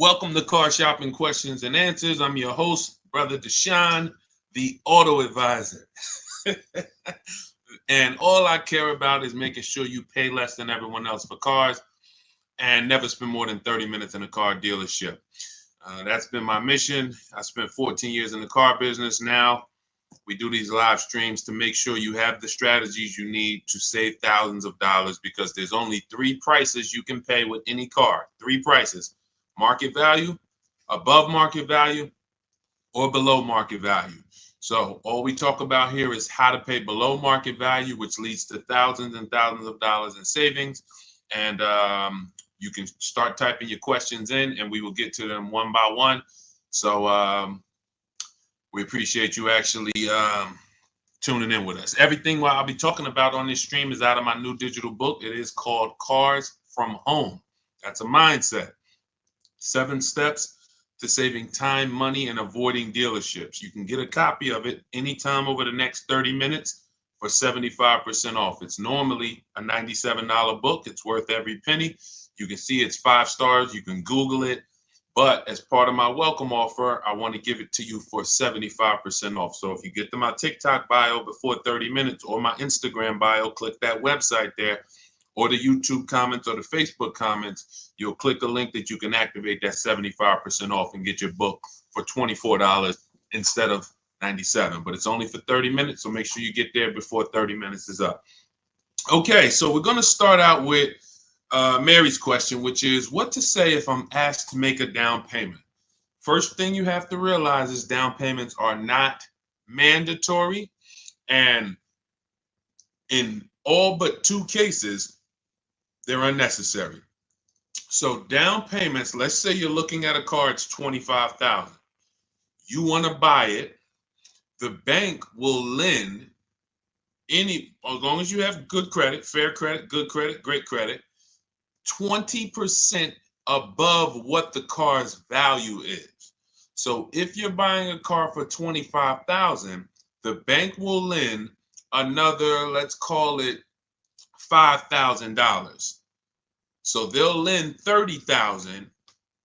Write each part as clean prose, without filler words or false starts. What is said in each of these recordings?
Welcome to Car Shopping Questions and Answers. I'm your host, Brother Deshone, the Auto Advisor. And all I care about is making sure you pay less than everyone else for cars and never spend more than 30 minutes in a car dealership. That's been my mission. I spent 14 years in the car business. Now we do these live streams to make sure you have the strategies you need to save thousands of dollars, because there's only three prices you can pay with any car. Three prices: market value, above market value, or below market value. So all we talk about here is how to pay below market value, which leads to thousands and thousands of dollars in savings. And you can start typing your questions in and we will get to them one by one. So we appreciate you actually tuning in with us. Everything what I'll be talking about on this stream is out of my new digital book. It is called Cars from Home. That's a mindset. 7 steps to saving time, money, and avoiding dealerships. You can get a copy of it anytime over the next 30 minutes for 75% off. It's normally a $97 book. It's worth every penny. You can see it's 5 stars. You can Google it. But as part of my welcome offer, I want to give it to you for 75% off. So if you get to my TikTok bio before 30 minutes or my Instagram bio, click that website there, or the YouTube comments or the Facebook comments, you'll click a link that you can activate that 75% off and get your book for $24 instead of $97. But it's only for 30 minutes, so make sure you get there before 30 minutes is up. Okay, so we're going to start out with Mary's question, which is what to say if I'm asked to make a down payment. First thing you have to realize is down payments are not mandatory, and in all but 2 cases, they're unnecessary. So down payments, let's say you're looking at a car, it's $25,000. You want to buy it. The bank will lend as long as you have good credit, fair credit, good credit, great credit, 20% above what the car's value is. So if you're buying a car for $25,000, the bank will lend another, let's call it $5,000. So they'll lend $30,000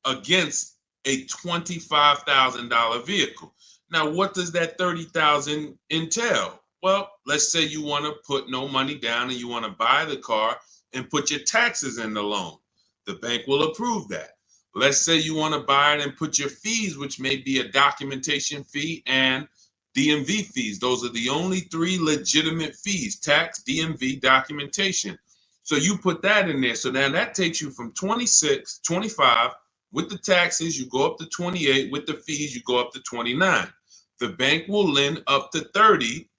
against a $25,000 vehicle. Now, what does that $30,000 entail? Well, let's say you want to put no money down and you want to buy the car and put your taxes in the loan. The bank will approve that. Let's say you want to buy it and put your fees, which may be a documentation fee and DMV fees. Those are the only 3 legitimate fees: tax, DMV, documentation. So you put that in there. So now that takes you from 26, 25. With the taxes, you go up to 28. With the fees, you go up to 29. The bank will lend up to 30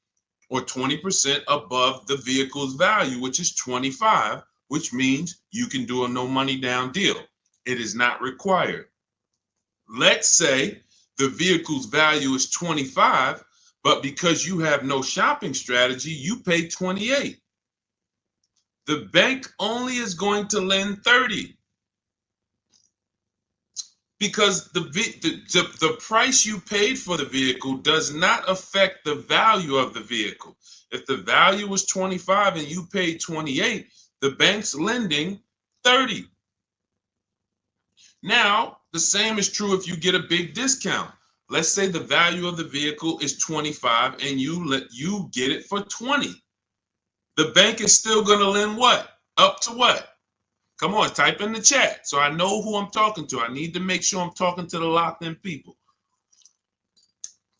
or 20% above the vehicle's value, which is 25, which means you can do a no money down deal. It is not required. Let's say the vehicle's value is 25, but because you have no shopping strategy, you pay 28. The bank only is going to lend 30 because the price you paid for the vehicle does not affect the value of the vehicle. If the value was 25 and you paid 28, the bank's lending 30. Now, the same is true if you get a big discount. Let's say the value of the vehicle is 25 and you get it for 20. The bank is still going to lend what? Up to what? Come on, type in the chat so I know who I'm talking to. I need to make sure I'm talking to the locked in people.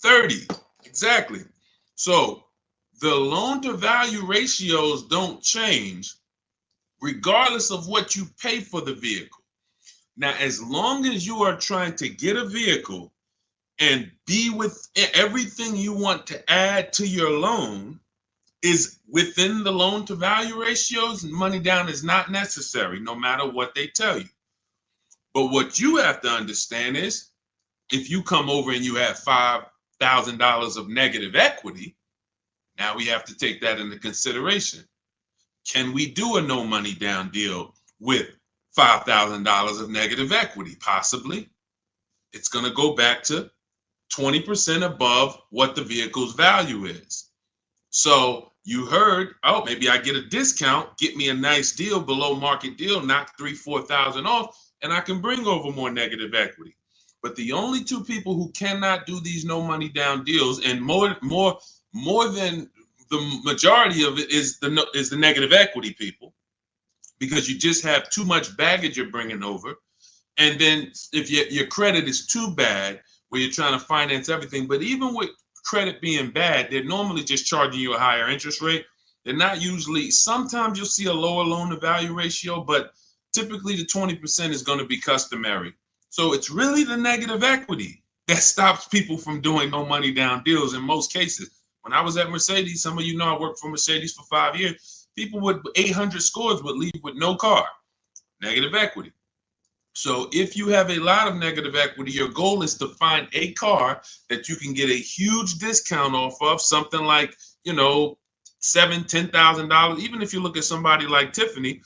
30, exactly. So the loan to value ratios don't change regardless of what you pay for the vehicle. Now, as long as you are trying to get a vehicle and be with everything you want to add to your loan is within the loan to value ratios, money down is not necessary, no matter what they tell you. But what you have to understand is if you come over and you have $5,000 of negative equity, now we have to take that into consideration. Can we do a no money down deal with $5,000 of negative equity? Possibly. It's going to go back to 20% above what the vehicle's value is. So you heard, oh, maybe I get a discount, get me a nice deal, below market deal, knock $3,000-4,000 off. and I can bring over more negative equity. But the only two people who cannot do these no money down deals, and more than the majority of it, is the negative equity people, because you just have too much baggage you're bringing over. And then if your credit is too bad, where you're trying to finance everything, but even with credit being bad, they're normally just charging you a higher interest rate. They're not usually, sometimes you'll see a lower loan to value ratio, but typically the 20% is going to be customary. So it's really the negative equity that stops people from doing no money down deals in most cases. When I was at Mercedes, some of you know I worked for Mercedes for 5 years. People with 800 scores would leave with no car. Negative equity. So if you have a lot of negative equity, your goal is to find a car that you can get a huge discount off of, something like, $7,000-$10,000. Even if you look at somebody like Tiffany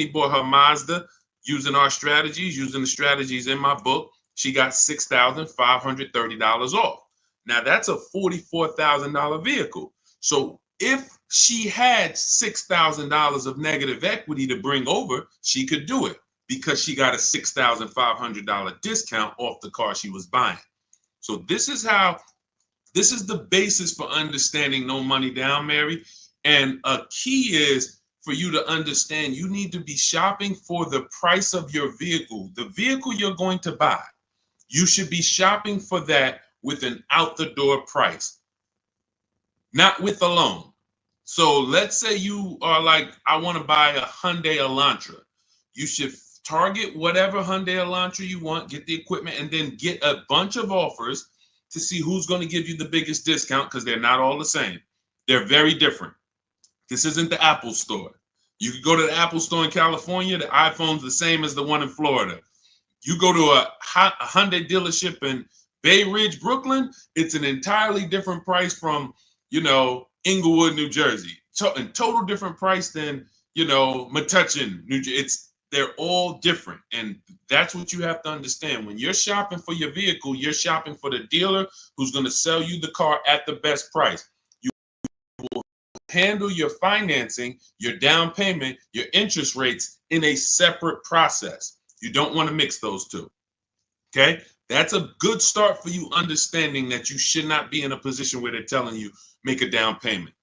bought her Mazda using our strategies, using the strategies in my book. She got $6,530 off. Now that's a $44,000 vehicle. So if she had $6,000 of negative equity to bring over, she could do it, because she got a $6,500 discount off the car she was buying. So this is the basis for understanding no money down, Mary. And a key is for you to understand you need to be shopping for the price of your vehicle. The vehicle you're going to buy, you should be shopping for that with an out the door price, not with a loan. So let's say you are like, I want to buy a Hyundai Elantra. You should target whatever Hyundai Elantra you want, get the equipment, and then get a bunch of offers to see who's going to give you the biggest discount, because they're not all the same. They're very different. This isn't the Apple store. You can go to the Apple store in California, the iPhone's the same as the one in Florida. You go to a Hyundai dealership in Bay Ridge, Brooklyn, it's an entirely different price from, Inglewood, New Jersey. A total different price than, Metuchen, New Jersey. They're all different. And that's what you have to understand. When you're shopping for your vehicle, you're shopping for the dealer who's going to sell you the car at the best price. You will handle your financing, your down payment, your interest rates in a separate process. You don't want to mix those two. Okay? That's a good start for you understanding that you should not be in a position where they're telling you make a down payment,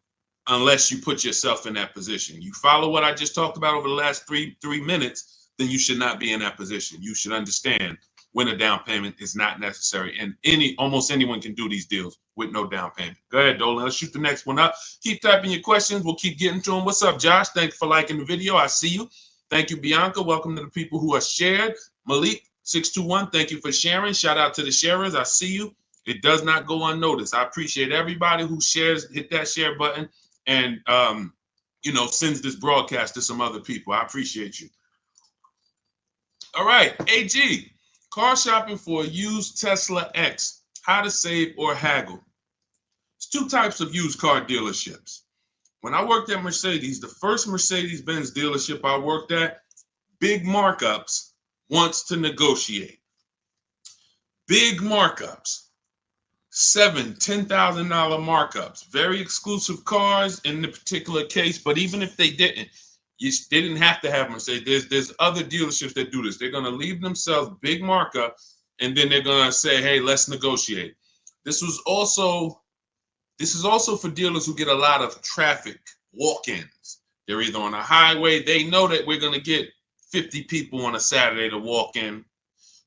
unless you put yourself in that position. You follow what I just talked about over the last three minutes, then you should not be in that position. You should understand when a down payment is not necessary. And almost anyone can do these deals with no down payment. Go ahead, Dolan. Let's shoot the next one up. Keep typing your questions. We'll keep getting to them. What's up, Josh? Thank you for liking the video. I see you. Thank you, Bianca. Welcome to the people who are shared. Malik, 621, thank you for sharing. Shout out to the sharers. I see you. It does not go unnoticed. I appreciate everybody who shares, hit that share button, and sends this broadcast to some other people. I appreciate you. All right, AG, car shopping for a used Tesla X, how to save or haggle. There's two types of used car dealerships. When I worked at Mercedes, the first Mercedes-Benz dealership I worked at, big markups, wants to negotiate. Big markups. $7,000, $10,000 markups. Very exclusive cars in the particular case, but even if they didn't, they didn't have to have Mercedes. There's other dealerships that do this. They're going to leave themselves big markup, and then they're going to say, hey, let's negotiate. This is also for dealers who get a lot of traffic, walk-ins. They're either on a highway. They know that we're going to get 50 people on a Saturday to walk in.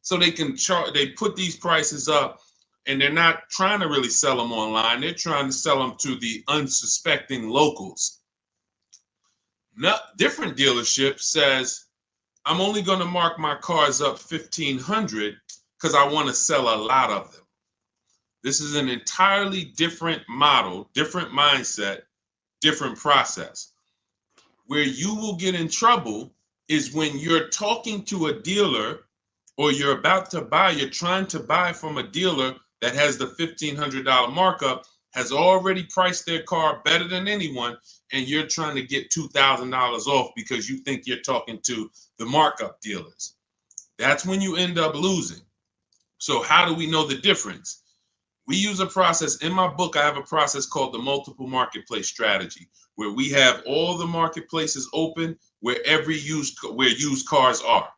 So they can charge, they put these prices up, and they're not trying to really sell them online. They're trying to sell them to the unsuspecting locals. Now, different dealership says, I'm only going to mark my cars up $1,500 because I want to sell a lot of them. This is an entirely different model, different mindset, different process. Where you will get in trouble is when you're talking to a dealer, or you're about to buy, you're trying to buy from a dealer that has the $1,500 markup, has already priced their car better than anyone, and you're trying to get $2,000 off because you think you're talking to the markup dealers. That's when you end up losing. So how do we know the difference? We use a process. In my book, I have a process called the multiple marketplace strategy, where we have all the marketplaces open where used cars are.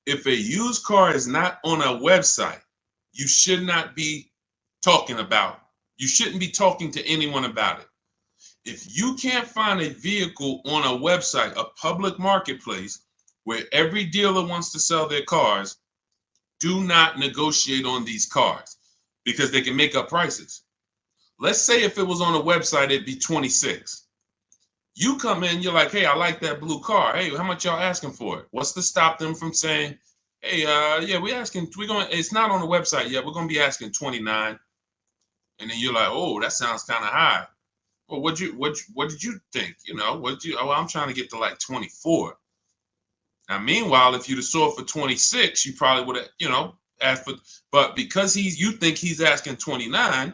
If a used car is not on a website, you should not be talking about. You shouldn't be talking to anyone about it. If you can't find a vehicle on a website, a public marketplace, where every dealer wants to sell their cars, do not negotiate on these cars because they can make up prices. Let's say if it was on a website, it'd be 26. You come in, you're like, hey, I like that blue car. Hey, how much y'all asking for it? What's to stop them from saying, hey, yeah, it's not on the website yet. We're going to be asking 29. And then you're like, oh, that sounds kind of high. Well, what did you think? I'm trying to get to like 24. Now, meanwhile, if you'd have sold for 26, you probably would have, asked for, but because you think he's asking 29,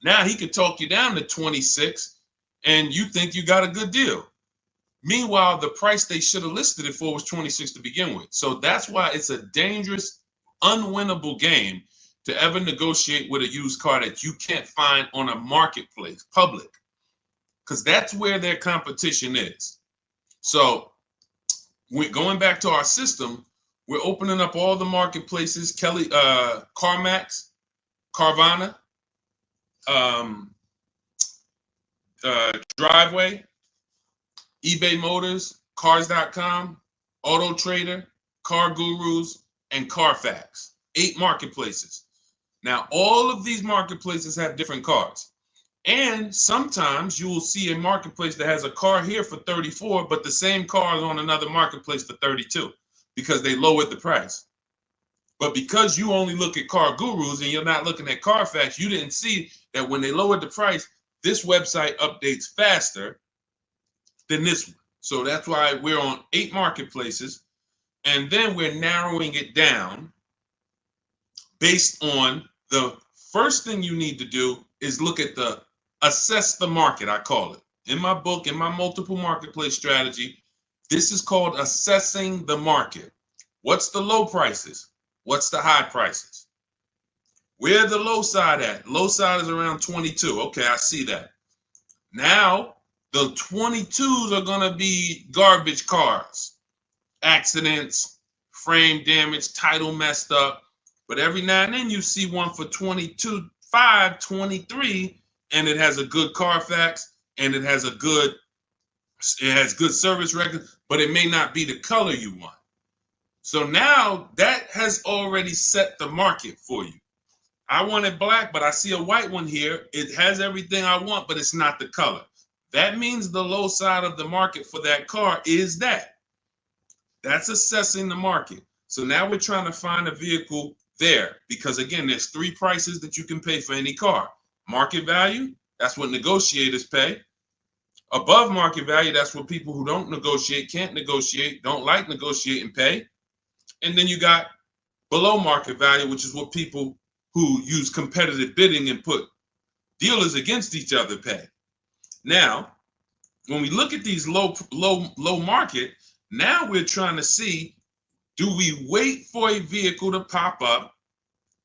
now he could talk you down to 26 and you think you got a good deal. Meanwhile, the price they should have listed it for was 26 to begin with. So that's why it's a dangerous, unwinnable game to ever negotiate with a used car that you can't find on a marketplace, public, because that's where their competition is. So we're going back to our system. We're opening up all the marketplaces, CarMax, Carvana, Driveway, eBay Motors, Cars.com, Auto Trader, Car Gurus, and Carfax. 8 marketplaces. Now, all of these marketplaces have different cars. And sometimes you will see a marketplace that has a car here for 34, but the same car is on another marketplace for 32 because they lowered the price. But because you only look at Car Gurus and you're not looking at Carfax, you didn't see that when they lowered the price, this website updates faster than this one. So that's why we're on 8 marketplaces. And then we're narrowing it down based on the first thing you need to do is look at assess the market, I call it. In my book, in my multiple marketplace strategy, this is called assessing the market. What's the low prices? What's the high prices? Where the low side at? Low side is around 22. Okay, I see that. Now, the 22s are going to be garbage cars, accidents, frame damage, title messed up. But every now and then you see one for 22.5, 23, and it has a good Carfax and it has good service record, but it may not be the color you want. So now that has already set the market for you. I want it black, but I see a white one here. It has everything I want, but it's not the color. That means the low side of the market for that car is that. That's assessing the market. So now we're trying to find a vehicle there because, again, there's 3 prices that you can pay for any car. Market value, that's what negotiators pay. Above market value, that's what people who don't negotiate, can't negotiate, don't like negotiating pay. And then you got below market value, which is what people who use competitive bidding and put dealers against each other pay. Now, when we look at these low market, now we're trying to see, do we wait for a vehicle to pop up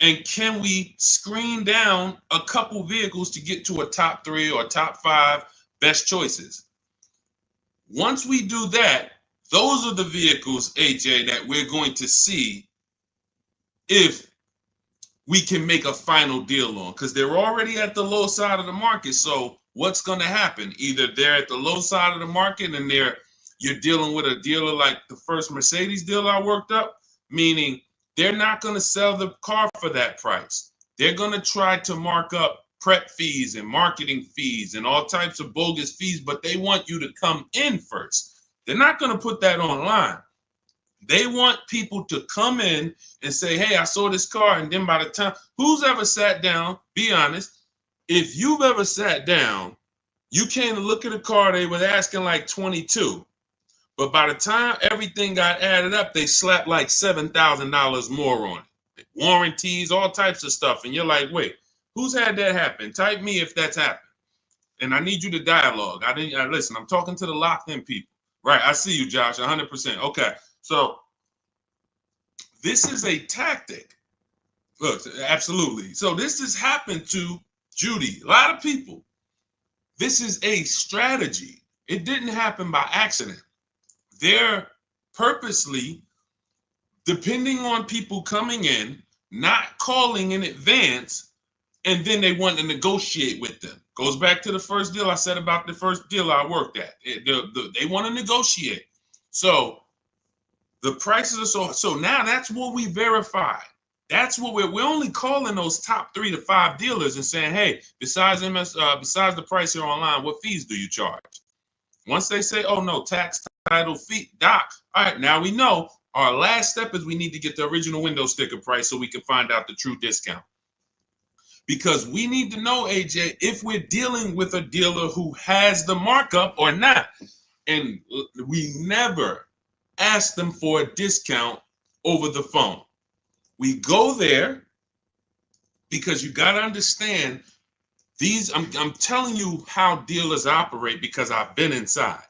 and can we screen down a couple vehicles to get to a top 3 or top 5 best choices? Once we do that, those are the vehicles, AJ, that we're going to see if we can make a final deal on, because they're already at the low side of the market. So what's going to happen? Either they're at the low side of the market and you're dealing with a dealer like the first Mercedes deal I worked up, meaning they're not going to sell the car for that price. They're going to try to mark up prep fees and marketing fees and all types of bogus fees, but they want you to come in first. They're not going to put that online. They want people to come in and say, hey, I saw this car. And then by the time, who's ever sat down, be honest, if you've ever sat down, you came to look at a car, they were asking like 22. But by the time everything got added up, they slapped like $7,000 more on it. Warranties, all types of stuff. And you're like, wait, who's had that happen? Type me if that's happened. And I need you to dialogue. Listen, I'm talking to the locked in people. Right, I see you, Josh, 100%. Okay, so this is a tactic. Look, absolutely. So this has happened to Judy, a lot of people. This is a strategy. It didn't happen by accident. They're purposely depending on people coming in, not calling in advance, and then they want to negotiate with them. Goes back to the first deal I said about the first deal I worked at. They want to negotiate. So the prices are so now that's what we verify. That's what we're only calling those top 3 to 5 dealers and saying, hey, besides besides the price here online, what fees do you charge? Once they say, oh no, tax, title, fee, doc, all right, now we know our last step is we need to get the original window sticker price so we can find out the true discount. Because we need to know, AJ, if we're dealing with a dealer who has the markup or not. And we never ask them for a discount over the phone. We go there because you got to understand I'm telling you how dealers operate because I've been inside.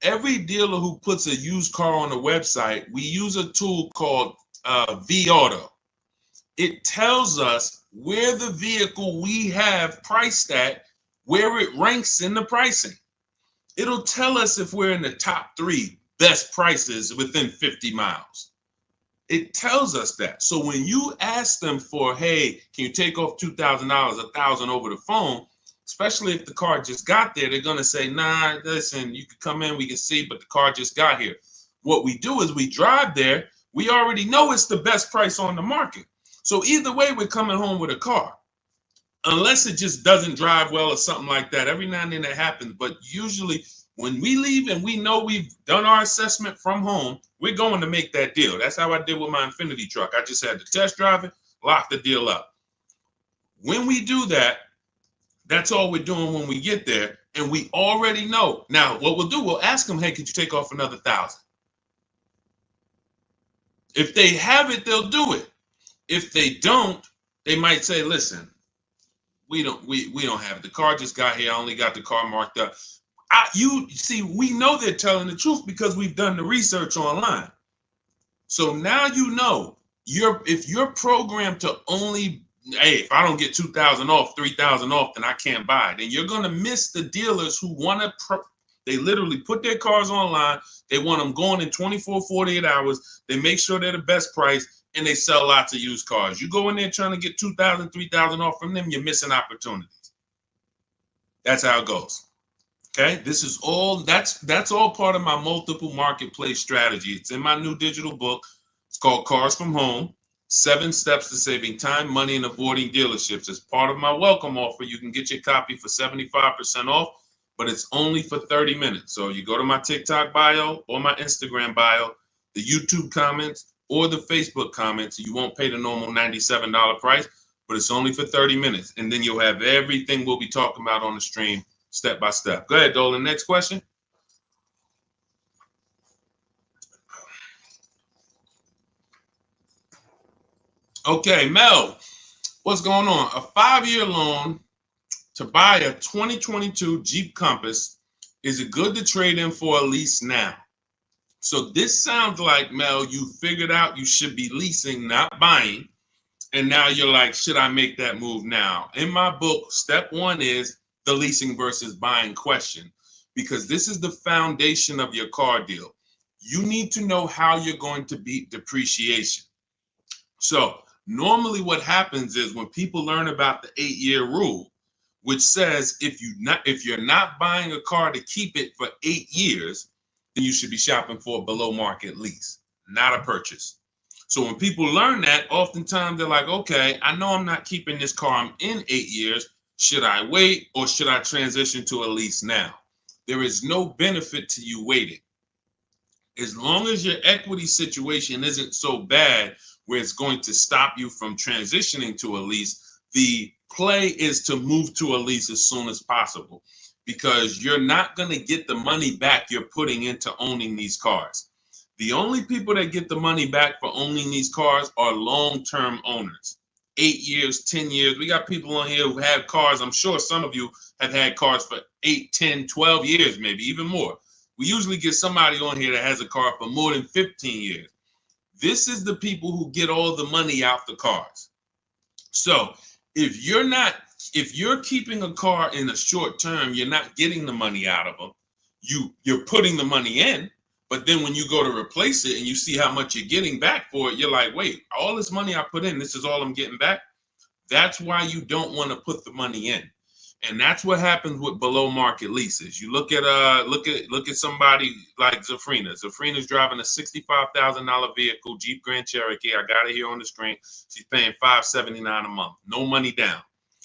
Every dealer who puts a used car on a website, we use a tool called V-Auto. It tells us where the vehicle we have priced at, where it ranks in the pricing. It'll tell us if we're in the top 3 best prices within 50 miles. It tells us that. So when you ask them for, hey, can you take off $2,000, $1,000 over the phone, especially if the car just got there, they're going to say, nah, listen, you can come in, we can see, but the car just got here. What we do is we drive there. We already know it's the best price on the market. So either way, we're coming home with a car. Unless it just doesn't drive well or something like that. Every now and then that happens. But usually when we leave and we know we've done our assessment from home, we're going to make that deal. That's how I did with my Infinity truck. I just had to test drive it, lock the deal up. When we do that, that's all we're doing when we get there. And we already know. Now, what we'll do, we'll ask them, hey, could you take off another $1,000? If they have it, they'll do it. If they don't, they might say, listen, we don't have it. The car just got here. I only got the car marked up. You see, we know they're telling the truth because we've done the research online. So now you know if you're programmed to only, hey, if I don't get 2,000 off, 3,000 off, then I can't buy it. And you're going to miss the dealers who want to, they literally put their cars online. They want them going in 24, 48 hours. They make sure they're the best price and they sell lots of used cars. You go in there trying to get 2,000, 3,000 off from them, you're missing opportunities. That's how it goes. Okay, this is all, that's all part of my multiple marketplace strategy. It's in my new digital book. It's called Cars from Home, 7 Steps to Saving Time, Money, and Avoiding Dealerships. As part of my welcome offer, you can get your copy for 75% off, but it's only for 30 minutes. So you go to my TikTok bio or my Instagram bio, the YouTube comments, or the Facebook comments. You won't pay the normal $97 price, but it's only for 30 minutes. And then you'll have everything we'll be talking about on the stream step by step. Go ahead, Dolan. Next question. Okay, Mel, what's going on? A 5-year loan to buy a 2022 Jeep Compass. Is it good to trade in for a lease now? So this sounds like, Mel, you figured out you should be leasing, not buying. And now you're like, should I make that move now? In my book, step 1 is the leasing versus buying question, because this is the foundation of your car deal. You need to know how you're going to beat depreciation. So normally what happens is when people learn about the 8-year rule, which says if you're not buying a car to keep it for 8 years, then you should be shopping for a below market lease, not a purchase. So when people learn that, oftentimes they're like, okay, I know I'm not keeping this car. I'm in 8 years. Should I wait or should I transition to a lease now? There is no benefit to you waiting. As long as your equity situation isn't so bad where it's going to stop you from transitioning to a lease, the play is to move to a lease as soon as possible, because you're not going to get the money back you're putting into owning these cars. The only people that get the money back for owning these cars are long-term owners. 8 years, 10 years. We got people on here who have cars. I'm sure some of you have had cars for 8, 10, 12 years, maybe even more. We usually get somebody on here that has a car for more than 15 years. This is the people who get all the money out the cars. So if you're keeping a car in a short term, you're not getting the money out of them. You're putting the money in, But then when you go to replace it and you see how much you're getting back for it, you're like, wait, all this money I put in, this is all I'm getting back. That's why you don't want to put the money in. And that's what happens with below market leases. You look at somebody like Zafrina. Zafrina's driving a $65,000 vehicle, Jeep Grand Cherokee. I got it here on the screen. She's paying $579 a month, no money down.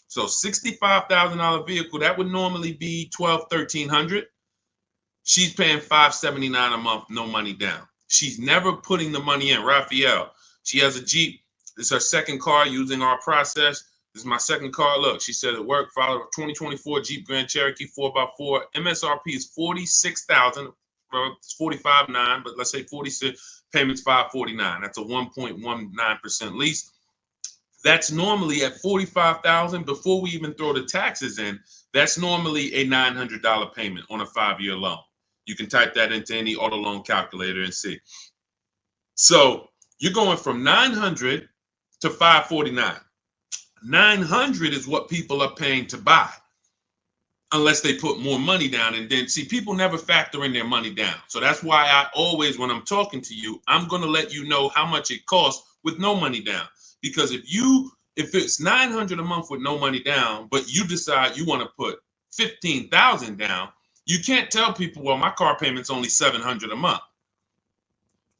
So $65,000 vehicle, that would normally be $1,200-1,300. She's paying $579 a month, no money down. She's never putting the money in. Raphael, she has a Jeep. This is her second car using our process. This is my second car. Look, she said it worked. Followed a 2024 Jeep Grand Cherokee 4x4. MSRP is $46,000. Well, it's $45,900, but let's say 46. Payments $549. That's a 1.19% lease. That's normally at $45,000 before we even throw the taxes in. That's normally a $900 payment on a 5-year loan. You can type that into any auto loan calculator and see. So you're going from $900 to $549. $900 is what people are paying to buy, unless they put more money down. And then, see, people never factor in their money down. So that's why I always, when I'm talking to you, I'm going to let you know how much it costs with no money down. Because if it's $900 a month with no money down, but you decide you want to put $15,000 down, you can't tell people, well, my car payment's only $700 a month.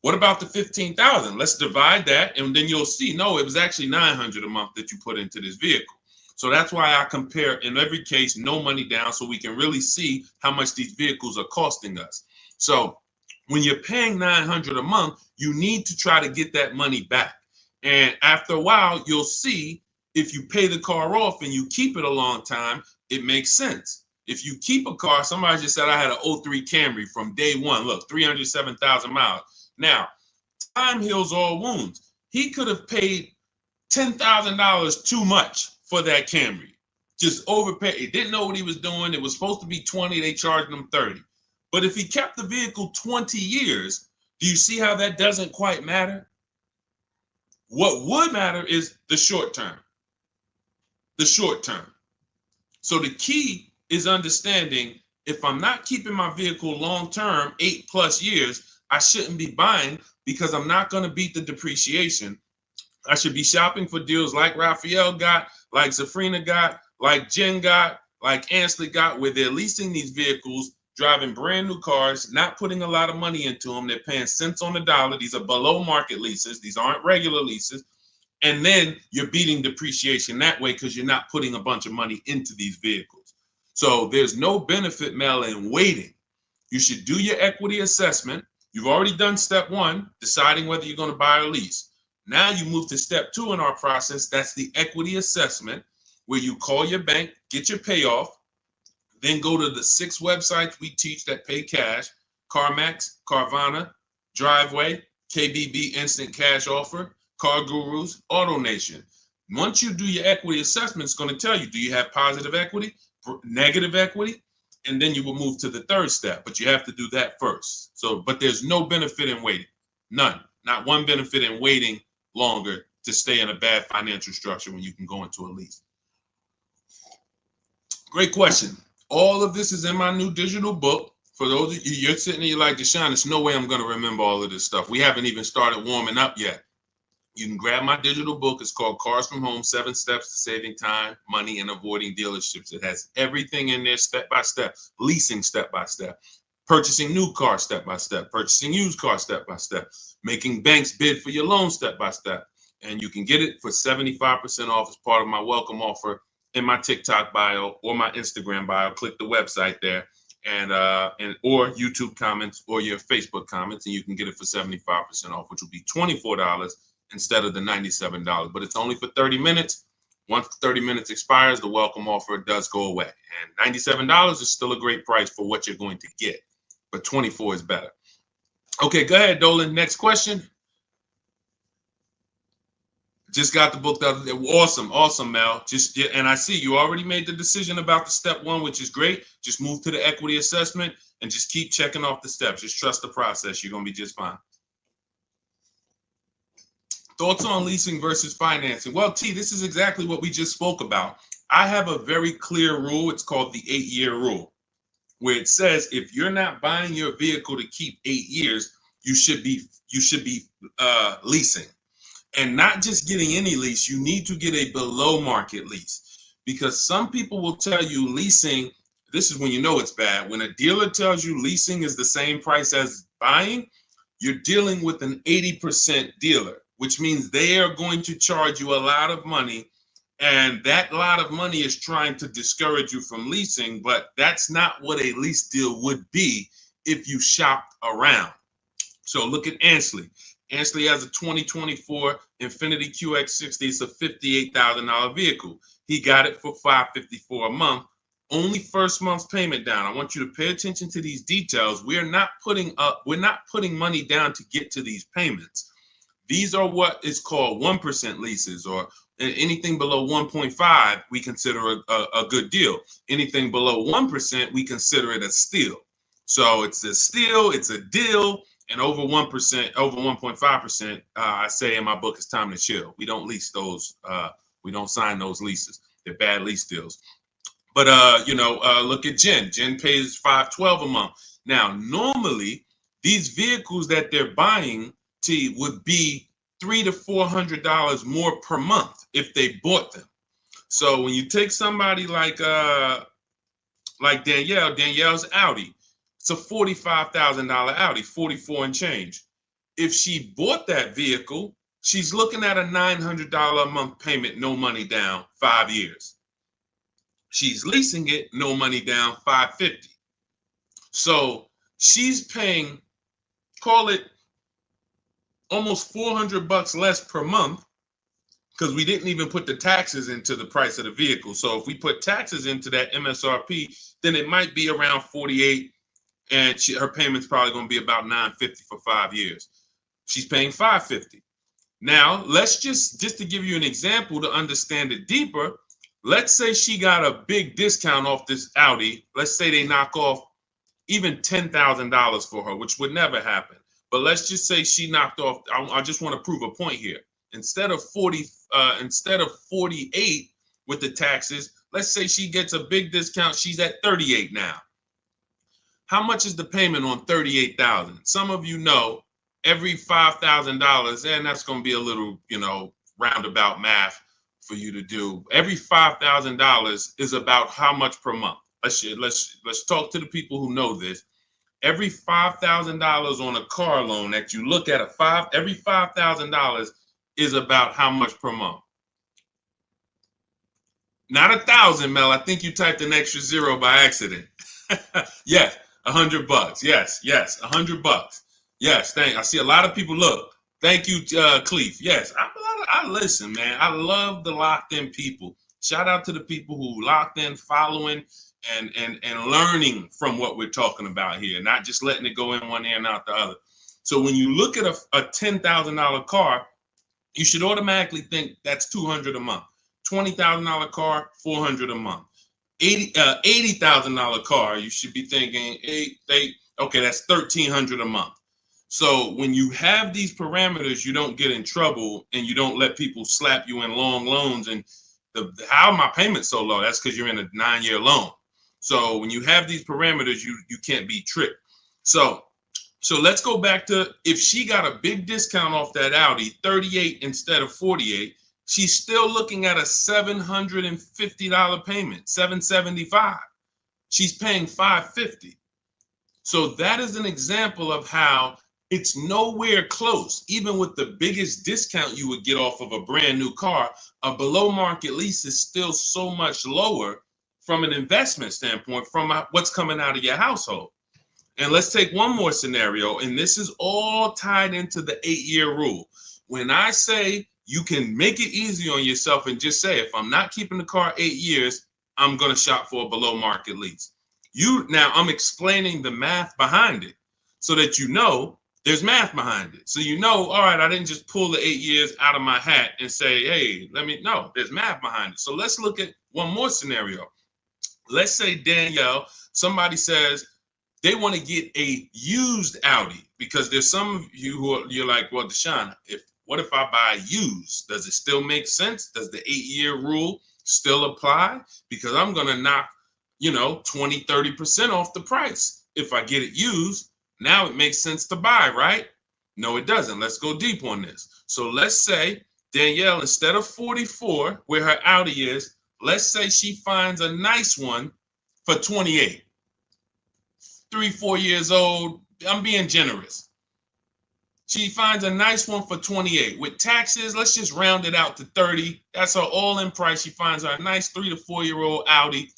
What about the $15,000? Let's divide that, and then you'll see, no, it was actually $900 a month that you put into this vehicle. So that's why I compare, in every case, no money down, so we can really see how much these vehicles are costing us. So when you're paying $900 a month, you need to try to get that money back. And after a while, you'll see if you pay the car off and you keep it a long time, it makes sense. If you keep a car, somebody just said I had an 03 Camry from day one. Look, 307,000 miles. Now, time heals all wounds. He could have paid $10,000 too much for that Camry. Just overpaid. He didn't know what he was doing. It was supposed to be 20. They charged him 30. But if he kept the vehicle 20 years, do you see how that doesn't quite matter? What would matter is the short term. The short term. So the key is understanding, if I'm not keeping my vehicle long term, 8+ years, I shouldn't be buying, because I'm not going to beat the depreciation. I should be shopping for deals like Raphael got, like Zafrina got, like Jen got, like Ansley got, where they're leasing these vehicles, driving brand new cars, not putting a lot of money into them. They're paying cents on the dollar. These are below market leases. These aren't regular leases. And then you're beating depreciation that way because you're not putting a bunch of money into these vehicles. So there's no benefit, Mel, in waiting. You should do your equity assessment. You've already done step one, deciding whether you're going to buy or lease. Now you move to step two in our process. That's the equity assessment, where you call your bank, get your payoff, then go to the 6 websites we teach that pay cash: CarMax, Carvana, Driveway, KBB Instant Cash Offer, Car Gurus, AutoNation. Once you do your equity assessment, it's going to tell you, do you have positive equity, negative equity? And then you will move to the third step, but you have to do that first. So, but there's no benefit in waiting. None. Not one benefit in waiting longer to stay in a bad financial structure when you can go into a lease. Great question. All of this is in my new digital book. For those of you, you're sitting there, you're like, Deshone, there's no way I'm going to remember all of this stuff. We haven't even started warming up yet. You can grab my digital book. It's called Cars from Home, 7 Steps to Saving Time, Money, and Avoiding Dealerships. It has everything in there step by step, leasing step by step, purchasing new cars step by step, purchasing used cars step by step, making banks bid for your loan step by step. And you can get it for 75% off as part of my welcome offer in my TikTok bio or my Instagram bio. Click the website there, and or YouTube comments or your Facebook comments, and you can get it for 75% off, which will be $24 instead of the $97. But it's only for 30 minutes. Once 30 minutes expires, the welcome offer does go away. And $97 is still a great price for what you're going to get, but $24 is better. Okay, go ahead, Dolan. Next question. Just got the book the other day. Awesome, Mel. And I see you already made the decision about the step one, which is great. Just move to the equity assessment and just keep checking off the steps. Just trust the process. You're going to be just fine. Thoughts on leasing versus financing? Well, T, this is exactly what we just spoke about. I have a very clear rule. It's called the 8-year rule. where it says if you're not buying your vehicle to keep 8 years, you should be leasing. And not just getting any lease, you need to get a below market lease, because some people will tell you leasing, this is when you know it's bad. When a dealer tells you leasing is the same price as buying, you're dealing with an 80% dealer, which means they are going to charge you a lot of money. And that lot of money is trying to discourage you from leasing, but that's not what a lease deal would be if you shopped around. So look at Ansley. Ansley has a 2024 Infiniti QX60. It's a $58,000 vehicle. He got it for $554 a month. Only first month's payment down. I want you to pay attention to these details. We're not putting money down to get to these payments. These are what is called 1% leases, or anything below 1.5 we consider a good deal. Anything below 1% we consider it a steal. So it's a steal, it's a deal. And over 1%, over 1.5%, I say in my book, it's time to chill. We don't lease those. We don't sign those leases. They're bad lease deals. But look at Jen. Jen pays $512 a month. Now, normally these vehicles that they're buying would be $300 to $400 more per month if they bought them. So when you take somebody like Danielle's Audi. It's a $45,000 Audi, 44 and change. If she bought that vehicle, she's looking at a $900 a month payment, no money down, 5 years. She's leasing it, no money down, $550. So she's paying, call it almost $400 less per month, because we didn't even put the taxes into the price of the vehicle. So if we put taxes into that MSRP, then it might be around $48. And her payment's probably going to be about $950 for 5 years. She's paying $550. Now, let's just to give you an example to understand it deeper, let's say she got a big discount off this Audi. Let's say they knock off even $10,000 for her, which would never happen. But let's just say she knocked off, I just want to prove a point here. Instead of 48 with the taxes, let's say she gets a big discount. She's at 38 now. How much is the payment on $38,000? Some of you know every $5,000, and that's going to be a little, roundabout math for you to do. Every $5,000 is about how much per month? Let's talk to the people who know this. Every $5,000 on a car loan that you look at every $5,000 is about how much per month? Not 1,000, Mel. I think you typed an extra zero by accident. Yes. $100. Yes, $100. Yes, I see a lot of people. Look, thank you, Cleef. Yes, I listen, man. I love the locked in people. Shout out to the people who locked in, following, and learning from what we're talking about here, not just letting it go in one ear and out the other. So when you look at a $10,000 car, you should automatically think that's $200 a month. $20,000 car, $400 a month. $80,000 car, you should be thinking, okay, that's $1,300 a month. So when you have these parameters, you don't get in trouble and you don't let people slap you in long loans. And how my payment so low? That's because you're in a 9-year loan. So when you have these parameters, you can't be tricked. So let's go back to, if she got a big discount off that Audi, 38 instead of 48. She's still looking at a $750 payment, $775. She's paying $550. So that is an example of how it's nowhere close. Even with the biggest discount you would get off of a brand new car, a below market lease is still so much lower from an investment standpoint, from what's coming out of your household. And let's take one more scenario, and this is all tied into the 8-year rule. When I say you can make it easy on yourself and just say, if I'm not keeping the car 8 years, I'm going to shop for a below market lease. Now I'm explaining the math behind it so that there's math behind it. So all right, I didn't just pull the 8 years out of my hat and say, hey, there's math behind it. So let's look at one more scenario. Let's say Danielle, somebody says they want to get a used Audi, because there's some of you you're like, well, Deshone, what if I buy used? Does it still make sense? Does the 8-year rule still apply? Because I'm going to knock, 20, 30% off the price. If I get it used, now it makes sense to buy, right? No, it doesn't. Let's go deep on this. So let's say Danielle, instead of 44, where her Audi is, let's say she finds a nice one for 28. 3-4 years old. I'm being generous. She finds a nice one for 28. With taxes, let's just round it out to 30. That's her all-in price. She finds her a nice 3 to 4-year-old Audi.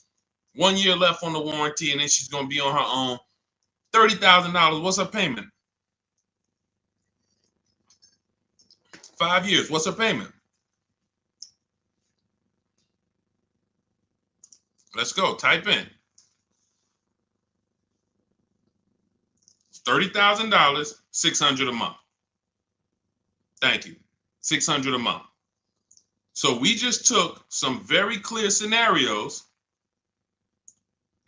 1 year left on the warranty, and then she's going to be on her own. $30,000. What's her payment? 5 years. What's her payment? Let's go. Type in. $30,000, $600 a month. Thank you. $600 a month. So we just took some very clear scenarios,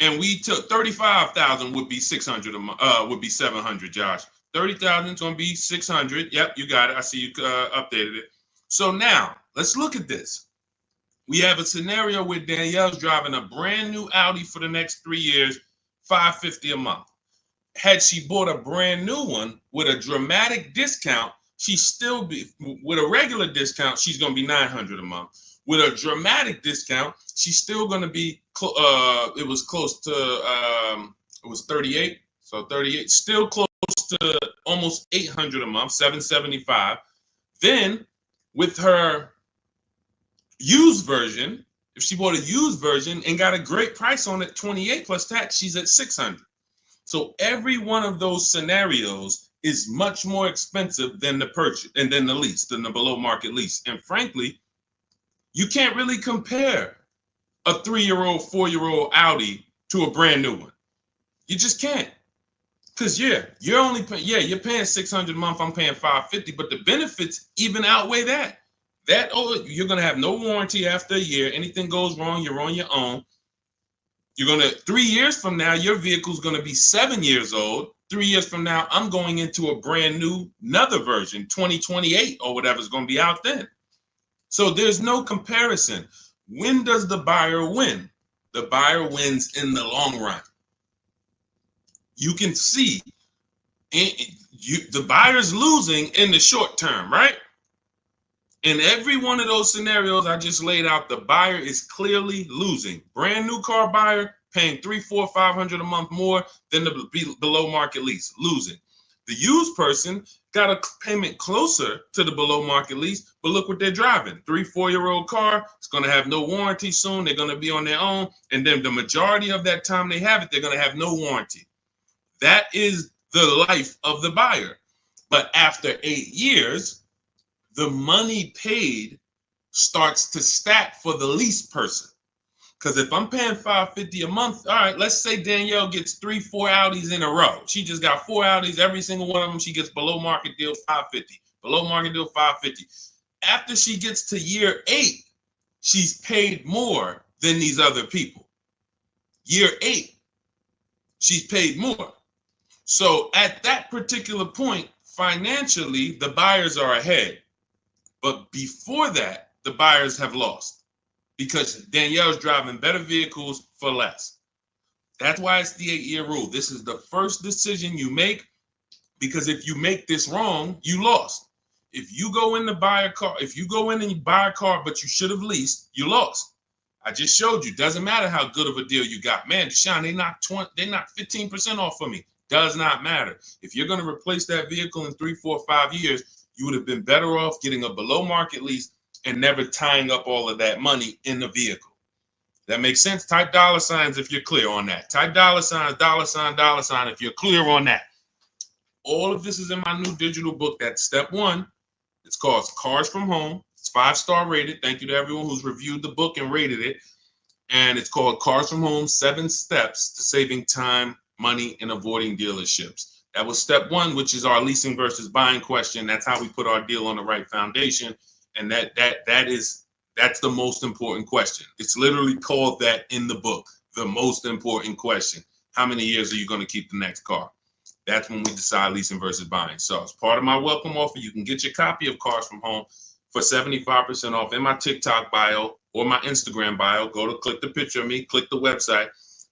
and we took 35,000 would be 600 a month. Would be 700. Josh, 30,000 is going to be 600. Yep, you got it. I see you updated it. So now let's look at this. We have a scenario where Danielle's driving a brand new Audi for the next 3 years, $550 a month. Had she bought a brand new one with a dramatic discount, she's still be with a regular discount, she's going to be $900 a month. With a dramatic discount, she's still going to be it was close to it was 38. So 38, still close to almost $800 a month, $775. Then with her used version, if she bought a used version and got a great price on it, 28 plus tax, she's at $600. So every one of those scenarios is much more expensive than the purchase and then the lease, than the below market lease. And frankly, you can't really compare a 3-year-old, 4-year-old Audi to a brand new one. You just can't. Because you're only you're paying $600 a month, I'm paying $550, but the benefits even outweigh that. You're gonna have no warranty after a year. Anything goes wrong, you're on your own. You're going to, 3 years from now, your vehicle's going to be 7 years old. 3 years from now, I'm going into a brand new, another version, 2028 or whatever's going to be out then. So there's no comparison. When does the buyer win? The buyer wins in the long run. You can see the buyer's losing in the short term, right? In every one of those scenarios I just laid out, the buyer is clearly losing. Brand new car buyer paying $300, $400, $500 a month more than the below market lease, losing. The used person got a payment closer to the below market lease, but look what they're driving. 3-4-year-old car. It's going to have no warranty soon. They're going to be on their own. And then the majority of that time they have it, they're going to have no warranty. That is the life of the buyer. But after 8 years, the money paid starts to stack for the lease person. Because if I'm paying $550 a month, all right, let's say Danielle gets 3-4 Audis in a row. She just got 4 Audis, every single one of them, she gets below market deal $550. Below market deal $550. After she gets to year 8, she's paid more than these other people. Year 8, she's paid more. So at that particular point, financially, the buyers are ahead. But before that, the buyers have lost because Danielle's driving better vehicles for less. That's why it's the 8-year rule. This is the first decision you make, because if you make this wrong, you lost. If you go in to buy a car, if you go in and you buy a car, but you should have leased, you lost. I just showed you. Doesn't matter how good of a deal you got. Man, Deshone, they knocked 15% off for me. Does not matter. If you're going to replace that vehicle in 3, 4, 5 years, you would have been better off getting a below market lease and never tying up all of that money in the vehicle. That makes sense? Type $signs if you're clear on that. Type $sign, $sign if you're clear on that. All of this is in my new digital book. That's step 1. It's called Cars from Home. It's 5-star rated. Thank you to everyone who's reviewed the book and rated it. And it's called Cars from Home, 7 Steps to Saving Time, Money, and Avoiding Dealerships. That was step 1, which is our leasing versus buying question. That's how we put our deal on the right foundation. And that's the most important question. It's literally called that in the book, the most important question. How many years are you going to keep the next car? That's when we decide leasing versus buying. So as part of my welcome offer, you can get your copy of Cars from Home for 75% off in my TikTok bio or my Instagram bio. Go to click the picture of me, click the website.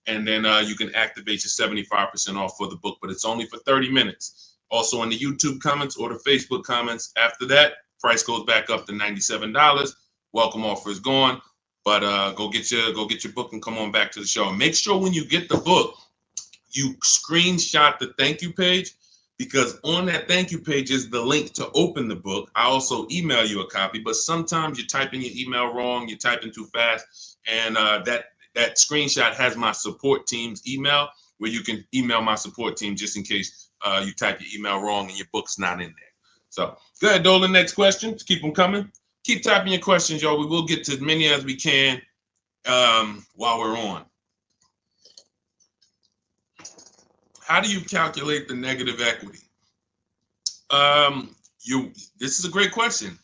and then you can activate your 75% off for the book, but it's only for 30 minutes. Also in the YouTube comments or the Facebook comments. After that, price goes back up to $97. Welcome offer is gone, but go get your book and come on back to the show. And make sure when you get the book, you screenshot the thank you page, because on that thank you page is the link to open the book. I also email you a copy, but sometimes you type in your email wrong, you type in too fast, and that screenshot has my support team's email, where you can email my support team just in case you type your email wrong and your book's not in there. So go ahead, Dolan. Next question. Keep them coming. Keep typing your questions, y'all. We will get to as many as we can while we're on. How do you calculate the negative equity? This is a great question.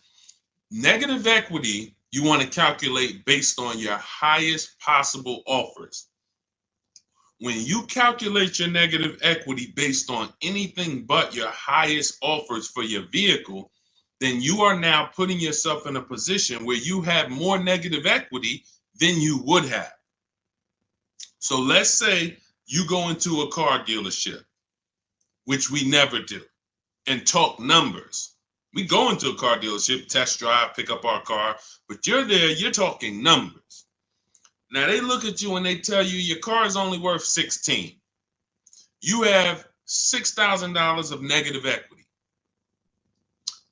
Negative equity, you want to calculate based on your highest possible offers. When you calculate your negative equity based on anything but your highest offers for your vehicle, then you are now putting yourself in a position where you have more negative equity than you would have. So let's say you go into a car dealership, which we never do, and talk numbers. We go into a car dealership, test drive, pick up our car, but you're there, you're talking numbers. Now they look at you and they tell you your car is only worth 16. You have $6,000 of negative equity.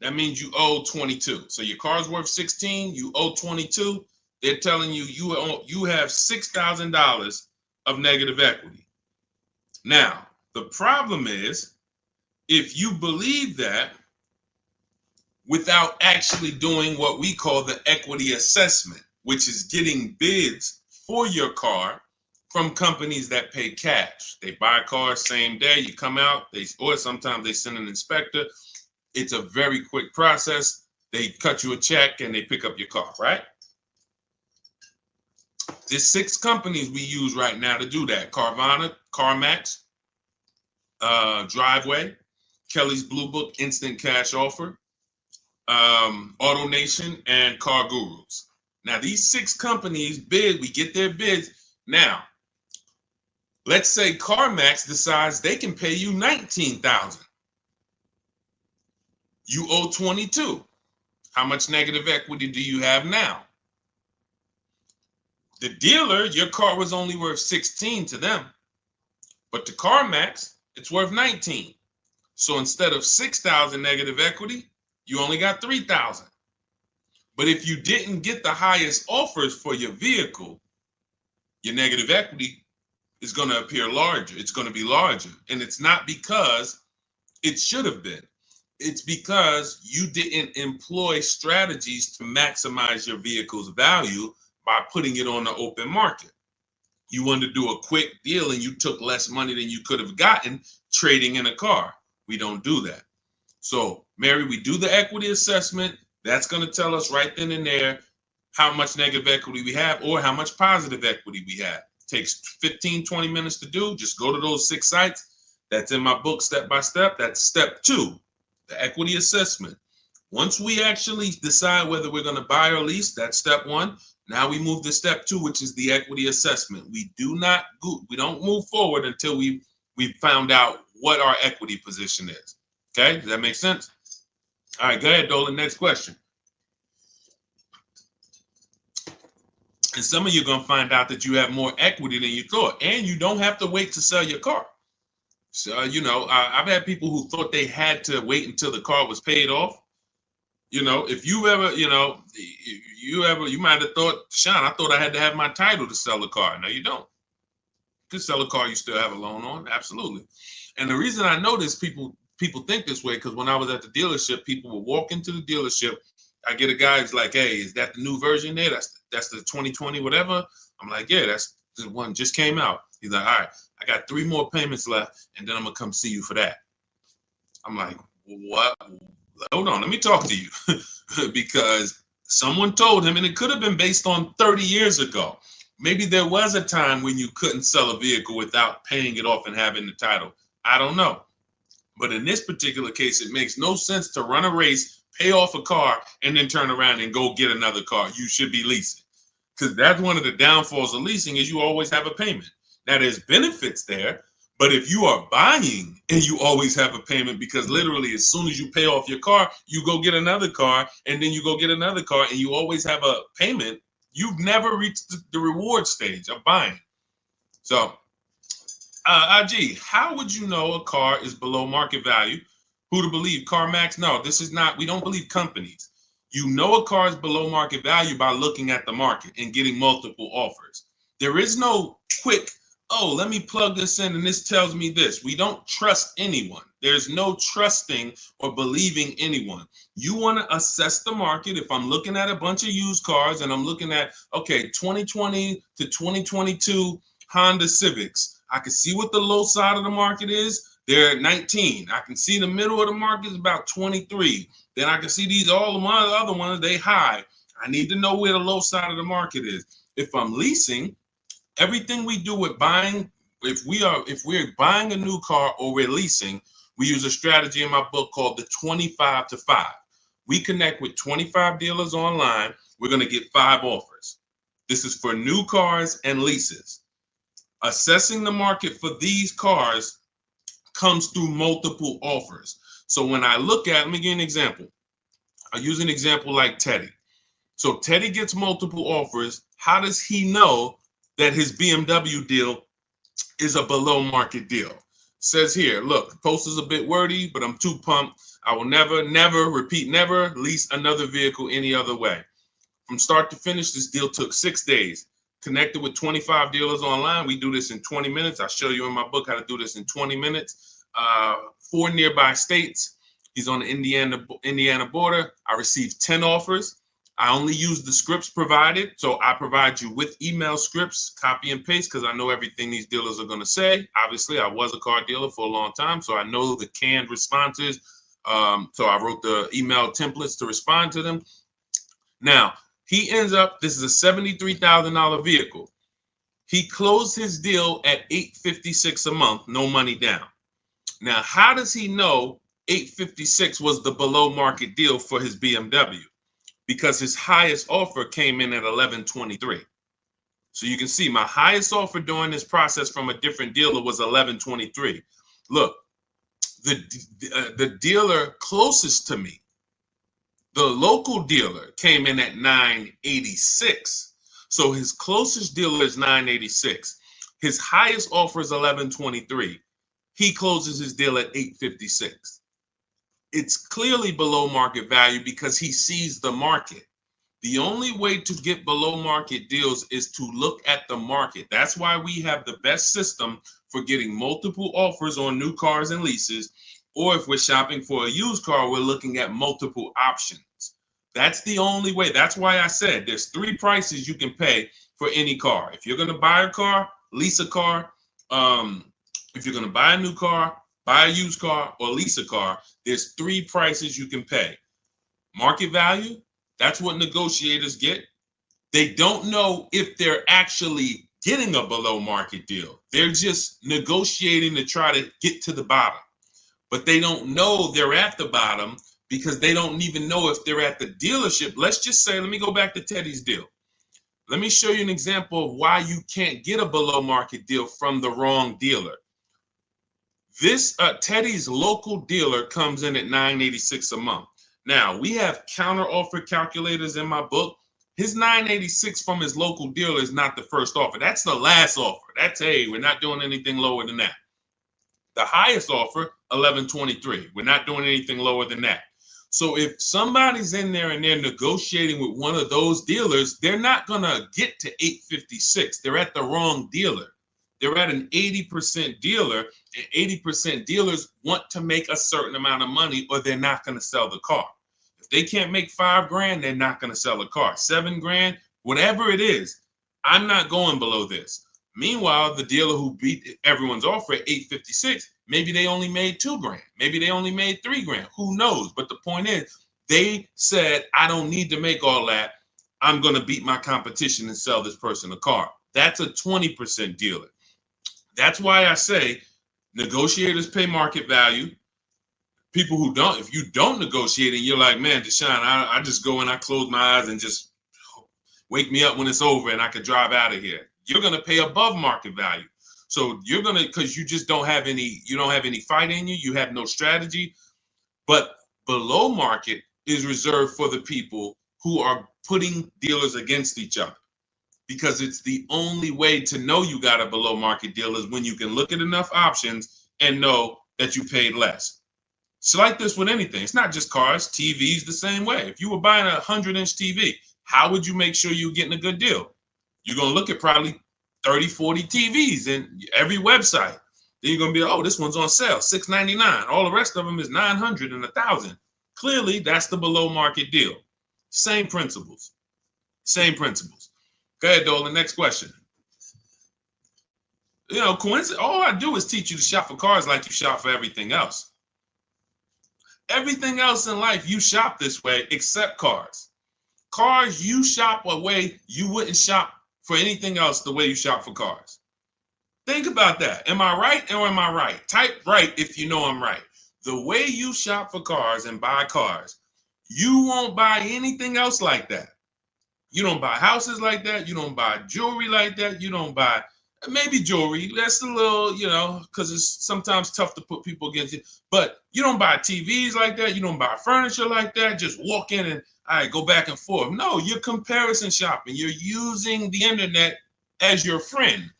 That means you owe 22. So your car's worth 16, you owe 22. They're telling you you have $6,000 of negative equity. Now, the problem is, if you believe that without actually doing what we call the equity assessment, which is getting bids for your car from companies that pay cash. They buy cars same day, you come out, or sometimes they send an inspector. It's a very quick process. They cut you a check and they pick up your car, right? There's 6 companies we use right now to do that. Carvana, CarMax, Driveway, Kelly's Blue Book, Instant Cash Offer, AutoNation, and Car Gurus. Now, these 6 companies bid, we get their bids. Now, let's say CarMax decides they can pay you $19,000. You owe 22. How much negative equity do you have now? The dealer, your car was only worth 16 to them, but to CarMax, it's worth 19. So instead of 6,000 negative equity, you only got 3,000. But if you didn't get the highest offers for your vehicle, your negative equity is going to appear larger. It's going to be larger. And it's not because it should have been. It's because you didn't employ strategies to maximize your vehicle's value by putting it on the open market. You wanted to do a quick deal and you took less money than you could have gotten trading in a car. We don't do that. So, Mary, we do the equity assessment. That's going to tell us right then and there how much negative equity we have or how much positive equity we have. It takes 15, 20 minutes to do. Just go to those 6 sites. That's in my book, step by step. That's step 2, the equity assessment. Once we actually decide whether we're going to buy or lease, that's step 1. Now we move to step 2, which is the equity assessment. We don't move forward until we found out what our equity position is. Okay, does that make sense? All right, go ahead, Dolan. Next question. And some of you are going to find out that you have more equity than you thought, and you don't have to wait to sell your car. So, I've had people who thought they had to wait until the car was paid off. If you ever, you might have thought, Sean, I thought I had to have my title to sell a car. No, you don't. You can sell a car you still have a loan on. Absolutely. And the reason I know this, people think this way, because when I was at the dealership, people would walk into the dealership. I get a guy who's like, hey, is that the new version there? That's the 2020 whatever. I'm like, yeah, that's the one just came out. He's like, all right, I got 3 more payments left, and then I'm gonna come see you for that. I'm like, what? Hold on, let me talk to you. Because someone told him, and it could have been based on 30 years ago. Maybe there was a time when you couldn't sell a vehicle without paying it off and having the title. I don't know. But in this particular case, it makes no sense to run a race, pay off a car, and then turn around and go get another car. You should be leasing. Because that's one of the downfalls of leasing is you always have a payment. Now, there's benefits there, but if you are buying and you always have a payment, because literally as soon as you pay off your car, you go get another car, and then you go get another car, and you always have a payment, you've never reached the reward stage of buying. So, IG, how would you know a car is below market value? Who to believe? CarMax? No, this is not. We don't believe companies. You know a car is below market value by looking at the market and getting multiple offers. There is no quick, oh, let me plug this in and this tells me this. We don't trust anyone. There's no trusting or believing anyone. You want to assess the market. If I'm looking at a bunch of used cars and I'm looking at, okay, 2020 to 2022 Honda Civics, I can see what the low side of the market is. They're at 19. I can see the middle of the market is about 23. Then I can see these all of my other ones, they high. I need to know where the low side of the market is. If I'm leasing, everything we do with buying, if we're buying a new car or we're leasing, we use a strategy in my book called the 25 to 5. We connect with 25 dealers online. We're going to get 5 offers. This is for new cars and leases. Assessing the market for these cars comes through multiple offers. So when I look at, let me give you an example. I'll use an example like Teddy. So Teddy gets multiple offers. How does he know that his BMW deal is a below market deal? Says here, look, the post is a bit wordy, but I'm too pumped. I will never lease another vehicle any other way. From start to finish, this deal took 6 days. Connected with 25 dealers online. We do this in 20 minutes. I'll show you in my book how to do this in 20 minutes. 4 nearby states. He's on the Indiana border. I received 10 offers. I only use the scripts provided. So I provide you with email scripts, copy and paste, because I know everything these dealers are going to say. Obviously, I was a car dealer for a long time, so I know the canned responses. So I wrote the email templates to respond to them. Now, he ends up, this is a $73,000 vehicle. He closed his deal at $856 a month, no money down. Now, how does he know $856 was the below market deal for his BMW? Because his highest offer came in at $1123. So you can see my highest offer during this process from a different dealer was $1123. Look, the dealer closest to me, the local dealer, came in at $986. So his closest dealer is $986. His highest offer is $1123. He closes his deal at $856. It's clearly below market value because he sees the market. The only way to get below market deals is to look at the market. That's why we have the best system for getting multiple offers on new cars and leases. Or if we're shopping for a used car, we're looking at multiple options. That's the only way. That's why I said there's 3 prices you can pay for any car. If you're going to buy a car, lease a car, if you're going to buy a new car, buy a used car, or lease a car, there's 3 prices you can pay. Market value, that's what negotiators get. They don't know if they're actually getting a below market deal. They're just negotiating to try to get to the bottom. But they don't know they're at the bottom because they don't even know if they're at the dealership. Let's just say, let me go back to Teddy's deal. Let me show you an example of why you can't get a below market deal from the wrong dealer. This Teddy's local dealer comes in at $986 a month. Now, we have counter offer calculators in my book. His $986 from his local dealer is not the first offer. That's the last offer. That's, hey, we're not doing anything lower than that. The highest offer, $1123. We're not doing anything lower than that. So if somebody's in there and they're negotiating with one of those dealers, they're not going to get to $856. They're at the wrong dealer. They're at an 80% dealer, and 80% dealers want to make a certain amount of money or they're not going to sell the car. If they can't make $5,000, they're not going to sell a car. $7,000, whatever it is, I'm not going below this. Meanwhile, the dealer who beat everyone's offer at $856, maybe they only made $2,000. Maybe they only made $3,000. Who knows? But the point is, they said, I don't need to make all that. I'm going to beat my competition and sell this person a car. That's a 20% dealer. That's why I say negotiators pay market value. People who don't, if you don't negotiate and you're like, man, Deshone, I just go and I close my eyes and just wake me up when it's over and I could drive out of here. You're going to pay above market value. So you're gonna, because you just don't have any, you don't have any fight in you, you have no strategy. But below market is reserved for the people who are putting dealers against each other, because it's the only way to know you got a below market deal is when you can look at enough options and know that you paid less. It's like this with anything. It's not just cars, TVs the same way. If you were buying a 100-inch TV, how would you make sure you're getting a good deal? You're going to look at probably 30, 40 TVs in every website. Then you're going to be, oh, this one's on sale, $699. All the rest of them is $900 and $1,000. Clearly, that's the below market deal. Same principles. Same principles. Go ahead, Dolan. Next question. You know, coincidence. All I do is teach you to shop for cars like you shop for everything else. Everything else in life, you shop this way except cars. Cars, you shop a way you wouldn't shop for anything else the way you shop for cars. Think about that. Am I right or am I right? Type right if you know I'm right. The way you shop for cars and buy cars, you won't buy anything else like that. You don't buy houses like that. You don't buy jewelry like that. You don't buy, maybe jewelry. That's a little, you know, because it's sometimes tough to put people against it. But you don't buy TVs like that. You don't buy furniture like that. Just walk in and, all right, go back and forth. No, you're comparison shopping. You're using the internet as your friend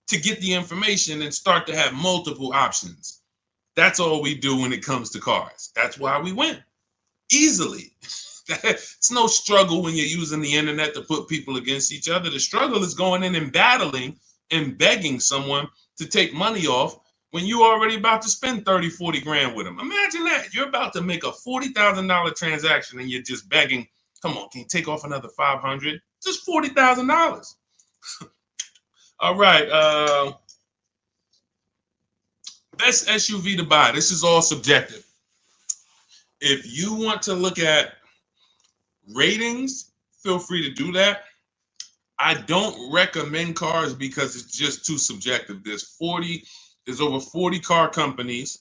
to get the information and start to have multiple options. That's all we do when it comes to cars. That's why we win easily. It's no struggle when you're using the internet to put people against each other. The struggle is going in and battling and begging someone to take money off when you're already about to spend 30, 40 grand with them. Imagine that. You're about to make a $40,000 transaction and you're just begging, come on, can you take off another 500? Just $40,000. All right. Best SUV to buy. This is all subjective. If you want to look at ratings, feel free to do that. I don't recommend cars because it's just too subjective. There's over 40 car companies.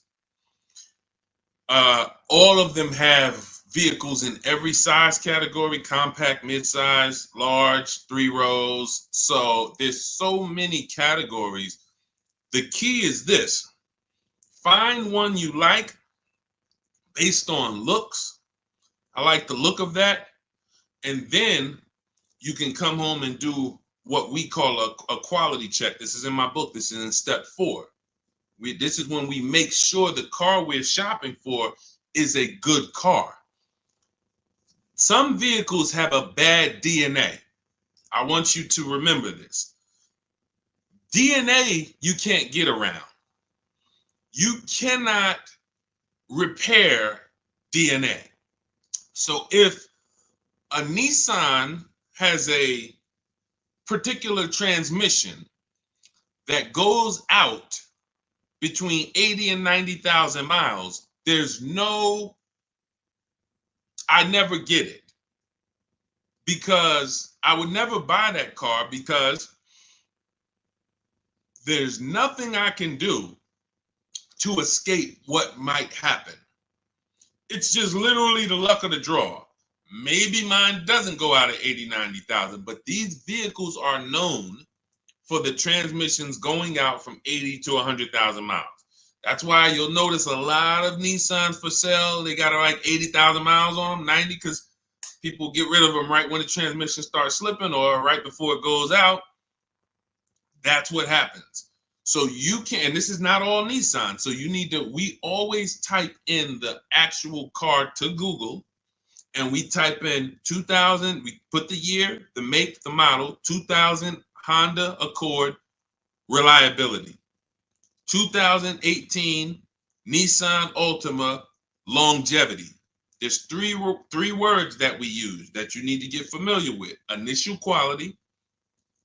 All of them have vehicles in every size category: compact, midsize, large, 3 rows. So there's so many categories. The key is this: find one you like based on looks. I like the look of that. And then you can come home and do what we call a quality check. This is in my book. This is in step 4. This is when we make sure the car we're shopping for is a good car. Some vehicles have a bad DNA. I want you to remember this. DNA you can't get around. You cannot repair DNA. So if a Nissan has a particular transmission that goes out between 80 and 90,000 miles, I never get it, because I would never buy that car, because there's nothing I can do to escape what might happen. It's just literally the luck of the draw. Maybe mine doesn't go out at 80, 90,000, but these vehicles are known for the transmissions going out from 80 to 100,000 miles. That's why you'll notice a lot of Nissans for sale. They got like 80,000 miles on them, 90, because people get rid of them right when the transmission starts slipping or right before it goes out. That's what happens. So you can, and this is not all Nissan. So you need to, we always type in the actual car to Google, and we type in 2000, we put the year, the make, the model, 2000 Honda Accord reliability, 2018 Nissan Altima longevity. There's three words that we use that you need to get familiar with: initial quality,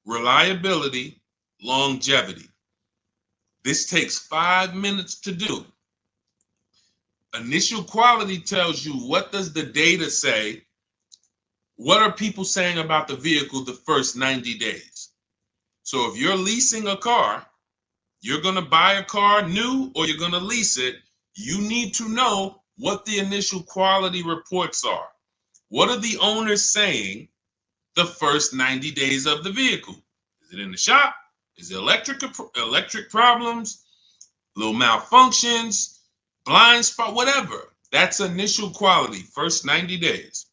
reliability, longevity. This takes 5 minutes to do. Initial quality tells you, what does the data say? What are people saying about the vehicle the first 90 days? So if you're leasing a car, you're going to buy a car new or you're going to lease it, you need to know what the initial quality reports are. What are the owners saying the first 90 days of the vehicle? Is it in the shop? Is it electric problems, little malfunctions, blind spot, whatever? That's initial quality, first 90 days.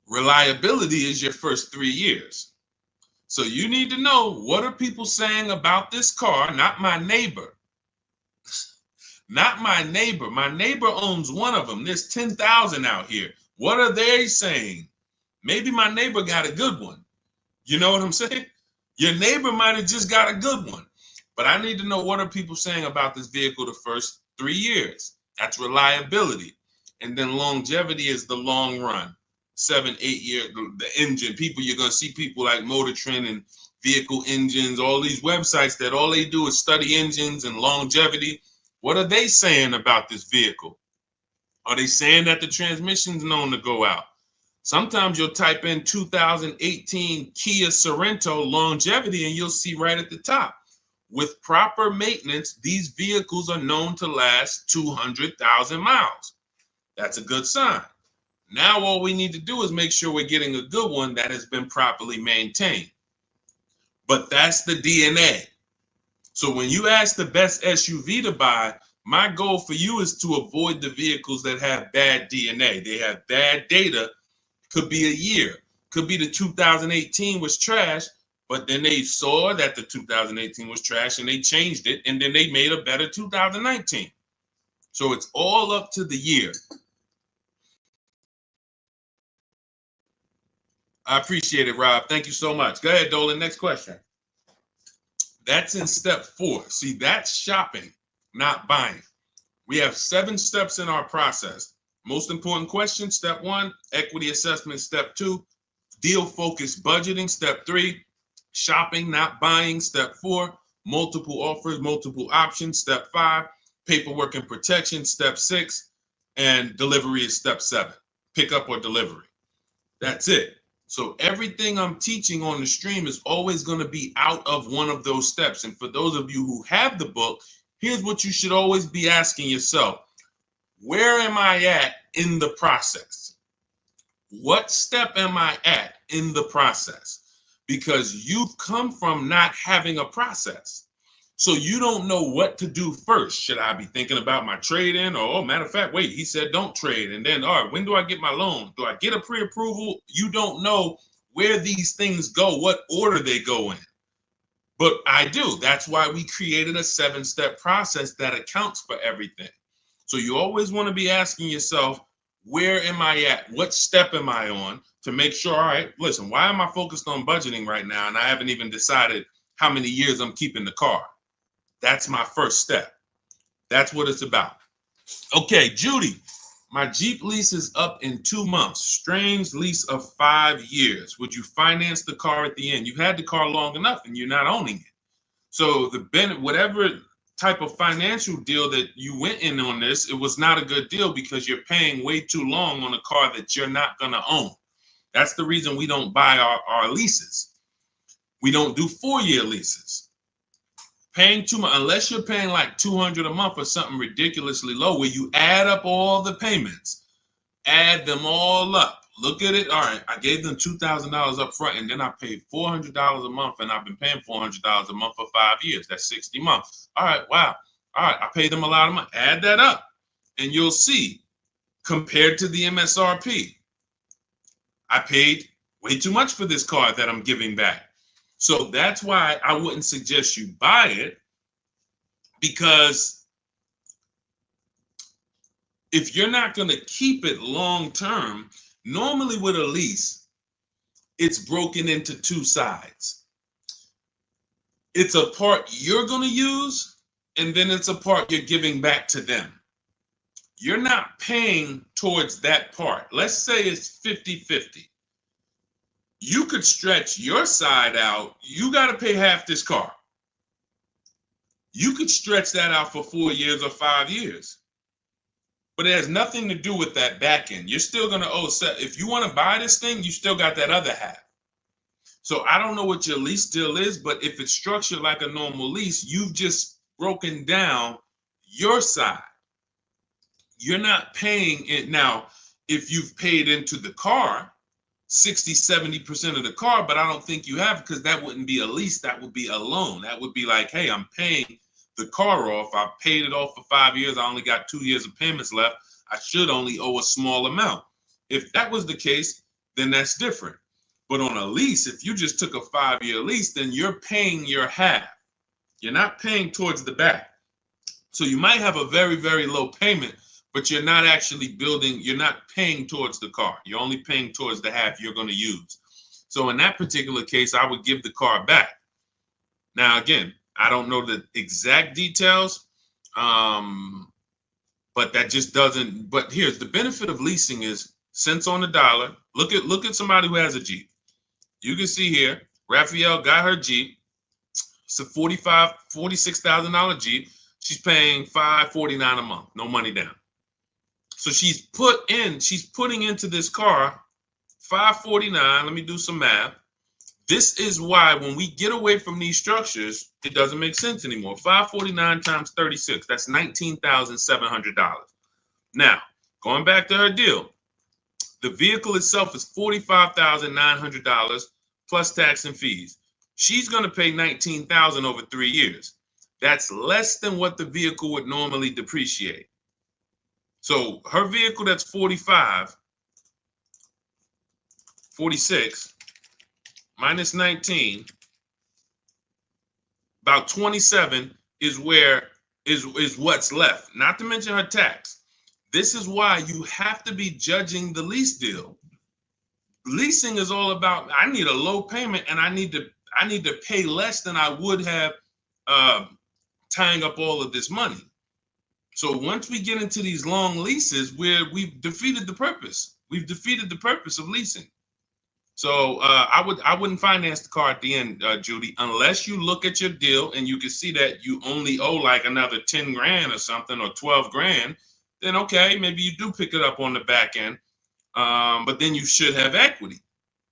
Reliability is your first 3 years. So you need to know, what are people saying about this car, not my neighbor. Not my neighbor. My neighbor owns one of them. There's 10,000 out here. What are they saying? Maybe my neighbor got a good one. You know what I'm saying? Your neighbor might have just got a good one. But I need to know, what are people saying about this vehicle the first 3 years? That's reliability. And then longevity is the long run. 7, 8 years, the engine. People, you're going to see people like Motor Trend and Vehicle Engines, all these websites that all they do is study engines and longevity. What are they saying about this vehicle? Are they saying that the transmission's known to go out? Sometimes you'll type in 2018 Kia Sorento longevity and you'll see right at the top, with proper maintenance, these vehicles are known to last 200,000 miles. That's a good sign. Now all we need to do is make sure we're getting a good one that has been properly maintained. But that's the DNA. So when you ask the best SUV to buy, my goal for you is to avoid the vehicles that have bad DNA. They have bad data. Could be a year. Could be the 2018 was trash, but then they saw that the 2018 was trash and they changed it, and then they made a better 2019. So it's all up to the year. I appreciate it, Rob. Thank you so much. Go ahead, Dolan. Next question. That's in step 4. See, that's shopping, not buying. We have 7 steps in our process. Most important question, step 1, equity assessment, step 2, deal focused budgeting, step 3, shopping, not buying, step 4, multiple offers, multiple options, step 5, paperwork and protection, step 6, and delivery is step 7, pickup or delivery. That's it. So everything I'm teaching on the stream is always going to be out of one of those steps. And for those of you who have the book, here's what you should always be asking yourself. Where am I at in the process? What step am I at in the process? Because you've come from not having a process. So you don't know what to do first. Should I be thinking about my trade-in? Or, oh, matter of fact, wait, he said don't trade. And then, all right, when do I get my loan? Do I get a pre-approval? You don't know where these things go, what order they go in. But I do. That's why we created a 7-step process that accounts for everything. So you always want to be asking yourself, where am I at? What step am I on, to make sure, all right, listen, why am I focused on budgeting right now and I haven't even decided how many years I'm keeping the car? That's my first step. That's what it's about. Okay, Judy, my Jeep lease is up in 2 months. Strange lease of 5 years. Would you finance the car at the end? You've had the car long enough and you're not owning it. So whatever type of financial deal that you went in on this, it was not a good deal because you're paying way too long on a car that you're not going to own. That's the reason we don't buy our leases. We don't do 4-year leases. Paying too much, unless you're paying like $200 a month or something ridiculously low, where you add up all the payments, add them all up. Look at it. All right, I gave them $2,000 up front, and then I paid $400 a month, and I've been paying $400 a month for 5 years. That's 60 months. All right, wow. All right, I paid them a lot of money. Add that up, and you'll see, compared to the MSRP, I paid way too much for this car that I'm giving back. So that's why I wouldn't suggest you buy it, because if you're not going to keep it long term, normally with a lease, it's broken into 2 sides. It's a part you're going to use, and then it's a part you're giving back to them. You're not paying towards that part. Let's say it's 50-50. You could stretch your side out. You got to pay half this car. You could stretch that out for 4 years or 5 years. But it has nothing to do with that back end. You're still going to owe. If you want to buy this thing, you still got that other half. So I don't know what your lease deal is, but if it's structured like a normal lease, you've just broken down your side. You're not paying it. Now, if you've paid into the car, 60-70% of the car, but I don't think you have, because that wouldn't be a lease. That would be a loan. That would be like, hey, I'm paying the car off. I paid it off for 5 years. I only got 2 years of payments left. I should only owe a small amount. If that was the case, then that's different. But on a lease, if you just took a 5-year lease, then you're paying your half. You're not paying towards the back. So you might have a very, very low payment, but you're not actually building, you're not paying towards the car. You're only paying towards the half you're going to use. So in that particular case, I would give the car back. Now, again, I don't know the exact details, but that just doesn't, but here's the benefit of leasing is cents on the dollar. Look at somebody who has a Jeep. You can see here, Raphael got her Jeep. It's a $46,000 Jeep. She's paying $549 a month, no money down. So she's putting into this car $549. Let me do some math. This is why when we get away from these structures, it doesn't make sense anymore. $549 times 36, that's $19,700. Now, going back to her deal, the vehicle itself is $45,900 plus tax and fees. She's going to pay $19,000 over 3 years. That's less than what the vehicle would normally depreciate. So her vehicle that's 46 minus 19, about 27 is what's left, not to mention her tax. This is why you have to be judging the lease deal. Leasing is all about, I need a low payment and I need to pay less than I would have tying up all of this money. So once we get into these long leases, we've defeated the purpose. We've defeated the purpose of leasing. So I wouldn't finance the car at the end, Judy, unless you look at your deal and you can see that you only owe like another 10 grand or something, or 12 grand. Then okay, maybe you do pick it up on the back end, but then you should have equity,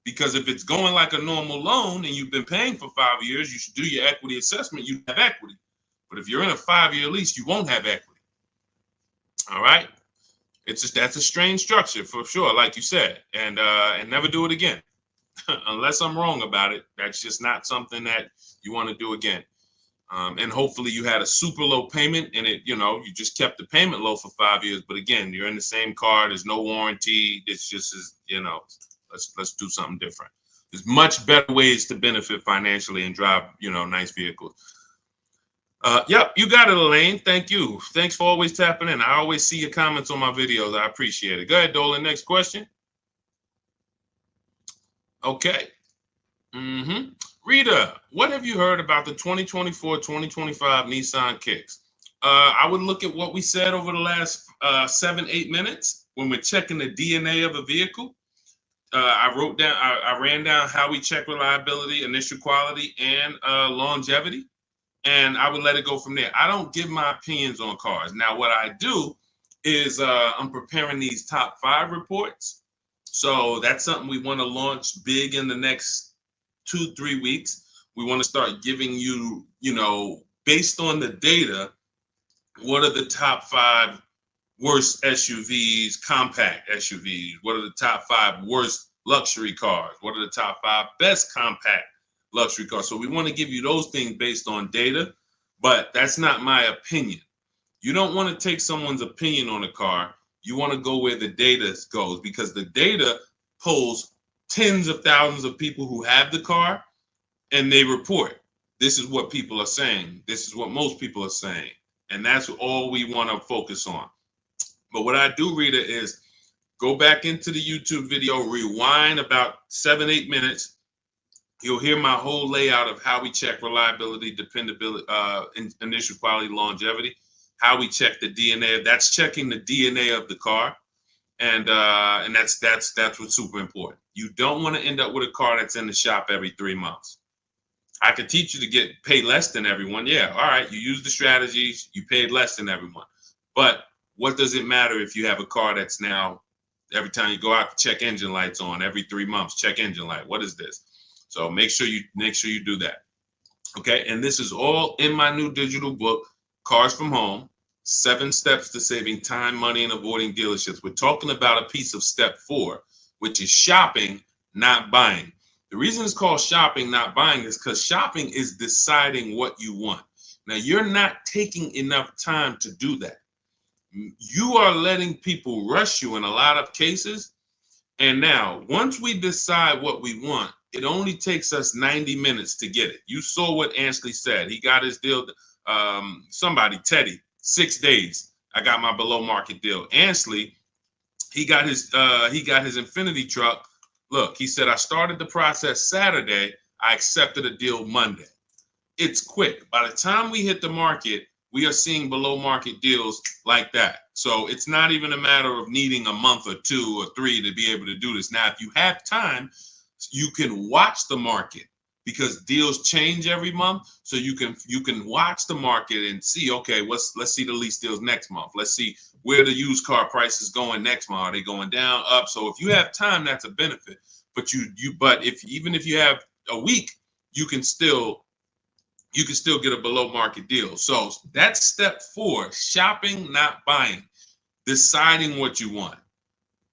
because if it's going like a normal loan and you've been paying for 5 years, you should do your equity assessment. You have equity, but if you're in a 5-year lease, you won't have equity. All right, that's a strange structure for sure, like you said, and never do it again. Unless I'm wrong about it, that's just not something that you want to do again. And hopefully you had a super low payment and you just kept the payment low for 5 years. But again, you're in the same car. There's no warranty. It's just, let's do something different. There's much better ways to benefit financially and drive, nice vehicles. Yep, you got it, Elaine. Thank you. Thanks for always tapping in. I always see your comments on my videos. I appreciate it. Go ahead, Dolan. Next question. Okay. Rita, what have you heard about the 2024-2025 Nissan Kicks? I would look at what we said over the last 7-8 minutes when we're checking the DNA of a vehicle. I ran down how we check reliability, initial quality, and longevity, and I would let it go from there. I don't give my opinions on cars. Now, what I do is I'm preparing these top 5 reports. So that's something we want to launch big in the next 2-3 weeks. We want to start giving you, based on the data, what are the top 5 worst SUVs, compact SUVs? What are the top 5 worst luxury cars? What are the top 5 best compact luxury cars? So we want to give you those things based on data, but that's not my opinion. You don't want to take someone's opinion on a car. You want to go where the data goes, because the data polls tens of thousands of people who have the car, and they report, this is what people are saying. This is what most people are saying. And that's all we want to focus on. But what I do, Rita, is go back into the YouTube video, rewind about 7-8 minutes. You'll hear my whole layout of how we check reliability, dependability, initial quality, longevity, how we check the DNA. That's checking the DNA of the car. And that's what's super important. You don't want to end up with a car that's in the shop every 3 months. I could teach you to pay less than everyone. Yeah, all right, you use the strategies, you paid less than everyone. But what does it matter if you have a car that's now, every time you go out, check engine lights on, every 3 months, check engine light. What is this? So make sure you do that. Okay, and this is all in my new digital book, Cars from Home, 7 Steps to Saving Time, Money, and Avoiding Dealerships. We're talking about a piece of step 4, which is shopping, not buying. The reason it's called shopping, not buying, is because shopping is deciding what you want. Now, you're not taking enough time to do that. You are letting people rush you in a lot of cases. And now, once we decide what we want, it only takes us 90 minutes to get it. You saw what Ansley said. He got his deal, Teddy, 6 days. I got my below market deal. Ansley, he got his Infinity truck. Look, he said, I started the process Saturday. I accepted a deal Monday. It's quick. By the time we hit the market, we are seeing below market deals like that. So it's not even a matter of needing a month or 2 or 3 to be able to do this. Now, if you have time, you can watch the market, because deals change every month. So you can watch the market and see, okay, let's see the lease deals next month. Let's see where the used car price is going next month. Are they going down, up? So if you have time, that's a benefit. But even if you have a week, you can still get a below market deal. So that's step 4, shopping, not buying, deciding what you want.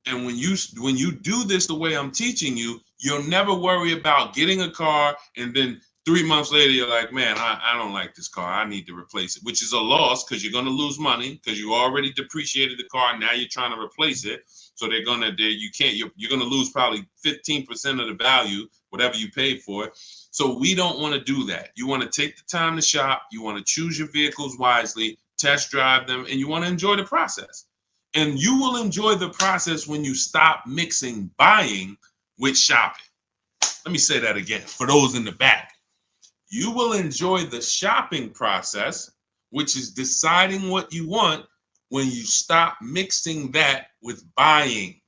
And when you do this the way I'm teaching you, you'll never worry about getting a car and then 3 months later you're like, man, I don't like this car. I need to replace it, which is a loss, because you're going to lose money, because you already depreciated the car. Now you're trying to replace it. So you're going to lose probably 15% of the value, whatever you paid for it. So we don't want to do that. You want to take the time to shop. You want to choose your vehicles wisely, test drive them, and you want to enjoy the process. And you will enjoy the process when you stop mixing buying with shopping. Let me say that again for those in the back. You will enjoy the shopping process, which is deciding what you want, when you stop mixing that with buying.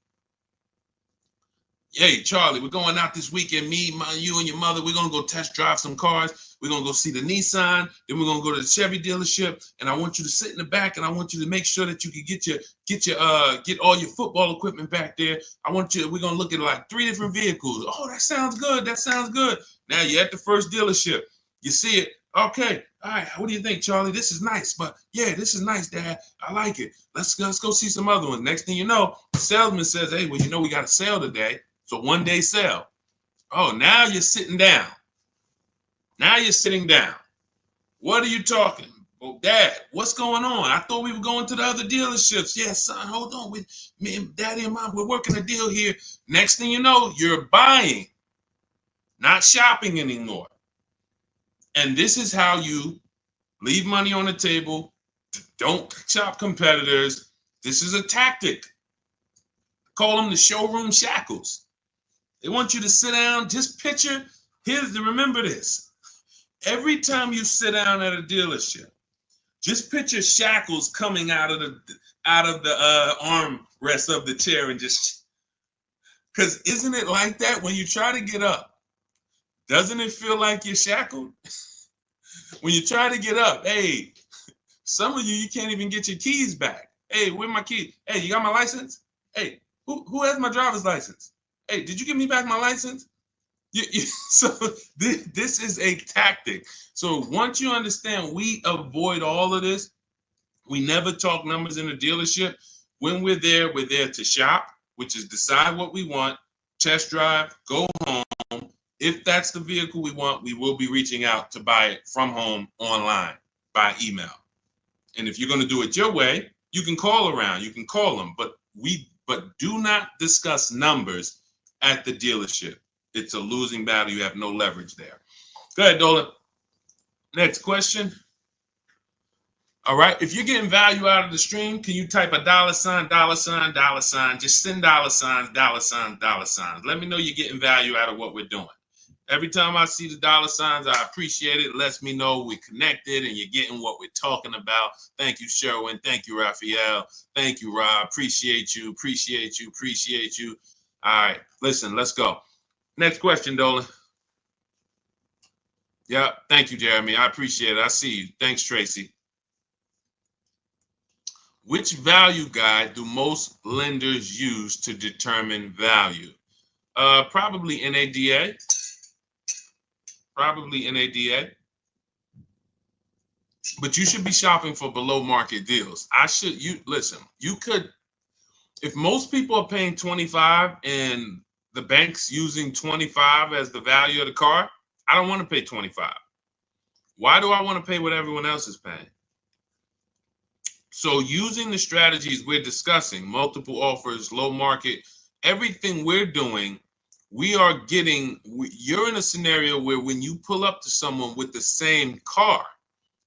Hey, Charlie, we're going out this weekend. You and your mother, we're going to go test drive some cars. We're going to go see the Nissan. Then we're going to go to the Chevy dealership. And I want you to sit in the back, and I want you to make sure that you can get all your football equipment back there. We're going to look at like 3 different vehicles. Oh, that sounds good. That sounds good. Now you're at the first dealership. You see it. Okay. All right. What do you think, Charlie? This is nice. But yeah, this is nice, Dad. I like it. Let's go see some other ones. Next thing you know, the salesman says, hey, well, we got a sale today. So 1-day sale. Oh, now you're sitting down. Now you're sitting down. What are you talking? Well, Dad, what's going on? I thought we were going to the other dealerships. Yeah, son, hold on. Me and Daddy and Mom, we're working a deal here. Next thing you know, you're buying, not shopping anymore. And this is how you leave money on the table. Don't shop competitors. This is a tactic. Call them the showroom shackles. They want you to sit down. Just picture. Remember this. Every time you sit down at a dealership, just picture shackles coming out of the armrest of the chair, and because isn't it like that when you try to get up? Doesn't it feel like you're shackled? When you try to get up, hey, some of you can't even get your keys back. Hey, where my keys? Hey, you got my license? Hey, who has my driver's license? Hey, did you give me back my license? So this is a tactic. So once you understand, we avoid all of this. We never talk numbers in the dealership. When we're there to shop, which is decide what we want, test drive, go home. If that's the vehicle we want, we will be reaching out to buy it from home, online, by email. And if you're going to do it your way, you can call around, you can call them, but do not discuss numbers at the dealership. It's a losing battle. You have no leverage there. Go ahead, Dolan. Next question. All right. If you're getting value out of the stream, can you type a $, $, $, just send $, $. Let me know you're getting value out of what we're doing. Every time I see the $, I appreciate it. It lets me know we're connected and you're getting what we're talking about. Thank you, Sherwin. Thank you, Raphael. Thank you, Rob. Appreciate you. All right. Listen, let's go. Next question, Dolan. Yeah. Thank you, Jeremy. I appreciate it. I see you. Thanks, Tracy. Which value guide do most lenders use to determine value? Probably NADA. But you should be shopping for below market deals. You could, if most people are paying 25 and the bank's using 25 as the value of the car, I don't want to pay 25. Why do I want to pay what everyone else is paying? So using the strategies we're discussing, multiple offers, low market, everything we're doing, you're in a scenario where when you pull up to someone with the same car,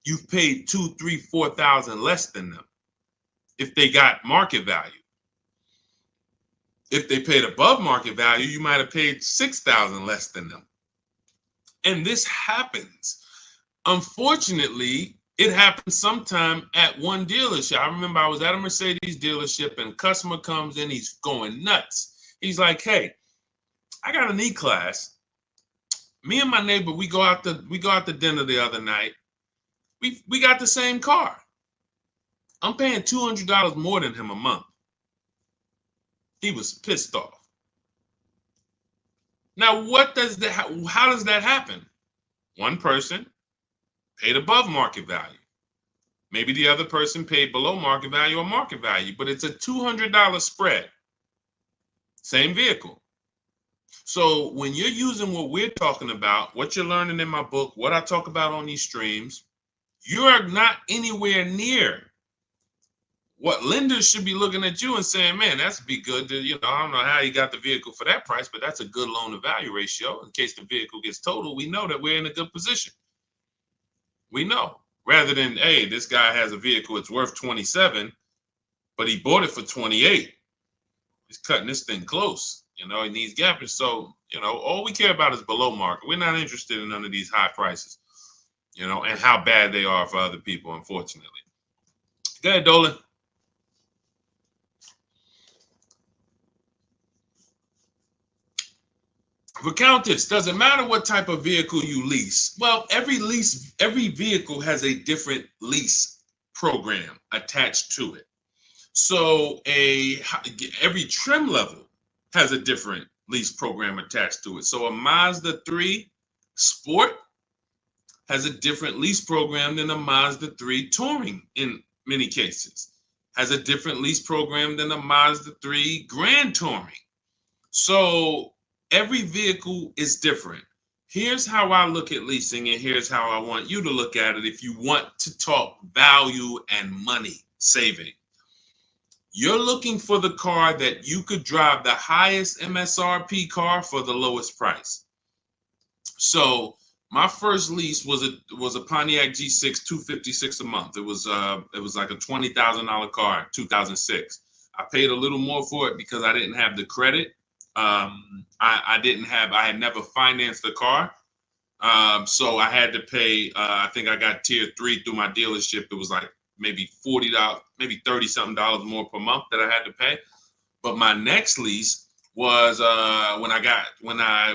you've paid 2, 3, 4,000 less than them if they got market value. If they paid above market value, you might have paid 6,000 less than them. And this happens. Unfortunately, it happens sometime at one dealership. I remember I was at a Mercedes dealership and a customer comes in, he's going nuts. He's like, hey, I got an E-Class. Me and my neighbor, we go out to dinner the other night. We got the same car. I'm paying $200 more than him a month. He was pissed off. Now, how does that happen? One person paid above market value. Maybe the other person paid below market value or market value, but it's a $200 spread. Same vehicle. So when you're using what we're talking about, what you're learning in my book, what I talk about on these streams, you are not anywhere near what lenders should be looking at you and saying, man, that's be good. I don't know how you got the vehicle for that price, but that's a good loan to value ratio. In case the vehicle gets totaled, we know that we're in a good position. We know, rather than, hey, this guy has a vehicle, it's worth 27, but he bought it for 28. He's cutting this thing close. He needs gapping. So, all we care about is below market. We're not interested in none of these high prices, and how bad they are for other people, unfortunately. Go ahead, Dolan. For Countess, does it matter what type of vehicle you lease? Well, every vehicle has a different lease program attached to it. So every trim level has a different lease program attached to it. So a Mazda 3 Sport has a different lease program than a Mazda 3 Touring in many cases. Has a different lease program than a Mazda 3 Grand Touring. So every vehicle is different. Here's how I look at leasing, and here's how I want you to look at it if you want to talk value and money saving. You're looking for the car that you could drive the highest MSRP car for the lowest price. So my first lease was a Pontiac G6 $256 a month. It was like a $20,000 car, 2006. I paid a little more for it because I didn't have the credit. I had never financed a car. So I had to pay, I think I got tier 3 through my dealership. It was like maybe $40, maybe $30-something more per month that I had to pay. But my next lease was when I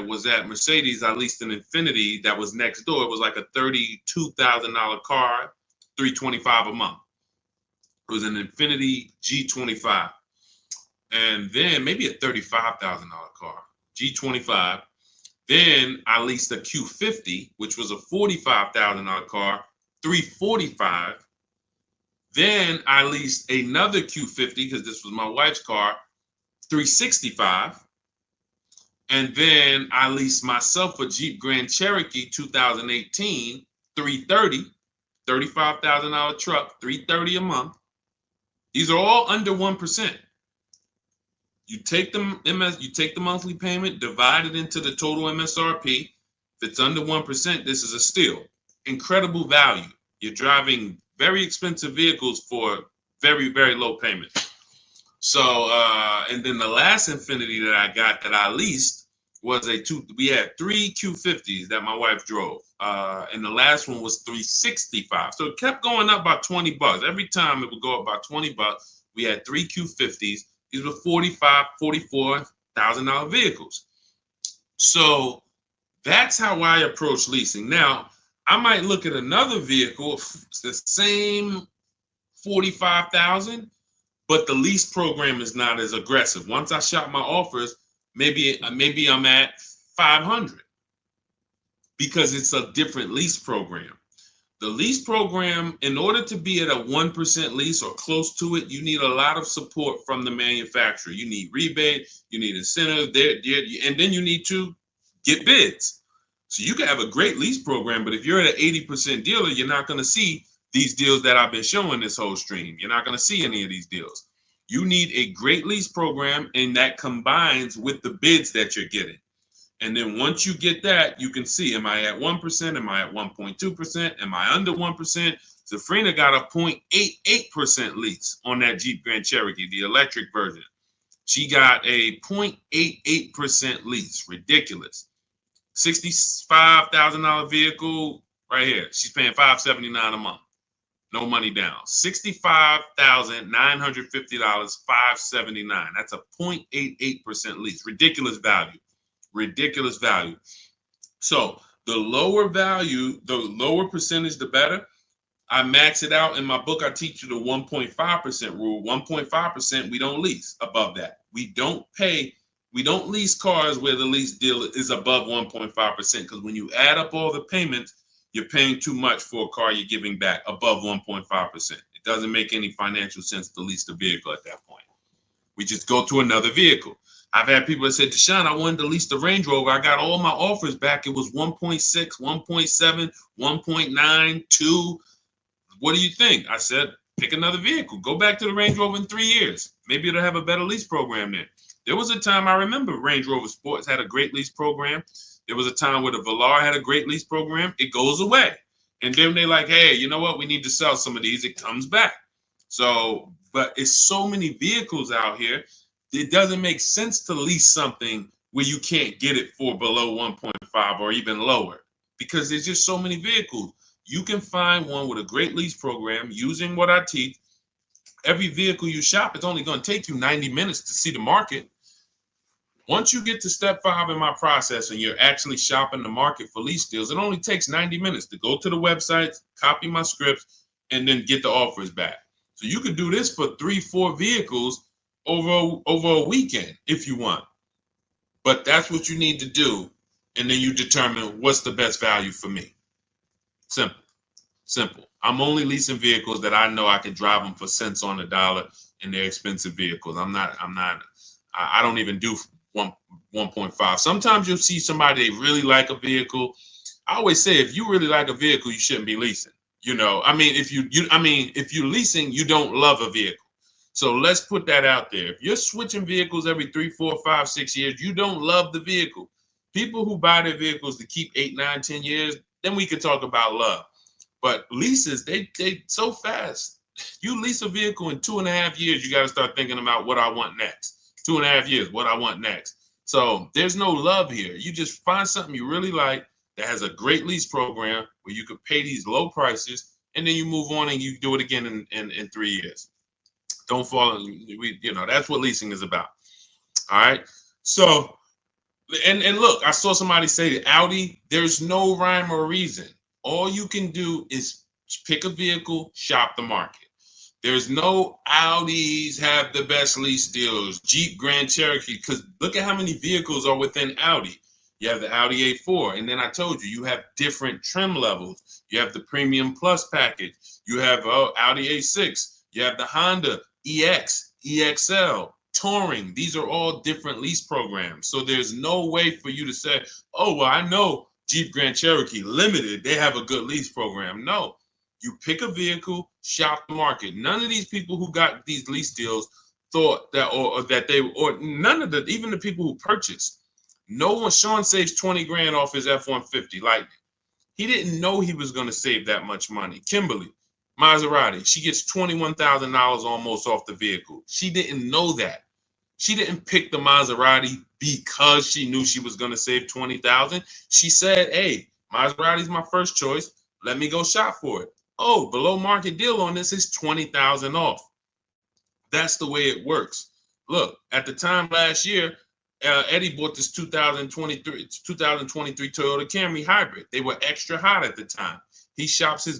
was at Mercedes, I leased an Infiniti that was next door. It was like a $32,000 car, $325 a month. It was an Infiniti G25. And then maybe a $35,000 car, G25. Then I leased a Q50, which was a $45,000 car, $345. Then I leased another Q50 because this was my wife's car, $365. And then I leased myself a Jeep Grand Cherokee 2018, $330, $35,000 truck, $330 a month. These are all under 1%. You take the monthly payment, divide it into the total MSRP. If it's under 1%, this is a steal. Incredible value. You're driving very expensive vehicles for very, very low payment. So, and then the last Infiniti that I got that I leased was we had 3 Q50s that my wife drove. And the last one was $365. So it kept going up by $20. Every time it would go up by $20. We had 3 Q50s. These were $44,000 vehicles. So that's how I approach leasing. Now, I might look at another vehicle, the same $45,000, but the lease program is not as aggressive. Once I shop my offers, maybe I'm at $500 because it's a different lease program. The lease program, in order to be at a 1% lease or close to it, you need a lot of support from the manufacturer. You need rebate, you need incentive, and then you need to get bids. So you can have a great lease program, but if you're at an 80% dealer, you're not going to see these deals that I've been showing this whole stream. You're not going to see any of these deals. You need a great lease program, and that combines with the bids that you're getting. And then once you get that, you can see, am I at 1%? Am I at 1.2%? Am I under 1%? Zafrina got a 0.88% lease on that Jeep Grand Cherokee, the electric version. She got a 0.88% lease. Ridiculous. $65,000 vehicle right here. She's paying $579 a month. No money down. $65,950, $579. That's a 0.88% lease. Ridiculous value. Ridiculous value. So the lower value, the lower percentage, the better. I max it out in my book. I teach you the 1.5% rule. 1.5%, we don't lease above that. We don't lease cars where the lease deal is above 1.5%, because when you add up all the payments, you're paying too much for a car you're giving back above 1.5%. It doesn't make any financial sense to lease the vehicle at that point. We just go to another vehicle. I've had people that said, Deshone, I wanted to lease the Range Rover. I got all my offers back. It was 1.6, 1.7, 1.9, 2. What do you think? I said, pick another vehicle. Go back to the Range Rover in 3 years. Maybe it'll have a better lease program then. There was a time, I remember Range Rover Sports had a great lease program. There was a time where the Velar had a great lease program. It goes away. And then they're like, hey, you know what? We need to sell some of these. It comes back. So, but it's so many vehicles out here. It doesn't make sense to lease something where you can't get it for below 1.5 or even lower, because there's just so many vehicles. You can find one with a great lease program using what I teach. Every vehicle you shop, it's only going to take you 90 minutes to see the market. Once you get to step 5 in my process and you're actually shopping the market for lease deals, it only takes 90 minutes to go to the websites, copy my scripts, and then get the offers back. So you can do this for 3-4 vehicles over a weekend if you want. But that's what you need to do, and then you determine what's the best value for me. Simple. I'm only leasing vehicles that I know I can drive them for cents on the dollar, and they're expensive vehicles. I don't even do 1.5. Sometimes you'll see somebody, they really like a vehicle. I always say, if you really like a vehicle, you shouldn't be leasing. If you're leasing, you don't love a vehicle. So let's put that out there. If you're switching vehicles every 3, 4, 5, 6 years, you don't love the vehicle. People who buy their vehicles to keep 8, 9, 10 years, then we can talk about love. But leases, they so fast. You lease a vehicle in 2.5 years, you got to start thinking about what I want next. 2.5 years, what I want next. So there's no love here. You just find something you really like that has a great lease program where you could pay these low prices, and then you move on and you do it again in 3 years. Don't fall in, that's what leasing is about. All right. So, and look, I saw somebody say that Audi, there's no rhyme or reason. All you can do is pick a vehicle, shop the market. There's no Audis have the best lease deals, Jeep Grand Cherokee, because look at how many vehicles are within Audi. You have the Audi A4, and then I told you have different trim levels. You have the Premium Plus package. You have Audi A6. You have the Honda EX, EXL, Touring. These are all different lease programs. So there's no way for you to say, oh, well, I know Jeep Grand Cherokee Limited, they have a good lease program. No, you pick a vehicle, shop the market. None of these people who got these lease deals thought that, or none of the, even the people who purchased, no one, Sean saves 20 grand off his F-150 Lightning. He didn't know he was going to save that much money. Kimberly, Maserati, she gets $21,000 almost off the vehicle. She didn't know that. She didn't pick the Maserati because she knew she was going to save $20,000. She said, hey, Maserati's my first choice. Let me go shop for it. Oh, below market deal on this is $20,000 off. That's the way it works. Look, at the time last year, Eddie bought this 2023 Toyota Camry hybrid. They were extra hot at the time. He shops his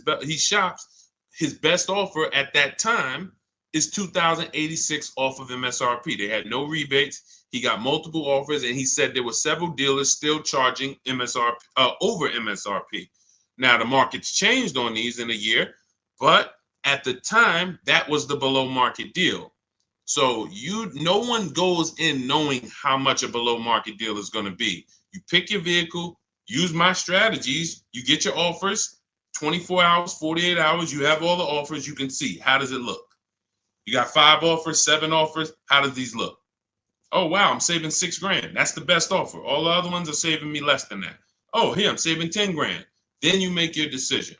best offer at that time is $2,086 off of MSRP. They had no rebates. He got multiple offers, and he said there were several dealers still charging MSRP over MSRP. Now, the market's changed on these in a year, but at the time, that was the below market deal. So no one goes in knowing how much a below market deal is going to be. You pick your vehicle, use my strategies, you get your offers, 24 hours, 48 hours, you have all the offers, you can see, how does it look? You got 5 offers, 7 offers, how does these look? Oh, wow, I'm saving $6,000. That's the best offer. All the other ones are saving me less than that. Oh, here, I'm saving 10 grand. Then you make your decision.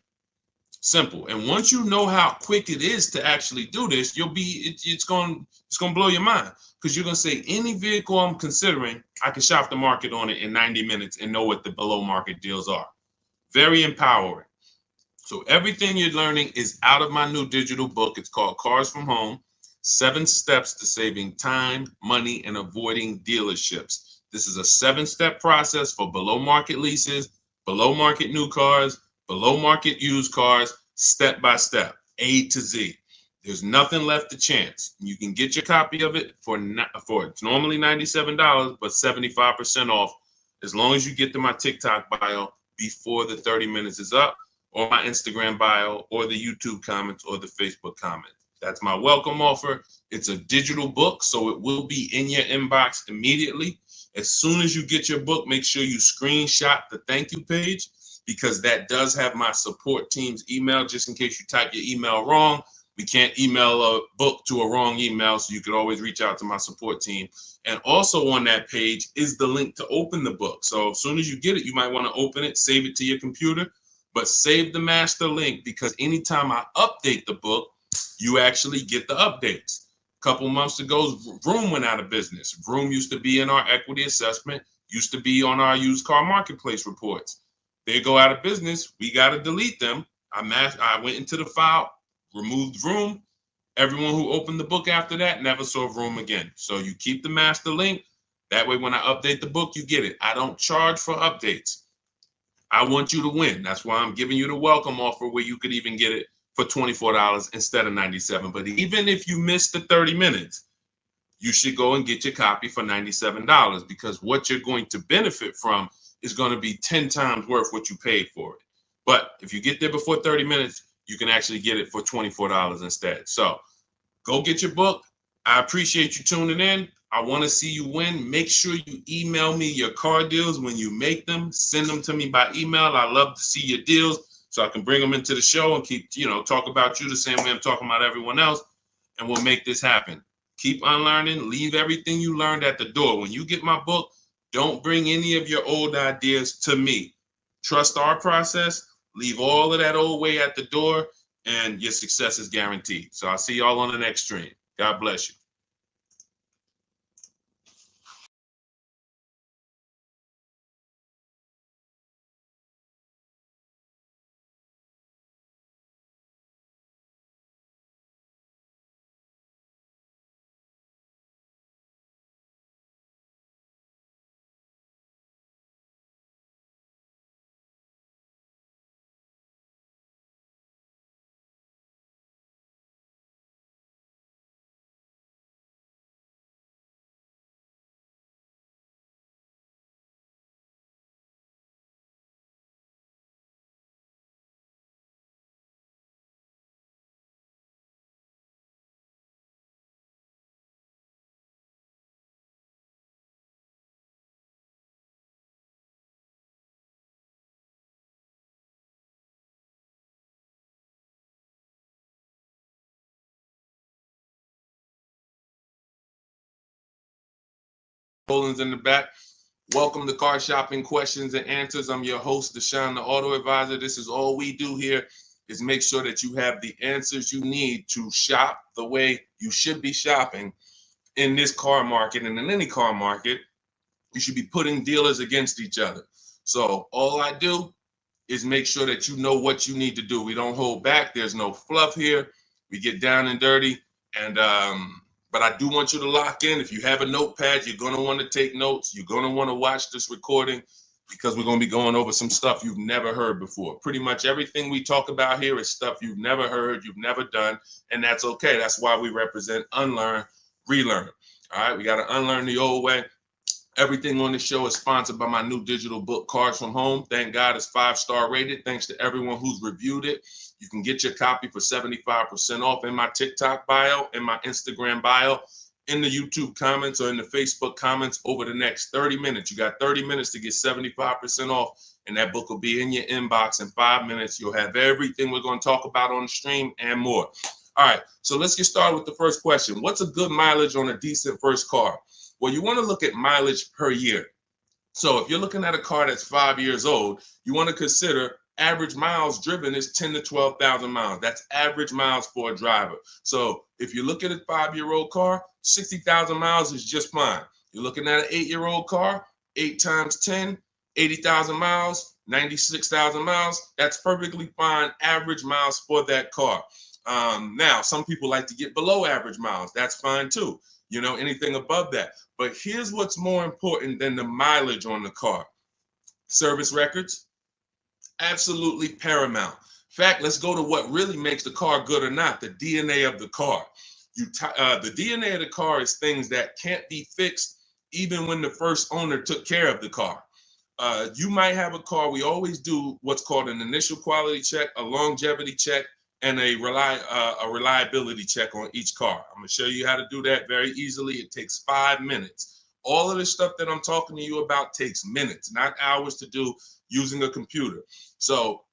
Simple. And once you know how quick it is to actually do this, it's going to blow your mind, because you're going to say, any vehicle I'm considering, I can shop the market on it in 90 minutes and know what the below market deals are. Very empowering. So everything you're learning is out of my new digital book. It's called Cars from Home: 7 Steps to Saving Time, Money, and Avoiding Dealerships. This is a 7-step process for below market leases, below market new cars, below market used cars, step by step, A to Z. There's nothing left to chance. You can get your copy of it for it's normally $97, but 75% off, as long as you get to my TikTok bio before the 30 minutes is up, or my Instagram bio, or the YouTube comments, or the Facebook comments. That's my welcome offer. It's a digital book, so it will be in your inbox immediately. As soon as you get your book, make sure you screenshot the thank you page, because that does have my support team's email, just in case you type your email wrong. We can't email a book to a wrong email, so you could always reach out to my support team. And also on that page is the link to open the book. So as soon as you get it, you might want to open it, save it to your computer, but save the master link, because anytime I update the book, you actually get the updates. A couple months ago, Vroom went out of business. Vroom used to be in our equity assessment, used to be on our used car marketplace reports. They go out of business. We got to delete them. I went into the file, removed Vroom. Everyone who opened the book after that never saw Vroom again. So you keep the master link. That way, when I update the book, you get it. I don't charge for updates. I want you to win. That's why I'm giving you the welcome offer, where you could even get it for $24 instead of $97. But even if you miss the 30 minutes, you should go and get your copy for $97, because what you're going to benefit from is going to be 10 times worth what you paid for it. But if you get there before 30 minutes, you can actually get it for $24 instead. So go get your book. I appreciate you tuning in. I want to see you win. Make sure you email me your car deals when you make them. Send them to me by email. I love to see your deals, so I can bring them into the show and keep, talk about you the same way I'm talking about everyone else. And we'll make this happen. Keep unlearning. Leave everything you learned at the door. When you get my book, don't bring any of your old ideas to me. Trust our process. Leave all of that old way at the door, and your success is guaranteed. So I'll see y'all on the next stream. God bless you. Poland's in the back. Welcome to Car Shopping Questions and Answers. I'm your host, Deshone the Auto Advisor. This is all we do here, is make sure that you have the answers you need to shop the way you should be shopping in this car market, and in any car market. You should be putting dealers against each other. So all I do is make sure that you know what you need to do. We don't hold back. There's no fluff here. We get down and dirty. And but I do want you to lock in. If you have a notepad, you're going to want to take notes. You're going to want to watch this recording, because we're going to be going over some stuff you've never heard before. Pretty much everything we talk about here is stuff you've never heard, you've never done, and that's okay. That's why we represent unlearn, relearn. All right, we got to unlearn the old way Everything on the show is sponsored by my new digital book, Cars from Home. Thank God it's 5-star rated. Thanks to everyone who's reviewed it. You can get your copy for 75% off in my TikTok bio, in my Instagram bio, in the YouTube comments, or in the Facebook comments over the next 30 minutes. You got 30 minutes to get 75% off, and that book will be in your inbox in 5 minutes. You'll have everything we're going to talk about on the stream and more. All right, so let's get started with the first question. What's a good mileage on a decent first car? Well, you want to look at mileage per year. So if you're looking at a car that's 5 years old, you want to consider average miles driven is 10 to 12,000 miles. That's average miles for a driver. So if you look at a 5-year-old car, 60,000 miles is just fine. You're looking at an 8-year-old car, 8 times 10, 80,000 miles, 96,000 miles. That's perfectly fine average miles for that car. Now, some people like to get below average miles. That's fine too. You know, anything above that. But here's what's more important than the mileage on the car. Service records, absolutely paramount. In fact, let's go to what really makes the car good or not, the DNA of the car. The DNA of the car is things that can't be fixed even when the first owner took care of the car. You might have a car, we always do what's called an initial quality check, a longevity check, and a reliability check on each car. I'm going to show you how to do that very easily. It takes 5 minutes. All of the stuff that I'm talking to you about takes minutes, not hours to do using a computer. So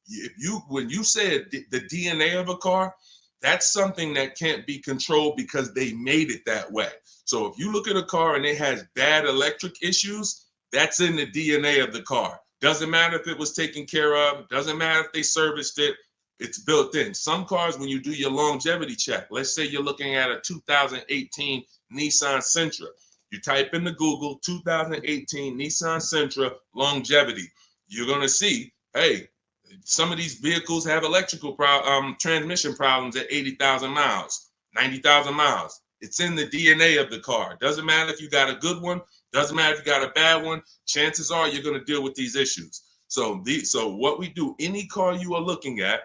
when you said the DNA of a car, that's something that can't be controlled because they made it that way. So if you look at a car and it has bad electric issues, that's in the DNA of the car. Doesn't matter if it was taken care of, doesn't matter if they serviced it. It's built in. Some cars, when you do your longevity check, let's say you're looking at a 2018 Nissan Sentra. You type into Google 2018 Nissan Sentra longevity. You're going to see, hey, some of these vehicles have electrical transmission problems at 80,000 miles, 90,000 miles. It's in the DNA of the car. Doesn't matter if you got a good one. Doesn't matter if you got a bad one. Chances are you're going to deal with these issues. So what we do, any car you are looking at,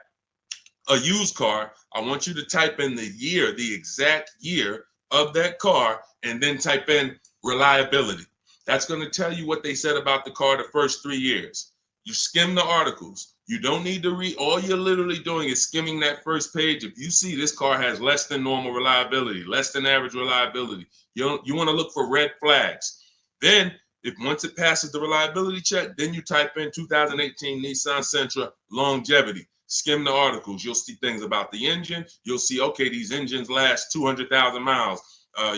a used car, I want you to type in the year, the exact year of that car, and then type in reliability. That's going to tell you what they said about the car the first 3 years. You skim the articles. You don't need to read. All you're literally doing is skimming that first page. If you see this car has less than normal reliability, less than average reliability, you want to look for red flags. Then, once it passes the reliability check, then you type in 2018 Nissan Sentra longevity. Skim the articles. You'll see things about the engine. You'll see, okay, these engines last 200,000 miles.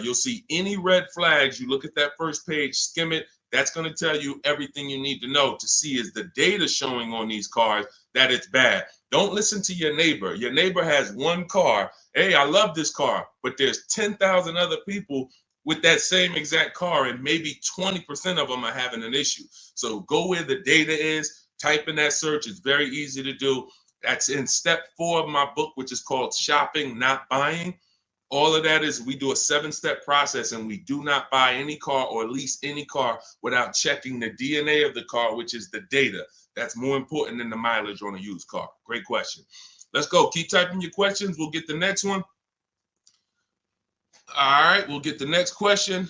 You'll see any red flags. You look at that first page, skim it. That's going to tell you everything you need to know to see is the data showing on these cars that it's bad. Don't listen to your neighbor. Your neighbor has one car. Hey, I love this car, but there's 10,000 other people with that same exact car, and maybe 20% of them are having an issue. So go where the data is, type in that search. It's very easy to do. That's in step 4 of my book, which is called Shopping, Not Buying. All of that is we do a 7-step process, and we do not buy any car or lease any car without checking the DNA of the car, which is the data. That's more important than the mileage on a used car. Great question. Let's go. Keep typing your questions. We'll get the next one. All right, we'll get the next question.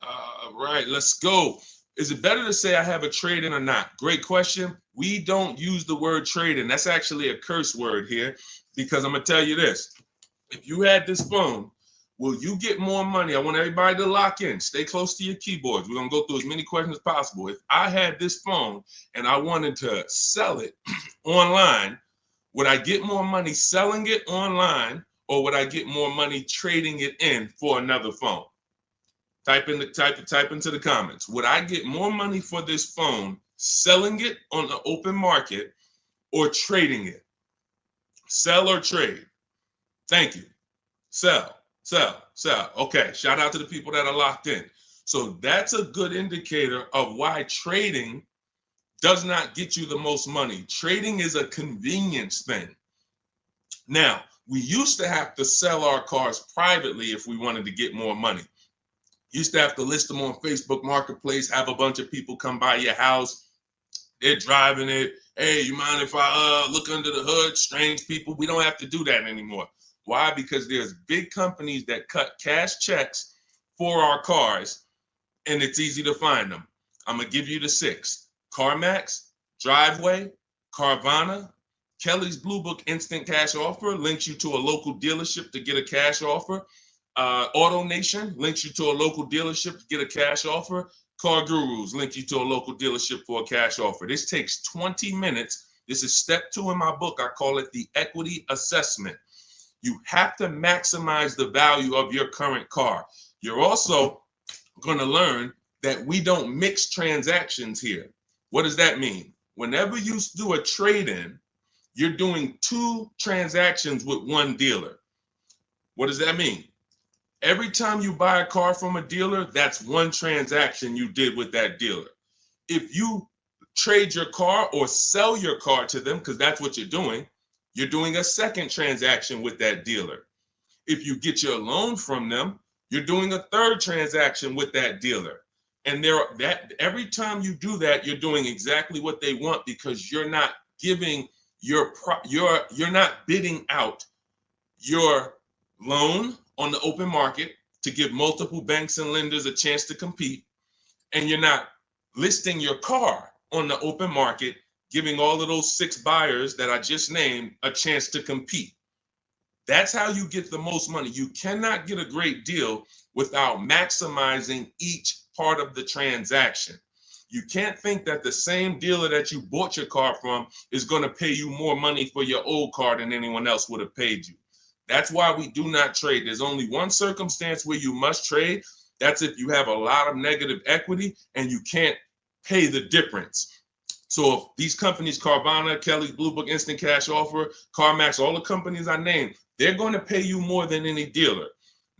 All right, let's go. Is it better to say I have a trade-in or not? Great question. We don't use the word trade-in. That's actually a curse word here, because I'm going to tell you this. If you had this phone, will you get more money? I want everybody to lock in. Stay close to your keyboards. We're going to go through as many questions as possible. If I had this phone and I wanted to sell it online, would I get more money selling it online, or would I get more money trading it in for another phone? Type into the comments. Would I get more money for this phone selling it on the open market or trading it? Sell or trade? Thank you. Sell. Okay, shout out to the people that are locked in. So that's a good indicator of why trading does not get you the most money. Trading is a convenience thing. Now, we used to have to sell our cars privately if we wanted to get more money. Used to have to list them on Facebook Marketplace, have a bunch of people come by your house. They're driving it. Hey, you mind if I look under the hood? Strange people. We don't have to do that anymore. Why? Because there's big companies that cut cash checks for our cars, and it's easy to find them. I'm going to give you the 6. CarMax, Driveway, Carvana, Kelly's Blue Book Instant Cash Offer links you to a local dealership to get a cash offer. Auto Nation links you to a local dealership to get a cash offer. Car Gurus link you to a local dealership for a cash offer. This takes 20 minutes. This is step 2 in my book. I call it the equity assessment. You have to maximize the value of your current car. You're also going to learn that we don't mix transactions here. What does that mean? Whenever you do a trade-in, you're doing 2 transactions with one dealer. What does that mean? Every time you buy a car from a dealer, that's 1 transaction you did with that dealer. If you trade your car or sell your car to them, because that's what you're doing a second transaction with that dealer. If you get your loan from them, you're doing a 3rd transaction with that dealer. And every time you do that, you're doing exactly what they want, because you're not giving you're not bidding out your loan on the open market to give multiple banks and lenders a chance to compete, and you're not listing your car on the open market, giving all of those 6 buyers that I just named a chance to compete. That's how you get the most money. You cannot get a great deal without maximizing each part of the transaction. You can't think that the same dealer that you bought your car from is going to pay you more money for your old car than anyone else would have paid you. That's why we do not trade. There's only one circumstance where you must trade. That's if you have a lot of negative equity and you can't pay the difference. So if these companies, Carvana, Kelly's Blue Book Instant Cash Offer, CarMax, all the companies I named, they're going to pay you more than any dealer.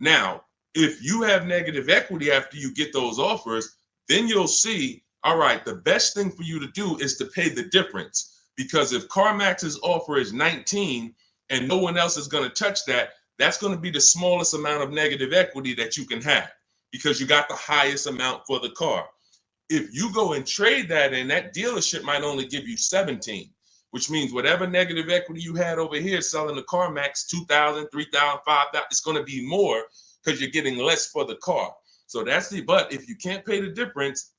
Now, if you have negative equity after you get those offers, then you'll see, all right, the best thing for you to do is to pay the difference. Because if CarMax's offer is 19 and no one else is going to touch that, that's going to be the smallest amount of negative equity that you can have, because you got the highest amount for the car. If you go and trade that in, that dealership might only give you 17, which means whatever negative equity you had over here selling the CarMax, 2,000, 3,000, 5,000, it's going to be more because you're getting less for the car. So but if you can't pay the difference,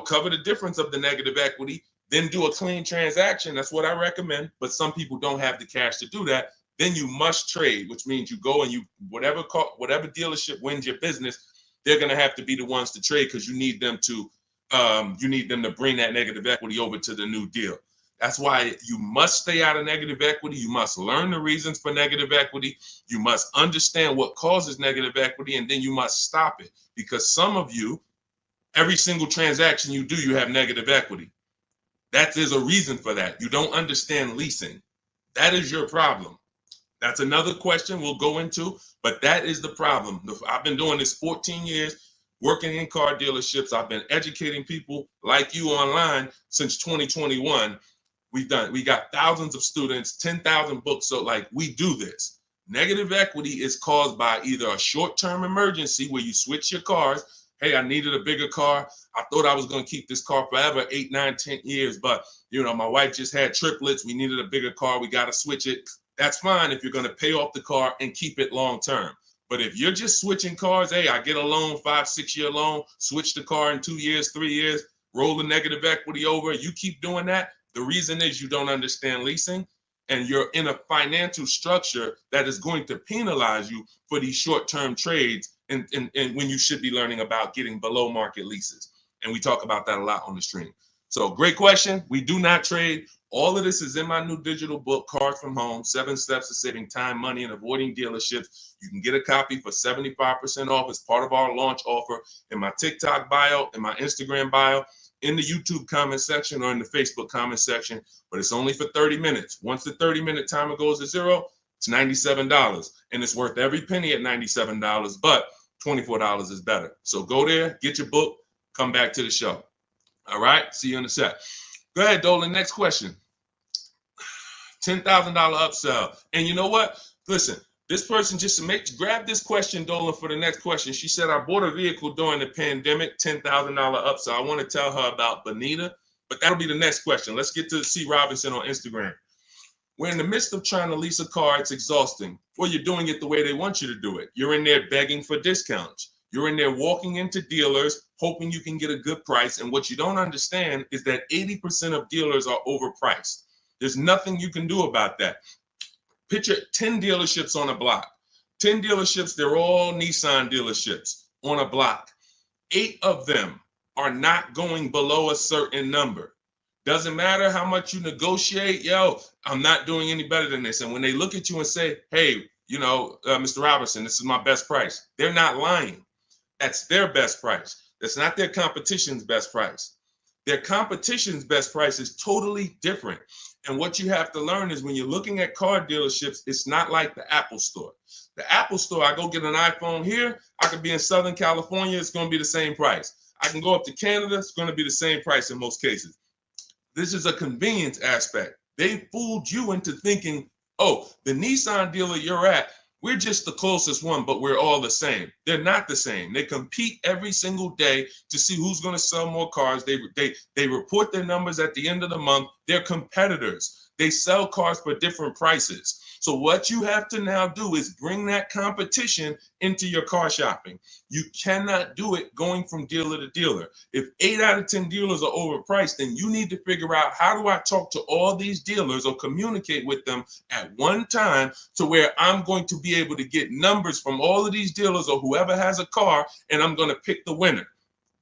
cover the difference of the negative equity, then do a clean transaction. That's what I recommend. But some people don't have the cash to do that. Then you must trade, which means you go and whatever dealership wins your business, they're going to have to be the ones to trade, because you need them to bring that negative equity over to the new deal. That's why you must stay out of negative equity. You must learn the reasons for negative equity. You must understand what causes negative equity, and then you must stop it. Because some of you, every single transaction you do, you have negative equity. There's a reason for that. You don't understand leasing. That is your problem. That's another question we'll go into, but that is the problem. I've been doing this 14 years, working in car dealerships. I've been educating people like you online since 2021. We got thousands of students, 10,000 books. So we do this. Negative equity is caused by either a short-term emergency where you switch your cars. Hey, I needed a bigger car. I thought I was going to keep this car forever, 8, 9, 10 years. But, my wife just had triplets. We needed a bigger car. We got to switch it. That's fine if you're going to pay off the car and keep it long-term. But if you're just switching cars, hey, I get a loan, 5-6 year loan, switch the car in 2 years, 3 years, roll the negative equity over. You keep doing that. The reason is you don't understand leasing, and you're in a financial structure that is going to penalize you for these short-term trades, and when you should be learning about getting below market leases. And we talk about that a lot on the stream. So great question. We do not trade. All of this is in my new digital book, Cars from Home, 7 Steps to Saving Time, Money, and Avoiding Dealerships. You can get a copy for 75% off as part of our launch offer in my TikTok bio, in my Instagram bio, in the YouTube comment section, or in the Facebook comment section. But it's only for 30 minutes. Once the 30-minute timer goes to zero, it's $97. And it's worth every penny at $97, but $24 is better. So go there, get your book, come back to the show. All right, see you in a sec. Go ahead, Dolan. Next question. $10,000 upsell. And you know what? Listen, this person grab this question, Dolan, for the next question. She said, I bought a vehicle during the pandemic, $10,000 upsell. I want to tell her about Bonita, but that'll be the next question. Let's get to C. Robinson on Instagram. We're in the midst of trying to lease a car. It's exhausting. Well, you're doing it the way they want you to do it. You're in there begging for discounts. You're in there walking into dealers, hoping you can get a good price. And what you don't understand is that 80% of dealers are overpriced. There's nothing you can do about that. Picture 10 dealerships on a block. 10 dealerships, they're all Nissan dealerships on a block. 8 of them are not going below a certain number. Doesn't matter how much you negotiate, yo, I'm not doing any better than this. And when they look at you and say, hey, Mr. Robinson, this is my best price, they're not lying. That's their best price. That's not their competition's best price. Their competition's best price is totally different. And what you have to learn is when you're looking at car dealerships, it's not like the Apple store. The Apple store, I go get an iPhone here, I could be in Southern California, it's going to be the same price. I can go up to Canada, it's going to be the same price in most cases. This is a convenience aspect. They fooled you into thinking, oh, the Nissan dealer you're at, we're just the closest one, but we're all the same. They're not the same. They compete every single day to see who's going to sell more cars. They report their numbers at the end of the month. They're competitors. They sell cars for different prices. So what you have to now do is bring that competition into your car shopping. You cannot do it going from dealer to dealer. If 8 out of 10 dealers are overpriced, then you need to figure out, how do I talk to all these dealers or communicate with them at one time to where I'm going to be able to get numbers from all of these dealers or whoever has a car, and I'm going to pick the winner.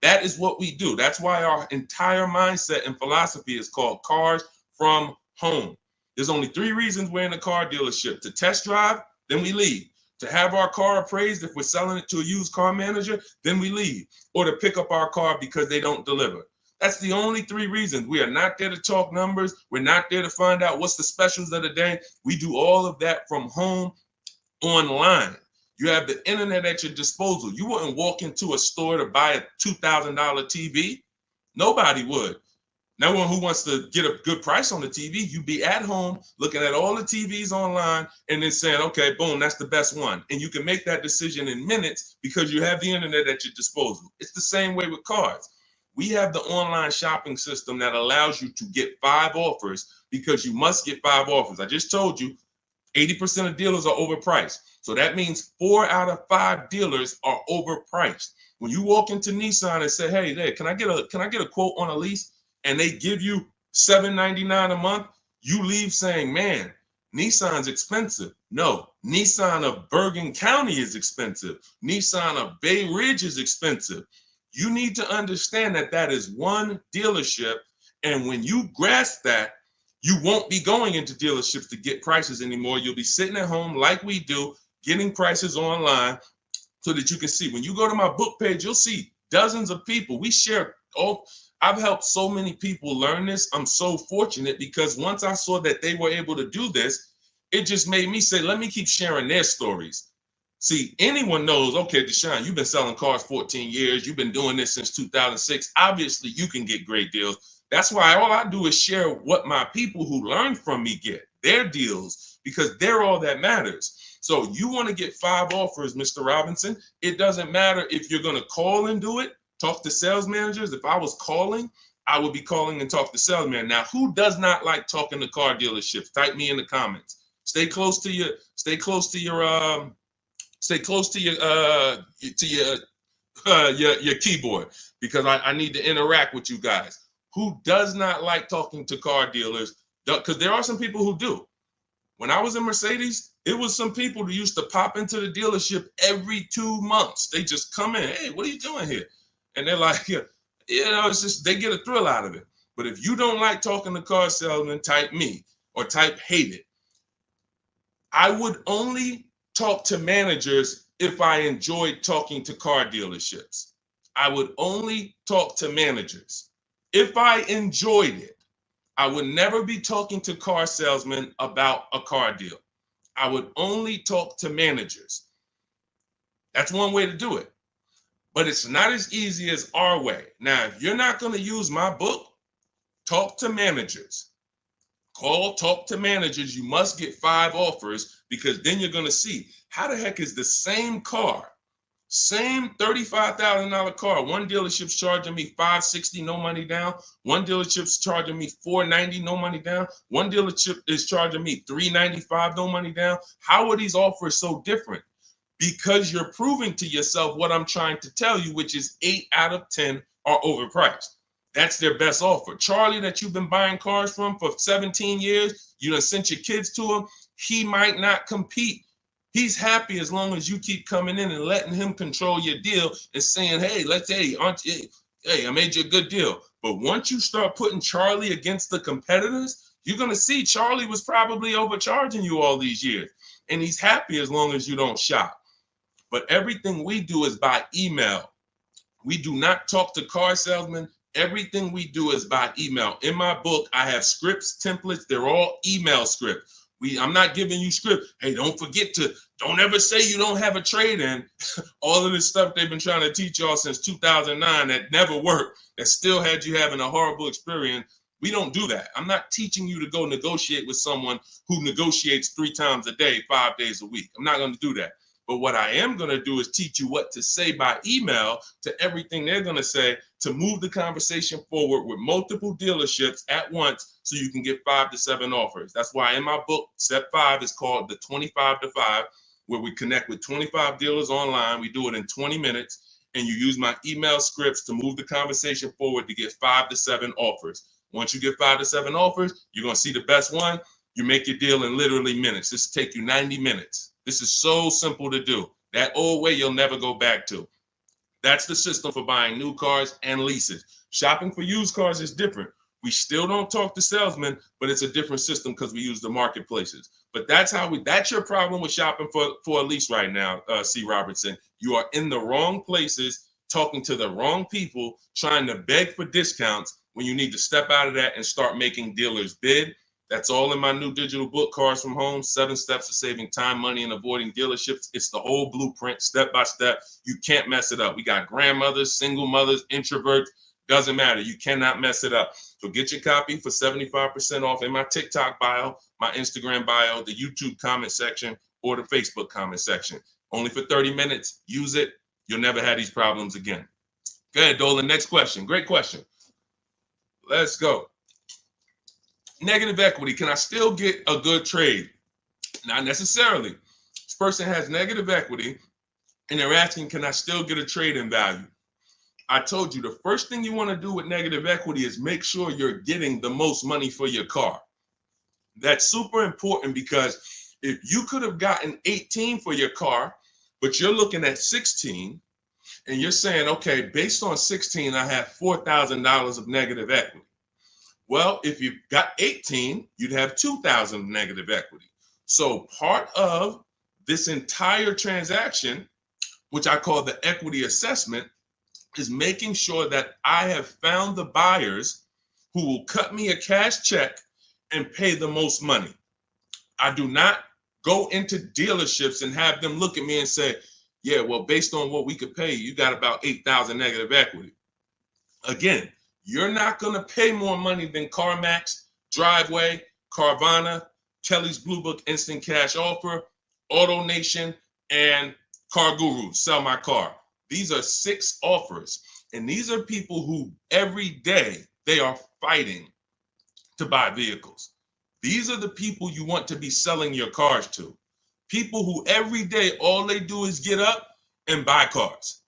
That is what we do. That's why our entire mindset and philosophy is called Cars from Home. There's only 3 reasons we're in a car dealership: to test drive, then we leave; to have our car appraised if we're selling it to a used car manager, then we leave; or to pick up our car because they don't deliver. That's the only 3 reasons. We are not there to talk numbers. We're not there to find out what's the specials of the day. We do all of that from home, online. You have the internet at your disposal. You wouldn't walk into a store to buy a $2,000 TV. Nobody would. No one who wants to get a good price on the TV. You'd be at home looking at all the TVs online and then saying, okay, boom, that's the best one. And you can make that decision in minutes because you have the internet at your disposal. It's the same way with cars. We have the online shopping system that allows you to get 5 offers because you must get 5 offers. I just told you 80% of dealers are overpriced. So that means 4 out of 5 dealers are overpriced. When you walk into Nissan and say, hey, there, can I get a quote on a lease? And they give you $799 a month, you leave saying, man, Nissan's expensive. No, Nissan of Bergen County is expensive. Nissan of Bay Ridge is expensive. You need to understand that that is one dealership. And when you grasp that, you won't be going into dealerships to get prices anymore. You'll be sitting at home like we do, getting prices online so that you can see. When you go to my book page, you'll see dozens of people. We share all. I've helped so many people learn this. I'm so fortunate because once I saw that they were able to do this, it just made me say, let me keep sharing their stories. See, anyone knows, okay, Deshone, you've been selling cars 14 years. You've been doing this since 2006. Obviously, you can get great deals. That's why all I do is share what my people who learn from me get, their deals, because they're all that matters. So you want to get 5 offers, Mr. Robinson. It doesn't matter if you're going to call and do it. Talk to sales managers. If I was calling, I would be calling and talk to salesmen. Now, who does not like talking to car dealerships? Type me in the comments. Stay close to your keyboard because I need to interact with you guys. Who does not like talking to car dealers? Because there are some people who do. When I was in Mercedes, it was some people who used to pop into the dealership every 2 months. They just come in. Hey, what are you doing here? And they're like, it's just, they get a thrill out of it. But if you don't like talking to car salesmen, type me or type hate it. I would only talk to managers if I enjoyed talking to car dealerships. I would only talk to managers if I enjoyed it. I would never be talking to car salesmen about a car deal. I would only talk to managers. That's one way to do it. But it's not as easy as our way. Now, if you're not going to use my book, talk to managers. Talk to managers. You must get 5 offers because then you're going to see how the heck is the same car, same $35,000 car. One dealership's charging me $560, no money down. One dealership's charging me $490, no money down. One dealership is charging me $395, no money down. How are these offers so different? because you're proving to yourself what I'm trying to tell you, which is 8 out of 10 are overpriced. That's their best offer. Charlie, that you've been buying cars from for 17 years, you done sent your kids to him, he might not compete. He's happy as long as you keep coming in and letting him control your deal and saying, hey, I made you a good deal. But once you start putting Charlie against the competitors, you're going to see Charlie was probably overcharging you all these years. And he's happy as long as you don't shop. But everything we do is by email. We do not talk to car salesmen. Everything we do is by email. In my book, I have scripts, templates. They're all email scripts. I'm not giving you script. Hey, don't ever say you don't have a trade-in. All of this stuff they've been trying to teach y'all since 2009 that never worked, that still had you having a horrible experience. We don't do that. I'm not teaching you to go negotiate with someone who negotiates 3 times a day, 5 days a week. I'm not going to do that. But what I am going to do is teach you what to say by email to everything they're going to say to move the conversation forward with multiple dealerships at once so you can get 5 to 7 offers. That's why in my book, step 5 is called the 25 to 5, where we connect with 25 dealers online. We do it in 20 minutes, and you use my email scripts to move the conversation forward to get 5 to 7 offers. Once you get 5 to 7 offers, you're going to see the best one. You make your deal in literally minutes. This will take you 90 minutes. This is so simple to do. That old way you'll never go back to. That's the system for buying new cars and leases. Shopping for used cars is different. We still don't talk to salesmen, but it's a different system because we use the marketplaces. But that's your problem with shopping for a lease right now, C. Robertson. You are in the wrong places, talking to the wrong people, trying to beg for discounts when you need to step out of that and start making dealers bid. That's all in my new digital book, Cars from Home, 7 Steps to Saving Time, Money, and Avoiding Dealerships. It's the whole blueprint, step by step. You can't mess it up. We got grandmothers, single mothers, introverts. Doesn't matter. You cannot mess it up. So get your copy for 75% off in my TikTok bio, my Instagram bio, the YouTube comment section, or the Facebook comment section. Only for 30 minutes. Use it. You'll never have these problems again. Go ahead, Dolan. Next question. Great question. Let's go. Negative equity. Can I still get a good trade? Not necessarily. This person has negative equity and they're asking, can I still get a trade in value? I told you the first thing you want to do with negative equity is make sure you're getting the most money for your car. That's super important because if you could have gotten 18 for your car, but you're looking at 16 and you're saying, okay, based on 16, I have $4,000 of negative equity. Well, if you got 18, you'd have 2,000 negative equity. So part of this entire transaction, which I call the equity assessment, is making sure that I have found the buyers who will cut me a cash check and pay the most money. I do not go into dealerships and have them look at me and say, yeah, well, based on what we could pay, you got about 8,000 negative equity. Again, you're not going to pay more money than CarMax, Driveway, Carvana, Kelly's Blue Book Instant Cash Offer, AutoNation, and Car Guru, Sell My Car. These are 6 offers, and these are people who every day they are fighting to buy vehicles. These are the people you want to be selling your cars to. People who every day all they do is get up and buy cars.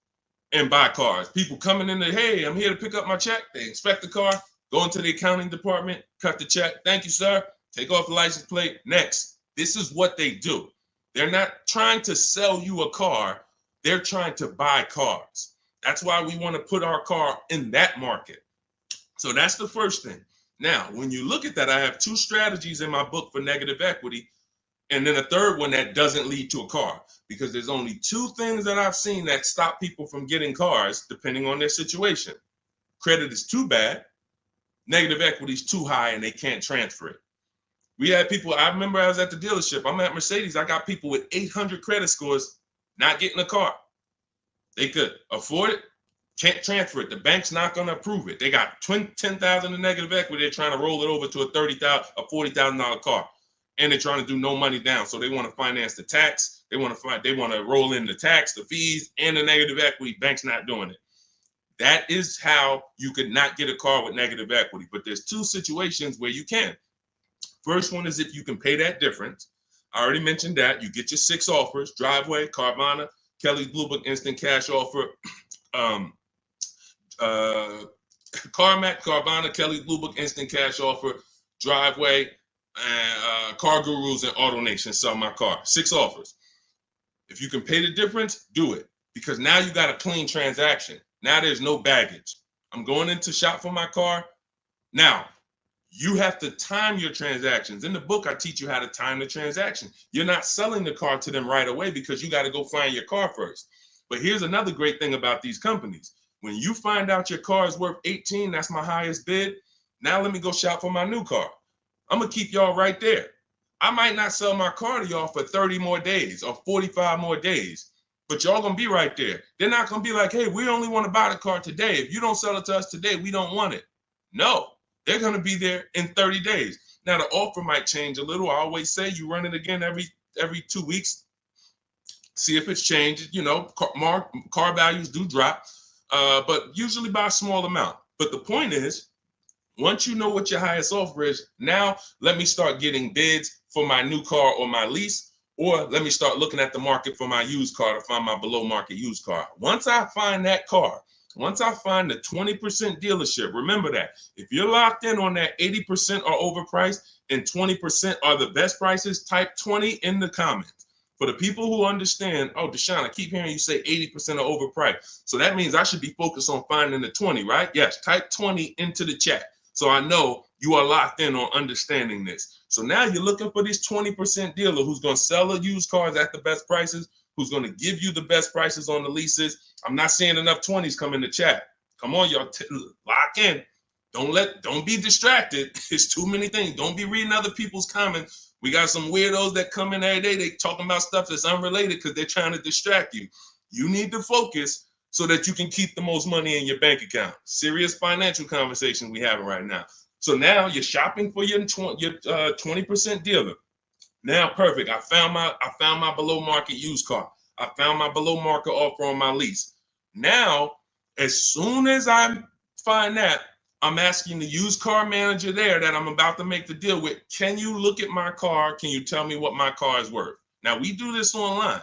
People coming in there, hey, I'm here to pick up my check. They inspect the car, go into the accounting department, cut the check. Thank you, sir. Take off the license plate. Next. This is what they do. They're not trying to sell you a car. They're trying to buy cars. That's why we want to put our car in that market. So that's the first thing. Now, when you look at that, I have 2 strategies in my book for negative equity, and then a third one that doesn't lead to a car, because there's only 2 things that I've seen that stop people from getting cars depending on their situation. Credit is too bad, negative equity is too high, and they can't transfer it. We had people, I remember I was at the dealership, I'm at Mercedes, I got people with 800 credit scores not getting a car. They could afford it, can't transfer it. The bank's not going to approve it. They got 10,000 in negative equity. They're trying to roll it over to a $40,000 car, and they're trying to do no money down. So they want to finance the tax. They want to roll in the tax, the fees, and the negative equity. Bank's not doing it. That is how you could not get a car with negative equity. But there's 2 situations where you can. First one is if you can pay that difference. I already mentioned that. You get your 6 offers: driveway, Carvana, Kelly's Blue Book Instant Cash Offer, CarMax, Carvana, Kelly's Blue Book Instant Cash Offer, driveway, and Car Gurus and AutoNation Sell My Car. 6 offers. If you can pay the difference, do it, because now you got a clean transaction. Now there's no baggage. I'm going in to shop for my car. Now, you have to time your transactions. In the book, I teach you how to time the transaction. You're not selling the car to them right away because you got to go find your car first. But here's another great thing about these companies. When you find out your car is worth 18, that's my highest bid. Now let me go shop for my new car. I'm going to keep y'all right there. I might not sell my car to y'all for 30 more days or 45 more days, but y'all going to be right there. They're not going to be like, hey, we only want to buy the car today. If you don't sell it to us today, we don't want it. No, they're going to be there in 30 days. Now, the offer might change a little. I always say you run it again every 2 weeks. See if it's changed. You know, car values do drop, but usually by a small amount. But the point is, once you know what your highest offer is, now let me start getting bids for my new car or my lease, or let me start looking at the market for my used car to find my below market used car. Once I find that car, once I find the 20% dealership, remember that if you're locked in on that 80% are overpriced and 20% are the best prices, type 20 in the comments. For the people who understand, oh, Deshone, I keep hearing you say 80% are overpriced. So that means I should be focused on finding the 20, right? Yes, type 20 into the chat. So I know you are locked in on understanding this. So now you're looking for this 20% dealer who's going to sell the used cars at the best prices, who's going to give you the best prices on the leases. I'm not seeing enough 20s come in the chat. Come on, y'all, lock in. Don't be distracted. It's too many things. Don't be reading other people's comments. We got some weirdos that come in every day. They talking about stuff that's unrelated because they're trying to distract you. You need to focus so that you can keep the most money in your bank account. Serious financial conversation we having right now. So now you're shopping for your 20% dealer. Now, perfect. I found my below market used car. I found my below market offer on my lease. Now, as soon as I find that, I'm asking the used car manager there that I'm about to make the deal with, can you look at my car? Can you tell me what my car is worth? Now, we do this online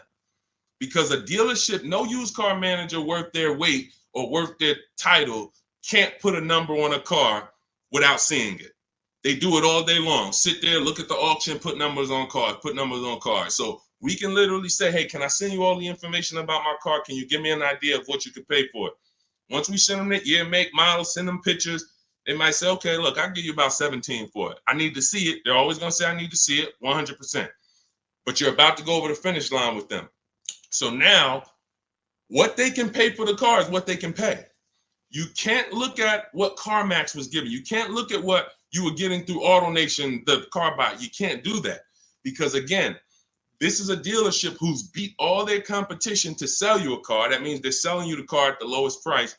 because a dealership, no used car manager worth their weight or worth their title can't put a number on a car without seeing it. They do it all day long. Sit there, look at the auction, put numbers on cars, So we can literally say, hey, can I send you all the information about my car? Can you give me an idea of what you could pay for it? Once we send them the year, make, model, send them pictures, they might say, okay, look, I'll give you about 17 for it. I need to see it. They're always going to say, I need to see it 100%. But you're about to go over the finish line with them. So now what they can pay for the car is what they can pay. You can't look at what CarMax was giving. You can't look at what you were getting through AutoNation, the car buy. You can't do that because, again, this is a dealership who's beat all their competition to sell you a car. That means they're selling you the car at the lowest price.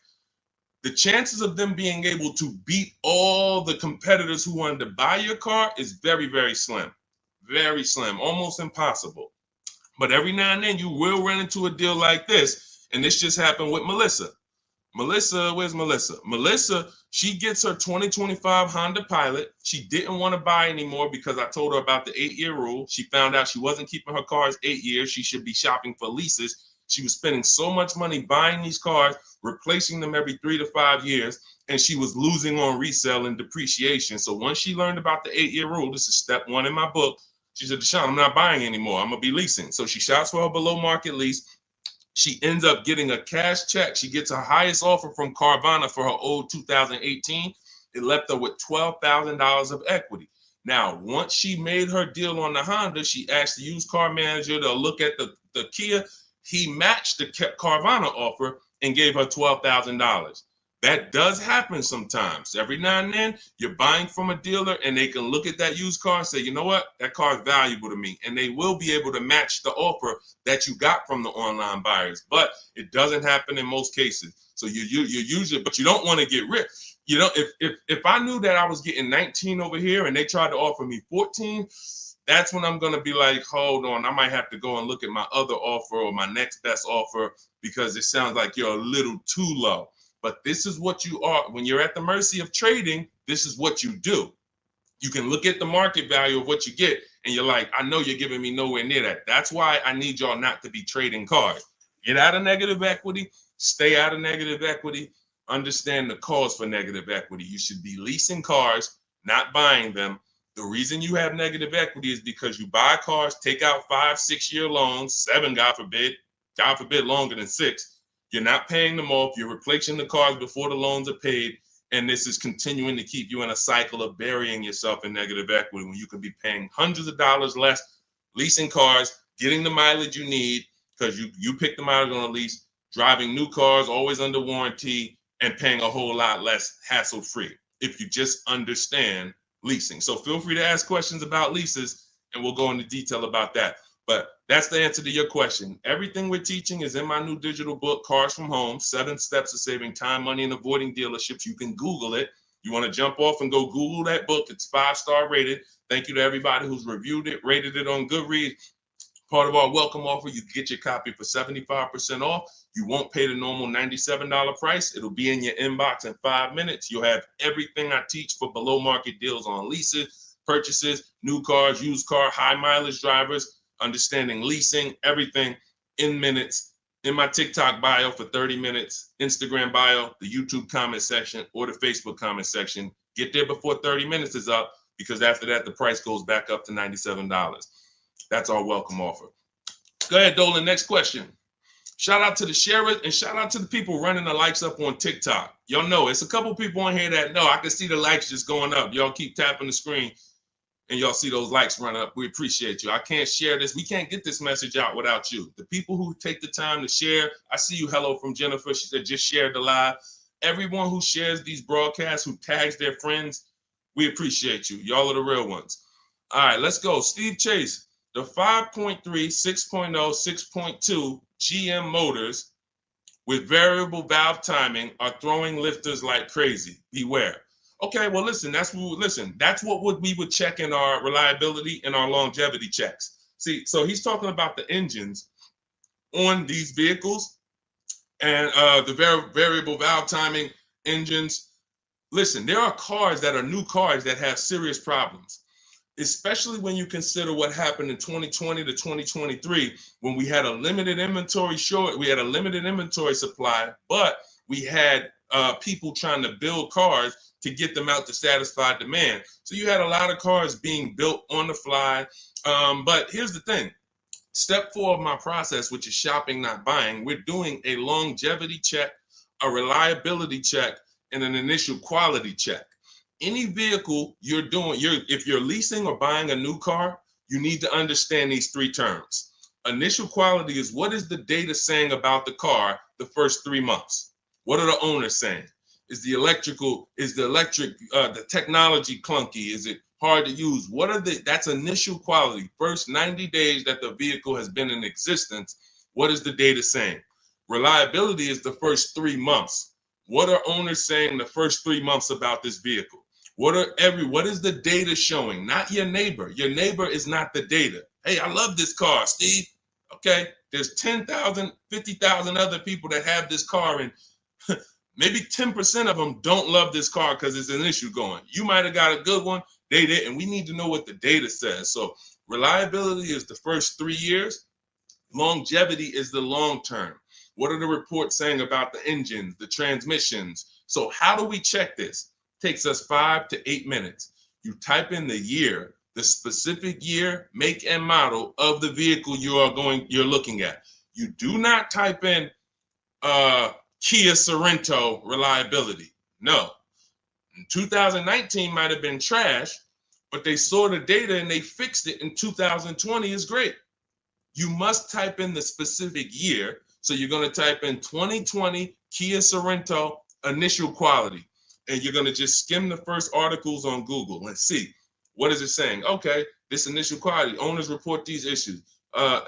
The chances of them being able to beat all the competitors who wanted to buy your car is very, very slim. Very slim, almost impossible. But every now and then you will run into a deal like this. And this just happened with Melissa. Where's Melissa? Melissa, she gets her 2025 Honda Pilot. She didn't want to buy anymore because I told her about the 8-year rule. She found out she wasn't keeping her cars 8 years. She should be shopping for leases. She was spending so much money buying these cars, replacing them every 3 to 5 years, and she was losing on resale and depreciation. So once she learned about the 8-year rule, this is step 1 in my book, she said, Deshone, I'm not buying anymore. I'm going to be leasing. So she shops for her below market lease. She ends up getting a cash check. She gets her highest offer from Carvana for her old 2018. It left her with $12,000 of equity. Now, once she made her deal on the Honda, she asked the used car manager to look at the Kia. He matched the Carvana offer and gave her $12,000. That does happen sometimes. Every now and then, you're buying from a dealer and they can look at that used car and say, you know what, that car is valuable to me. And they will be able to match the offer that you got from the online buyers. But it doesn't happen in most cases. So you usually, but you don't want to get rich. You know, if I knew that I was getting 19 over here and they tried to offer me 14, that's when I'm going to be like, hold on, I might have to go and look at my other offer or my next best offer because it sounds like you're a little too low. But this is what you are. When you're at the mercy of trading, this is what you do. You can look at the market value of what you get and you're like, I know you're giving me nowhere near that. That's why I need y'all not to be trading cars. Get out of negative equity, stay out of negative equity, understand the cause for negative equity. You should be leasing cars, not buying them. The reason you have negative equity is because you buy cars, take out 5-6 year loans, 7, God forbid longer than 6. You're not paying them off. You're replacing the cars before the loans are paid. And this is continuing to keep you in a cycle of burying yourself in negative equity when you could be paying hundreds of dollars less, leasing cars, getting the mileage you need because you pick the mileage on a lease, driving new cars, always under warranty, and paying a whole lot less hassle-free if you just understand leasing. So feel free to ask questions about leases, and we'll go into detail about that. But that's the answer to your question. Everything we're teaching is in my new digital book, Cars from Home, 7 Steps to Saving Time, Money, and Avoiding Dealerships. You can Google it. You want to jump off and go Google that book. It's 5-star rated. Thank you to everybody who's reviewed it, rated it on Goodreads. Part of our welcome offer, you get your copy for 75% off. You won't pay the normal $97 price. It'll be in your inbox in 5 minutes. You'll have everything I teach for below market deals on leases, purchases, new cars, used car, high mileage drivers, understanding leasing, everything in minutes. In my TikTok bio for 30 minutes, Instagram bio, the YouTube comment section, or the Facebook comment section. Get there before 30 minutes is up, because after that, the price goes back up to $97. That's our welcome offer. Go ahead, Dolan. Next question. Shout out to the sharers and shout out to the people running the likes up on TikTok. Y'all know it's a couple people on here that know I can see the likes just going up. Y'all keep tapping the screen and y'all see those likes run up. We appreciate you. I can't share this. We can't get this message out without you. The people who take the time to share. I see you. Hello from Jennifer. She said just shared the live. Everyone who shares these broadcasts, who tags their friends, we appreciate you. Y'all are the real ones. All right, let's go. Steve Chase. The 5.3, 6.0, 6.2 GM motors with variable valve timing are throwing lifters like crazy. Beware. Okay, well, listen, that's what we would check in our reliability and our longevity checks. See, so he's talking about the engines on these vehicles and the variable valve timing engines. Listen, there are cars that are new cars that have serious problems, especially when you consider what happened in 2020 to 2023, when we had a limited inventory supply, but we had people trying to build cars to get them out to satisfy demand. So you had a lot of cars being built on the fly. But here's the thing. Step 4 of my process, which is shopping, not buying, we're doing a longevity check, a reliability check, and an initial quality check. Any vehicle you're doing, if you're leasing or buying a new car, you need to understand these 3 terms. Initial quality is, what is the data saying about the car the first 3 months? What are the owners saying? Is the technology clunky? Is it hard to use? That's initial quality. First 90 days that the vehicle has been in existence, what is the data saying? Reliability is the first 3 months. What are owners saying the first 3 months about this vehicle? What is the data showing? Not your neighbor. Your neighbor is not the data. Hey, I love this car, Steve. Okay, there's 10,000, 50,000 other people that have this car, and maybe 10% of them don't love this car because there's an issue going. You might have got a good one, they didn't. We need to know what the data says. So reliability is the first 3 years. Longevity is the long term. What are the reports saying about the engines, the transmissions? So how do we check this? It takes us 5 to 8 minutes. You type in the year, the specific year, make, and model of the vehicle you're looking at. You do not type in Kia Sorento reliability. No. 2019 might have been trash, but they saw the data and they fixed it in 2020 is great. You must type in the specific year. So you're going to type in 2020 Kia Sorento initial quality. And you're going to just skim the first articles on Google and see, what is it saying? Okay, this initial quality, owners report these issues,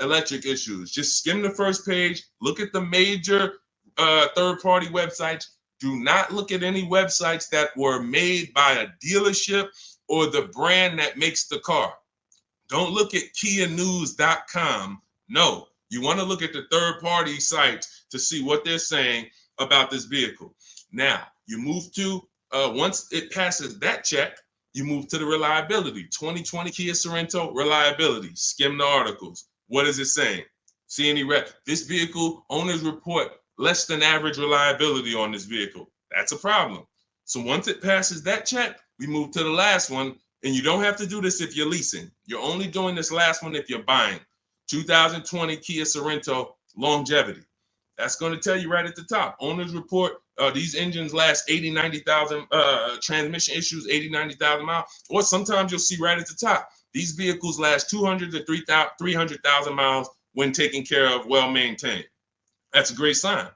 electric issues. Just skim the first page, look at the major third-party websites. Do not look at any websites that were made by a dealership or the brand that makes the car. Don't look at KiaNews.com. No, you want to look at the third-party sites to see what they're saying about this vehicle. Now, you move to, once it passes that check, You move to the reliability. 2020 Kia Sorento, reliability. Skim the articles. What is it saying? See any red? This vehicle, owners report less than average reliability on this vehicle. That's a problem. So once it passes that check, we move to the last one. And you don't have to do this if you're leasing. You're only doing this last one if you're buying. 2020 Kia Sorento, longevity. That's going to tell you right at the top. Owners report these engines last 80, 90,000, transmission issues, 80, 90,000 miles. Or sometimes you'll see right at the top, these vehicles last 200 to 300,000 miles when taken care of, well maintained. That's a great sign.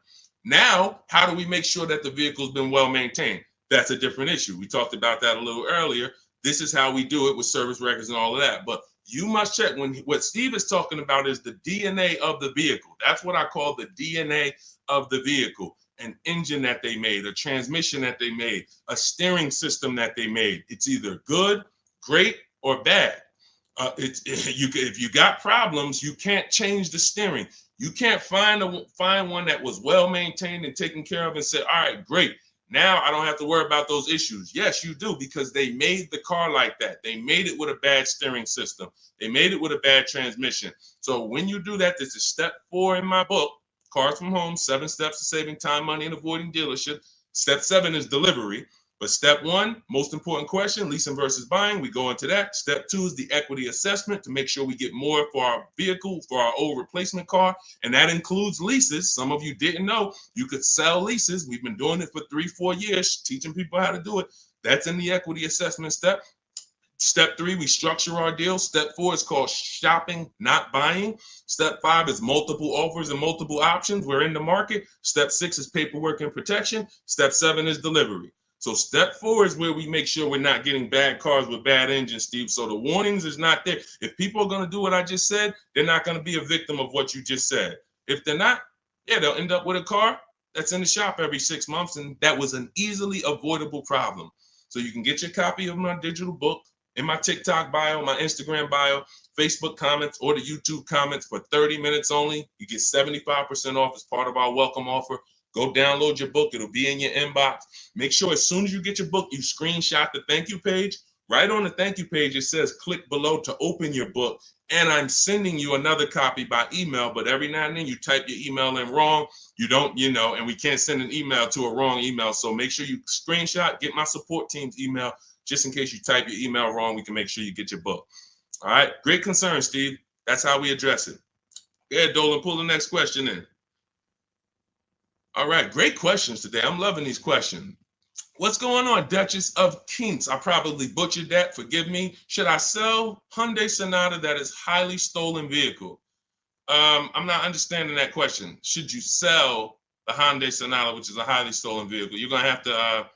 Now, how do we make sure that the vehicle's been well maintained? That's a different issue. We talked about that a little earlier. This is how we do it with service records and all of that. But you must check what Steve is talking about is the DNA of the vehicle. That's what I call the DNA of the vehicle. An engine that they made, a transmission that they made, a steering system that they made. It's either good, great, or bad. If you got problems, you can't change the steering. You can't find one that was well maintained and taken care of and say, all right, great. Now I don't have to worry about those issues. Yes, you do, because they made the car like that. They made it with a bad steering system. They made it with a bad transmission. So when you do that, this is step 4 in my book, Cars from Home, 7 Steps to Saving Time, Money, and Avoiding Dealership. Step 7 is delivery. But step 1, most important question, leasing versus buying. We go into that. Step 2 is the equity assessment to make sure we get more for our vehicle, for our old replacement car. And that includes leases. Some of you didn't know you could sell leases. We've been doing it for 3-4 years, teaching people how to do it. That's in the equity assessment step. Step 3, we structure our deal. Step 4 is called shopping, not buying. Step 5 is multiple offers and multiple options. We're in the market. Step 6 is paperwork and protection. Step 7 is delivery. So step 4 is where we make sure we're not getting bad cars with bad engines, Steve. So the warnings is not there. If people are going to do what I just said, they're not going to be a victim of what you just said. If they're not, yeah, they'll end up with a car that's in the shop every 6 months. And that was an easily avoidable problem. So you can get your copy of my digital book in my TikTok bio, my Instagram bio, Facebook comments, or the YouTube comments for 30 minutes only. You get 75% off as part of our welcome offer. Go download your book. It'll be in your inbox. Make sure as soon as you get your book, you screenshot the thank you page. Right on the thank you page, it says click below to open your book. And I'm sending you another copy by email. But every now and then you type your email in wrong. You don't, and we can't send an email to a wrong email. So make sure you screenshot, get my support team's email. Just in case you type your email wrong, we can make sure you get your book. All right. Great concern, Steve. That's how we address it. Yeah, Dolan, pull the next question in. All right, great questions today. I'm loving these questions. What's going on, Duchess of Kings? I probably butchered that. Forgive me. Should I sell Hyundai Sonata that is highly stolen vehicle? I'm not understanding that question. Should you sell the Hyundai Sonata, which is a highly stolen vehicle? You're gonna have to,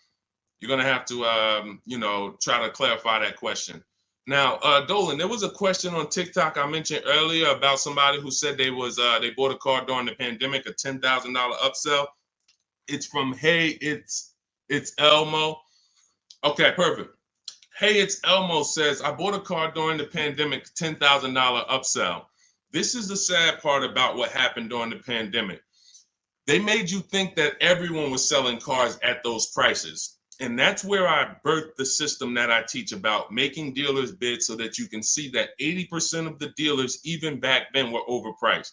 try to clarify that question. Now, Dolan, there was a question on TikTok I mentioned earlier about somebody who said they bought a car during the pandemic, a $10,000 upsell. It's from Hey, it's Elmo. Okay, perfect. Hey, it's Elmo says, I bought a car during the pandemic, $10,000 upsell. This is the sad part about what happened during the pandemic. They made you think that everyone was selling cars at those prices. And that's where I birthed the system that I teach about, making dealers bid so that you can see that 80% of the dealers, even back then, were overpriced.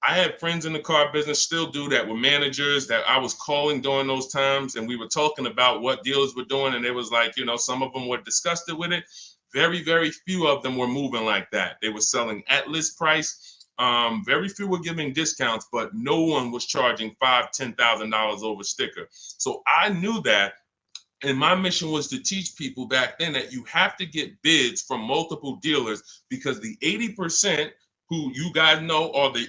I had friends in the car business, still do that, with managers that I was calling during those times. And we were talking about what dealers were doing. And it was like, some of them were disgusted with it. Very, very few of them were moving like that. They were selling at list price. Very few were giving discounts, but no one was charging $5,000, $10,000 over sticker. So I knew that. And my mission was to teach people back then that you have to get bids from multiple dealers, because the 80% who you guys know are the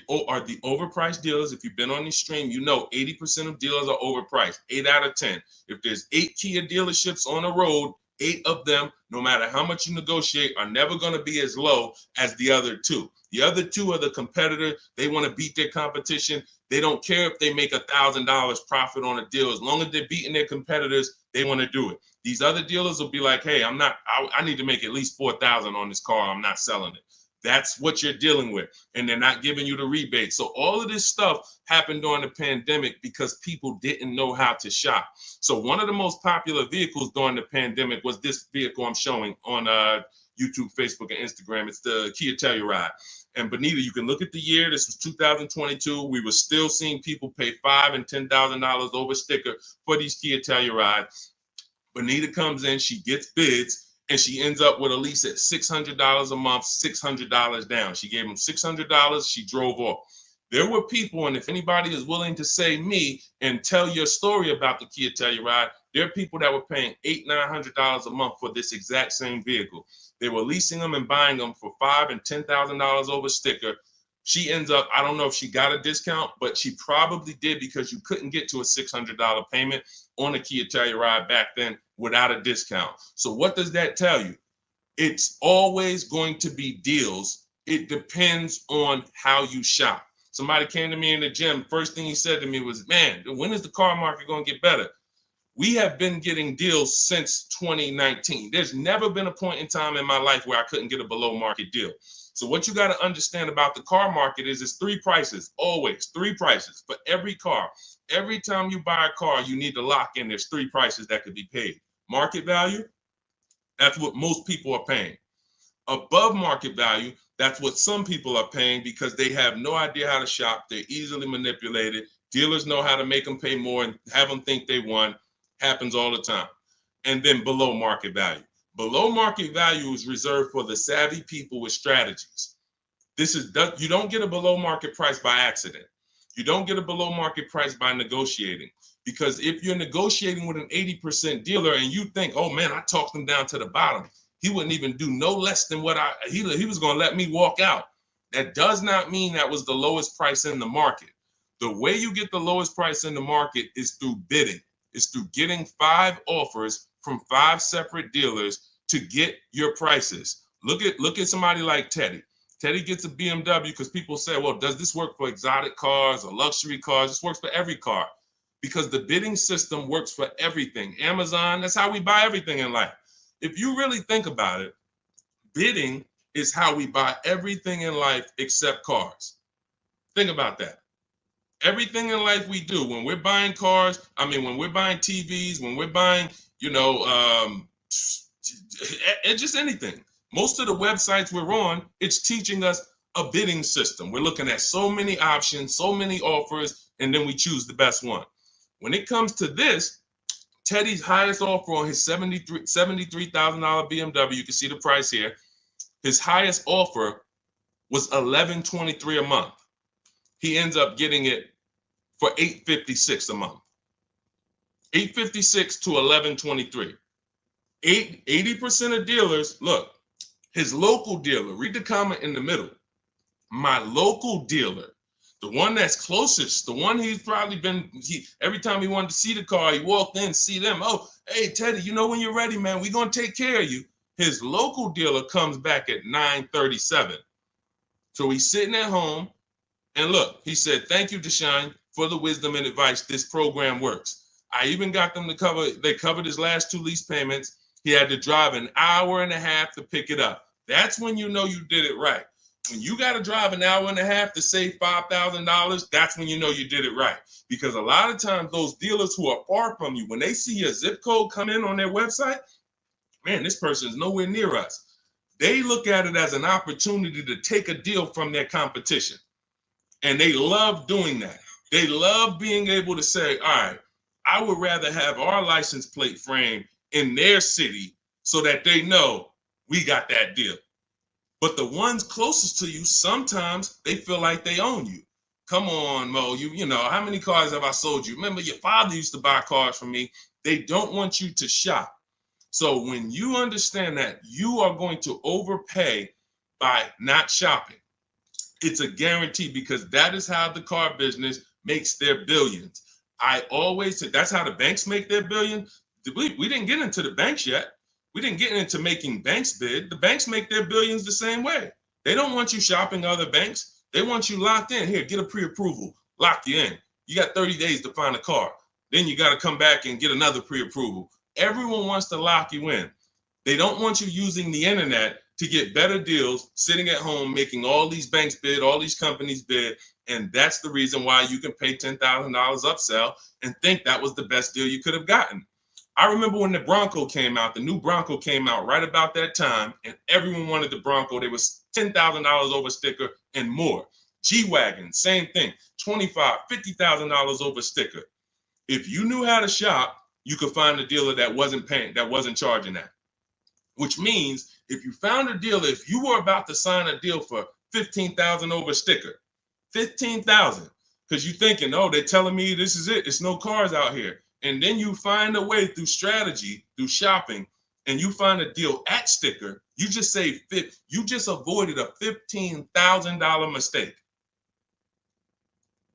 overpriced dealers. If you've been on this stream, 80% of dealers are overpriced, 8 out of 10. If there's 8 Kia dealerships on the road, 8 of them, no matter how much you negotiate, are never going to be as low as the other 2. The other 2 are the competitor. They want to beat their competition. They don't care if they make $1,000 profit on a deal. As long as they're beating their competitors, they want to do it. These other dealers will be like, hey, I need to make at least $4,000 on this car. I'm not selling it. That's what you're dealing with. And they're not giving you the rebate. So all of this stuff happened during the pandemic because people didn't know how to shop. So one of the most popular vehicles during the pandemic was this vehicle I'm showing on YouTube, Facebook, and Instagram. It's the Kia Telluride. And Benita, you can look at the year. This was 2022. We were still seeing people pay $5,000 and $10,000 over sticker for these Kia Tellurides. Benita comes in, she gets bids, and she ends up with a lease at $600 a month, $600 down. She gave them $600. She drove off. There were people, and if anybody is willing to say me and tell your story about the Kia Telluride, there are people that were paying $800, $900 a month for this exact same vehicle. They were leasing them and buying them for $5,000 and $10,000 over sticker. She ends up, I don't know if she got a discount, but she probably did because you couldn't get to a $600 payment on a Kia Telluride back then without a discount. So what does that tell you? It's always going to be deals. It depends on how you shop. Somebody came to me in the gym. First thing he said to me was, man, when is the car market going to get better? We have been getting deals since 2019. There's never been a point in time in my life where I couldn't get a below market deal. So what you got to understand about the car market is it's three prices, always three prices for every car. Every time you buy a car, you need to lock in. There's three prices that could be paid. Market value, that's what most people are paying. Above market value, that's what some people are paying because they have no idea how to shop. They're easily manipulated. Dealers know how to make them pay more and have them think they won. Happens all the time. And then below market value. Below market value is reserved for the savvy people with strategies. You don't get a below market price by accident. You don't get a below market price by negotiating. Because if you're negotiating with an 80% dealer and you think, oh man, I talked him down to the bottom, he wouldn't even do no less than what he was going to let me walk out. That does not mean that was the lowest price in the market. The way you get the lowest price in the market is through bidding. It's through getting 5 offers from 5 separate dealers to get your prices. Look at somebody like Teddy. Teddy gets a BMW because people say, well, does this work for exotic cars or luxury cars? This works for every car because the bidding system works for everything. Amazon, that's how we buy everything in life. If you really think about it, bidding is how we buy everything in life except cars. Think about that. Everything in life we do, when we're buying cars, when we're buying TVs, when we're buying, just anything. Most of the websites we're on, it's teaching us a bidding system. We're looking at so many options, so many offers, and then we choose the best one. When it comes to this, Teddy's highest offer on his $73,000 BMW, you can see the price here. His highest offer was $1,123 a month. He ends up getting it for $856 a month. $856 to $1,123. 80% of dealers, look, his local dealer, read the comment in the middle. My local dealer, the one that's closest, the one he's probably been, every time he wanted to see the car, he walked in, see them. Oh, hey, Teddy, when you're ready, man, we're going to take care of you. His local dealer comes back at $937. So he's sitting at home. And look, he said, thank you, Deshone, for the wisdom and advice. This program works. I even got them they covered his last 2 lease payments. He had to drive an hour and a half to pick it up. That's when you know you did it right. When you got to drive an hour and a half to save $5,000, that's when you know you did it right. Because a lot of times those dealers who are far from you, when they see a zip code come in on their website, man, this person is nowhere near us. They look at it as an opportunity to take a deal from their competition. And they love doing that. They love being able to say, all right, I would rather have our license plate frame in their city so that they know we got that deal. But the ones closest to you, sometimes they feel like they own you. Come on, Mo, you know, how many cars have I sold you? Remember, your father used to buy cars from me. They don't want you to shop. So when you understand that you are going to overpay by not shopping, it's a guarantee because that is how the car business makes their billions. I always say that's how the banks make their billion. We didn't get into the banks yet. We didn't get into making banks bid. The banks make their billions the same way. They don't want you shopping other banks. They want you locked in. Here, get a pre-approval. Lock you in. You got 30 days to find a car. Then you got to come back and get another pre-approval. Everyone wants to lock you in. They don't want you using the internet to get better deals, sitting at home, making all these banks bid, all these companies bid. And that's the reason why you can pay $10,000 upsell and think that was the best deal you could have gotten. I remember when the Bronco came out, the new Bronco came out right about that time, and everyone wanted the Bronco. There was $10,000 over sticker and more. G-Wagon, same thing, $25,000, $50,000 over sticker. If you knew how to shop, you could find a dealer that wasn't paying, that wasn't charging that. Which means if you found a dealer, if you were about to sign a deal for $15,000 over sticker, $15,000, because you're thinking, oh, they're telling me this is it, it's no cars out here. And then you find a way through strategy, through shopping, and you find a deal at sticker, you just saved, you just avoided a $15,000 mistake.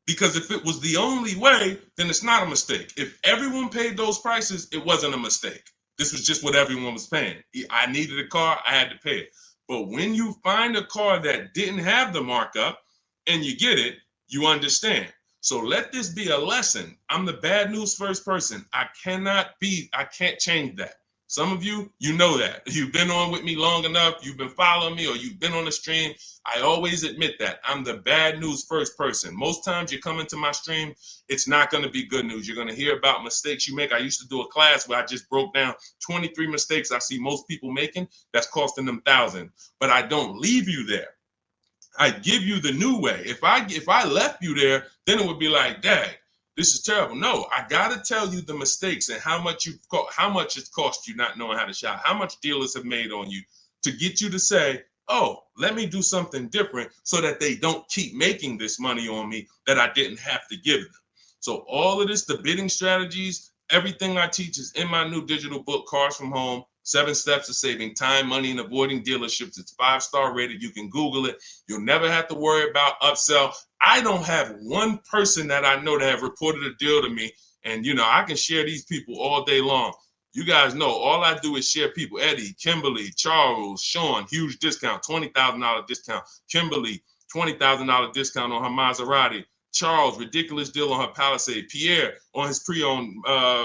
Because if it was the only way, then it's not a mistake. If everyone paid those prices, it wasn't a mistake. This was just what everyone was paying. I needed a car, I had to pay it. But when you find a car that didn't have the markup and you get it, you understand. So let this be a lesson. I'm the bad news first person. I can't change that. Some of you, you know that. You've been on with me long enough, you've been following me, or you've been on the stream. I always admit that. I'm the bad news first person. Most times you come into my stream, it's not going to be good news. You're going to hear about mistakes you make. I used to do a class where I just broke down 23 mistakes I see most people making that's costing them thousands. But I don't leave you there. I give you the new way. If I left you there, then it would be like, dang, this is terrible. No, I gotta tell you the mistakes and how much it's cost you not knowing how to shop, how much dealers have made on you to get you to say, oh, let me do something different so that they don't keep making this money on me that I didn't have to give them. So all of this, the bidding strategies, everything I teach is in my new digital book, Cars from Home, 7 Steps to Saving Time, Money, and Avoiding Dealerships. It's 5-star rated. You can Google it. You'll never have to worry about upsell. I don't have one person that I know that have reported a deal to me. And, I can share these people all day long. You guys know all I do is share people. Eddie, Kimberly, Charles, Sean, huge discount, $20,000 discount. Kimberly, $20,000 discount on her Maserati. Charles, ridiculous deal on her Palisade. Pierre, on his pre-owned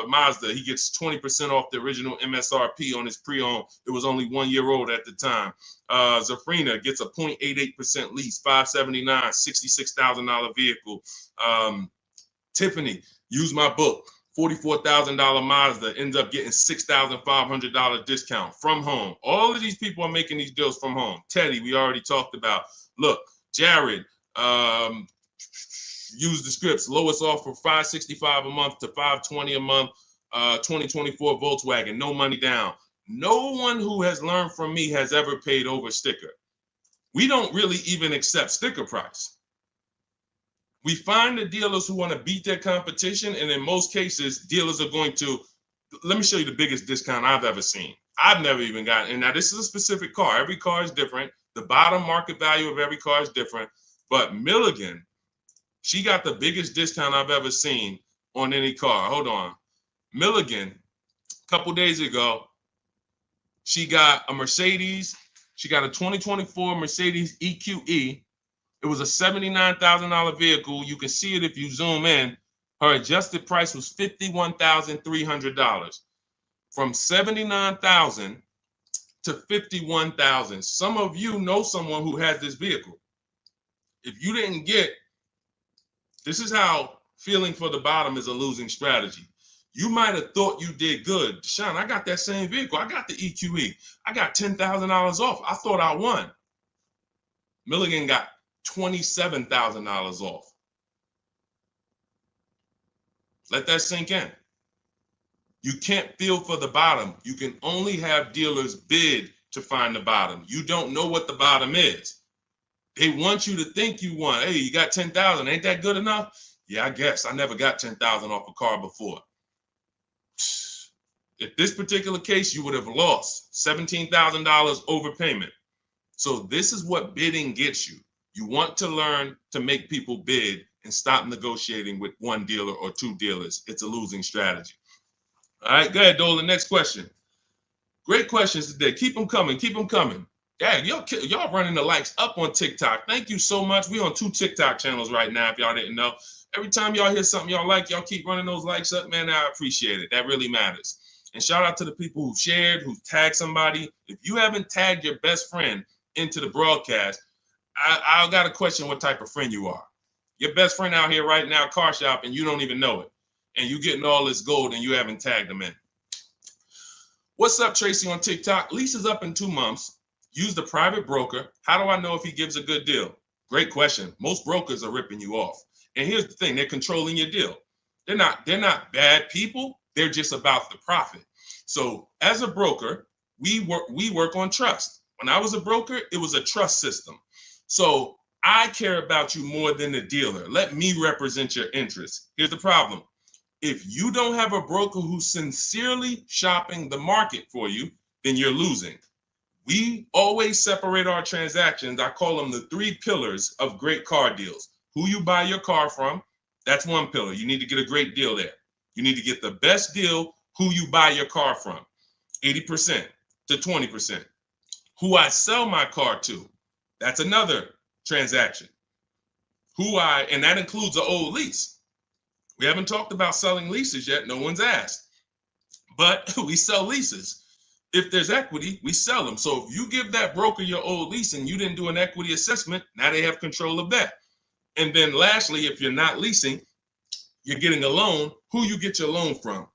Mazda, he gets 20% off the original MSRP on his pre-owned. It was only 1 year old at the time. Zafrina gets a 0.88% lease, $579, $66,000 vehicle. Tiffany, use my book, $44,000 Mazda, ends up getting $6,500 discount from home. All of these people are making these deals from home. Teddy, we already talked about. Look, Jared, use the scripts. Lowest offer $565 a month to $520 a month. 2024 Volkswagen, no money down. No one who has learned from me has ever paid over sticker. We don't really even accept sticker price. We find the dealers who want to beat their competition, and in most cases, dealers are going to, let me show you the biggest discount I've ever seen. I've never even gotten, and now this is a specific car. Every car is different. The bottom market value of every car is different. But Milligan, she got the biggest discount I've ever seen on any car. Hold on. Milligan, a couple days ago, she got a Mercedes. She got a 2024 Mercedes EQE. It was a $79,000 vehicle. You can see it if you zoom in. Her adjusted price was $51,300. From $79,000 to $51,000. Some of you know someone who has this vehicle. If you didn't get, this is how feeling for the bottom is a losing strategy. You might have thought you did good. Deshone, I got that same vehicle. I got the EQE. I got $10,000 off. I thought I won. Milligan got $27,000 off. Let that sink in. You can't feel for the bottom. You can only have dealers bid to find the bottom. You don't know what the bottom is. They want you to think you won. Hey, you got 10,000. Ain't that good enough? Yeah, I guess. I never got 10,000 off a car before. If this particular case, you would have lost $17,000 overpayment. So this is what bidding gets you. You want to learn to make people bid and stop negotiating with one dealer or two dealers. It's a losing strategy. All right, go ahead, Dolan. Next question. Great questions today. Keep them coming. Keep them coming. Dang, y'all running the likes up on TikTok. Thank you so much. We on 2 TikTok channels right now, if y'all didn't know. Every time y'all hear something y'all like, y'all keep running those likes up, man. I appreciate it. That really matters. And shout out to the people who shared, who tagged somebody. If you haven't tagged your best friend into the broadcast, I got to question what type of friend you are. Your best friend out here right now, car shop, and you don't even know it. And you getting all this gold and you haven't tagged them in. What's up, Tracy on TikTok? Lease is up in 2 months. Use the private broker. How do I know if he gives a good deal? Great question. Most brokers are ripping you off. And here's the thing, they're controlling your deal. They're not bad people. They're just about the profit. So as a broker, we work on trust. When I was a broker, it was a trust system. So I care about you more than the dealer. Let me represent your interests. Here's the problem. If you don't have a broker who's sincerely shopping the market for you, then you're losing. We always separate our transactions. I call them the 3 pillars of great car deals. Who you buy your car from, that's one pillar. You need to get a great deal there. You need to get the best deal, who you buy your car from, 80% to 20%. Who I sell my car to, that's another transaction. And that includes an old lease. We haven't talked about selling leases yet. No one's asked. But we sell leases. If there's equity, we sell them. So if you give that broker your old lease and you didn't do an equity assessment, now they have control of that. And then lastly, if you're not leasing, you're getting a loan, who you get your loan from.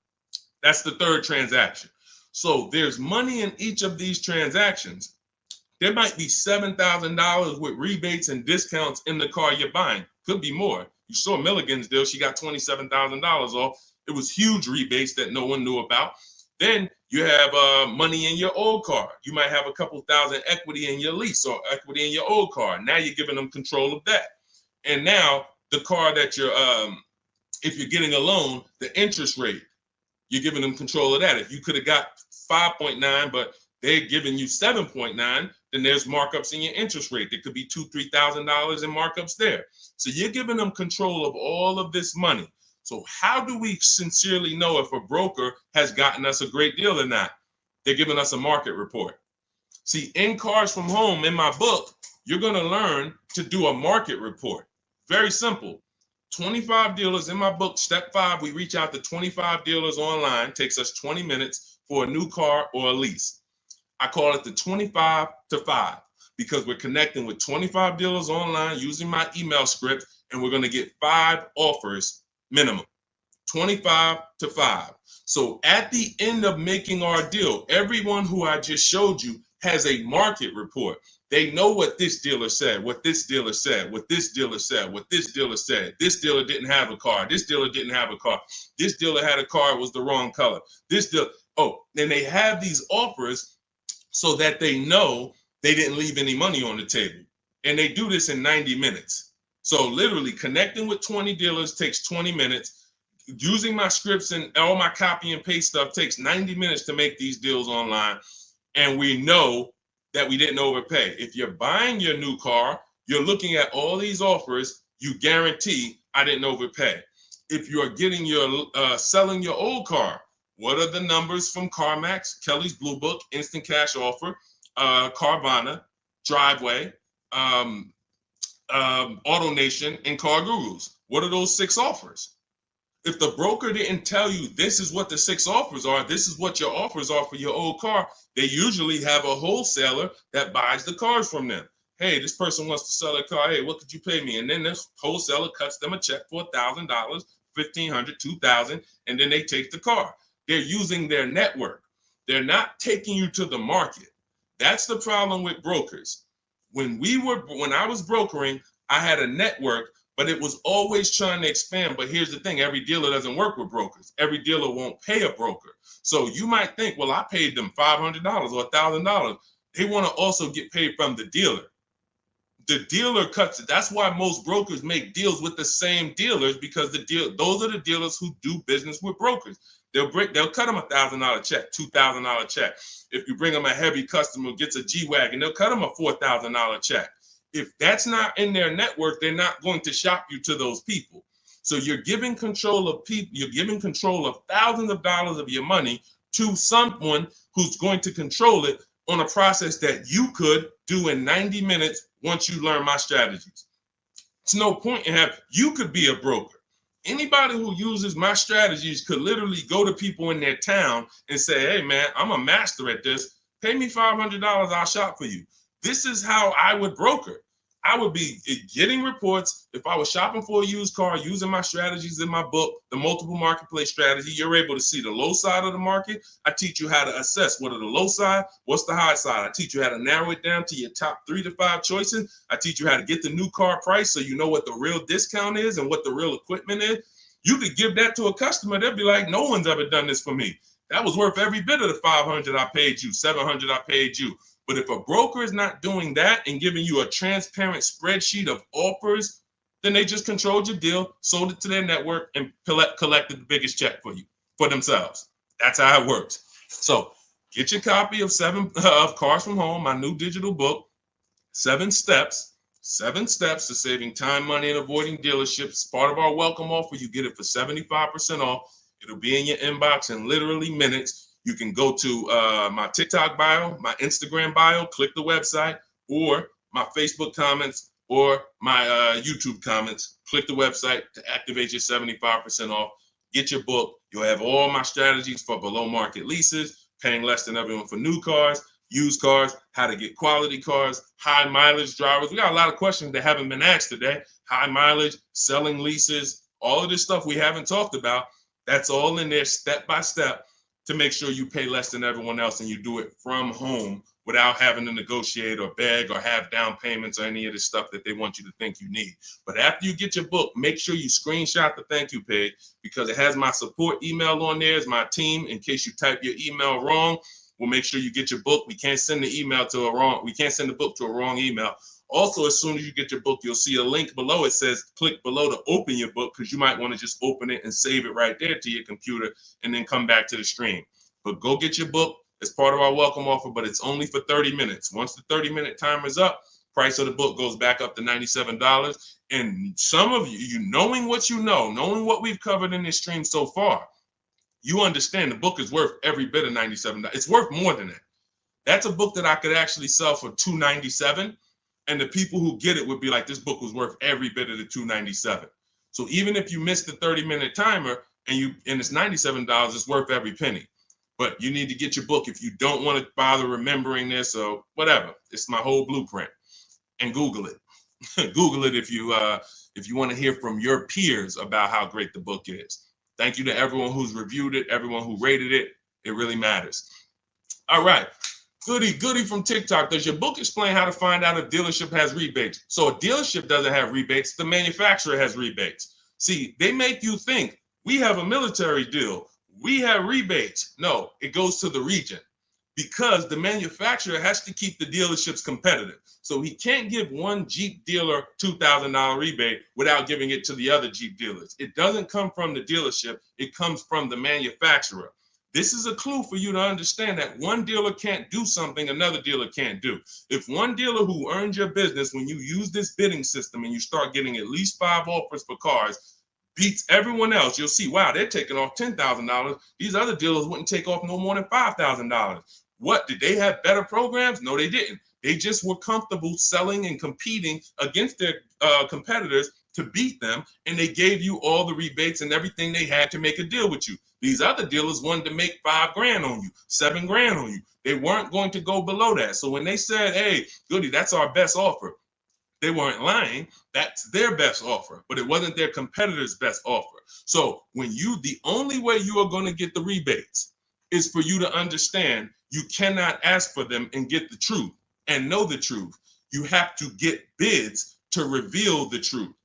That's the 3rd transaction. So there's money in each of these transactions. There might be $7,000 with rebates and discounts in the car you're buying. Could be more. You saw Milligan's deal. She got $27,000 off. It was huge rebates that no one knew about. Then you have money in your old car. You might have a couple thousand equity in your lease or equity in your old car. Now you're giving them control of that. And now the car that you're, if you're getting a loan, the interest rate, you're giving them control of that. If you could have got 5.9, but they're giving you 7.9, then there's markups in your interest rate. There could be $2,000, $3,000 in markups there. So you're giving them control of all of this money. So how do we sincerely know if a broker has gotten us a great deal or not? They're giving us a market report. See, in Cars from Home, in my book, you're going to learn to do a market report. Very simple. 25 dealers in my book, step 5, we reach out to 25 dealers online. Takes us 20 minutes for a new car or a lease. I call it the 25 to 5 because we're connecting with 25 dealers online using my email script, and we're going to get 5 offers minimum. 25 to 5. So at the end of making our deal, everyone who I just showed you has a market report. They know what this dealer said, what this dealer said, what this dealer said, what this dealer said. This dealer didn't have a car. This dealer didn't have a car. This dealer had a car, it was the wrong color. This dealer, then they have these offers so that they know they didn't leave any money on the table. And they do this in 90 minutes. So literally connecting with 20 dealers takes 20 minutes. Using my scripts and all my copy and paste stuff takes 90 minutes to make these deals online. And we know that we didn't overpay. If you're buying your new car, you're looking at all these offers, you guarantee I didn't overpay. If you're getting your selling your old car, what are the numbers from CarMax, Kelly's Blue Book, Instant Cash Offer, Carvana, Driveway, AutoNation, and Car Gurus? What are those 6 offers? If the broker didn't tell you this is what the 6 offers are, this is what your offers are for your old car, they usually have a wholesaler that buys the cars from them. Hey, this person wants to sell a car. Hey, what could you pay me? And then this wholesaler cuts them a check for $1,000, $1,500, $2,000, and then they take the car. They're using their network. They're not taking you to the market. That's the problem with brokers. When I was brokering, I had a network, but it was always trying to expand. But here's the thing, every dealer doesn't work with brokers. Every dealer won't pay a broker. So you might think, well, I paid them $500 or $1,000. They want to also get paid from the dealer. The dealer cuts it. That's why most brokers make deals with the same dealers, because those are the dealers who do business with brokers. They'll cut them $1,000 check, $2,000 check. If you bring them a heavy customer who gets a G-Wagon, they'll cut them a $4,000 check. If that's not in their network, they're not going to shop you to those people. So you're giving control of people, you're giving control of thousands of dollars of your money to someone who's going to control it on a process that you could do in 90 minutes once you learn my strategies. It's no point in you could be a broker. Anybody who uses my strategies could literally go to people in their town and say, hey, man, I'm a master at this. Pay me $500, I'll shop for you. This is how I would broker. I would be getting reports. If I was shopping for a used car, using my strategies in my book, the multiple marketplace strategy, you're able to see the low side of the market. I teach you how to assess what are the low side, what's the high side. I teach you how to narrow it down to your top 3 to 5 choices. I teach you how to get the new car price so you know what the real discount is and what the real equipment is. You could give that to a customer. They'll be like, no one's ever done this for me. That was worth every bit of the $500 I paid you, $700 I paid you. But if a broker is not doing that and giving you a transparent spreadsheet of offers, then they just controlled your deal, sold it to their network, and collected the biggest check for you, for themselves. That's how it works. So get your copy of Cars from Home, my new digital book, 7 steps to saving time, money, and avoiding dealerships. Part of our welcome offer. You get it for 75% off. It'll be in your inbox in literally minutes. You can go to my TikTok bio, my Instagram bio, click the website, or my Facebook comments, or my YouTube comments. Click the website to activate your 75% off. Get your book. You'll have all my strategies for below market leases, paying less than everyone for new cars, used cars, how to get quality cars, high mileage drivers. We got a lot of questions that haven't been asked today. High mileage, selling leases, all of this stuff we haven't talked about. That's all in there step by step to make sure you pay less than everyone else and you do it from home without having to negotiate or beg or have down payments or any of the stuff that they want you to think you need. But after you get your book, make sure you screenshot the thank you page because it has my support email on there as my team in case you type your email wrong. We'll make sure you get your book. We can't send the book to a wrong email. Also, as soon as you get your book, you'll see a link below. It says click below to open your book because you might want to just open it and save it right there to your computer and then come back to the stream. But go get your book. It's part of our welcome offer, but it's only for 30 minutes. Once the 30-minute timer is up, price of the book goes back up to $97. And some of you knowing what you know, knowing what we've covered in this stream so far, you understand the book is worth every bit of $97. It's worth more than that. That's a book that I could actually sell for $297. And the people who get it would be like, this book was worth every bit of the $297. So even if you miss the 30-minute timer and it's $97, it's worth every penny. But you need to get your book if you don't want to bother remembering this or whatever. It's my whole blueprint. And Google it. Google it if you want to hear from your peers about how great the book is. Thank you to everyone who's reviewed it, everyone who rated it. It really matters. All right. Goody from TikTok. Does your book explain how to find out if dealership has rebates? So a dealership doesn't have rebates. The manufacturer has rebates. See, they make you think we have a military deal. We have rebates. No, it goes to the region because the manufacturer has to keep the dealerships competitive. So he can't give one Jeep dealer $2,000 rebate without giving it to the other Jeep dealers. It doesn't come from the dealership. It comes from the manufacturer. This is a clue for you to understand that one dealer can't do something another dealer can't do. If one dealer who earned your business, when you use this bidding system and you start getting at least 5 offers for cars, beats everyone else, you'll see, wow, they're taking off $10,000. These other dealers wouldn't take off no more than $5,000. What, did they have better programs? No, they didn't. They just were comfortable selling and competing against their competitors to beat them, and they gave you all the rebates and everything they had to make a deal with you. These other dealers wanted to make $5,000 on you, $7,000 on you. They weren't going to go below that. So when they said, hey, Goody, that's our best offer, they weren't lying. That's their best offer, but it wasn't their competitor's best offer. So the only way you are going to get the rebates is for you to understand you cannot ask for them and get the truth and know the truth. You have to get bids to reveal the truth.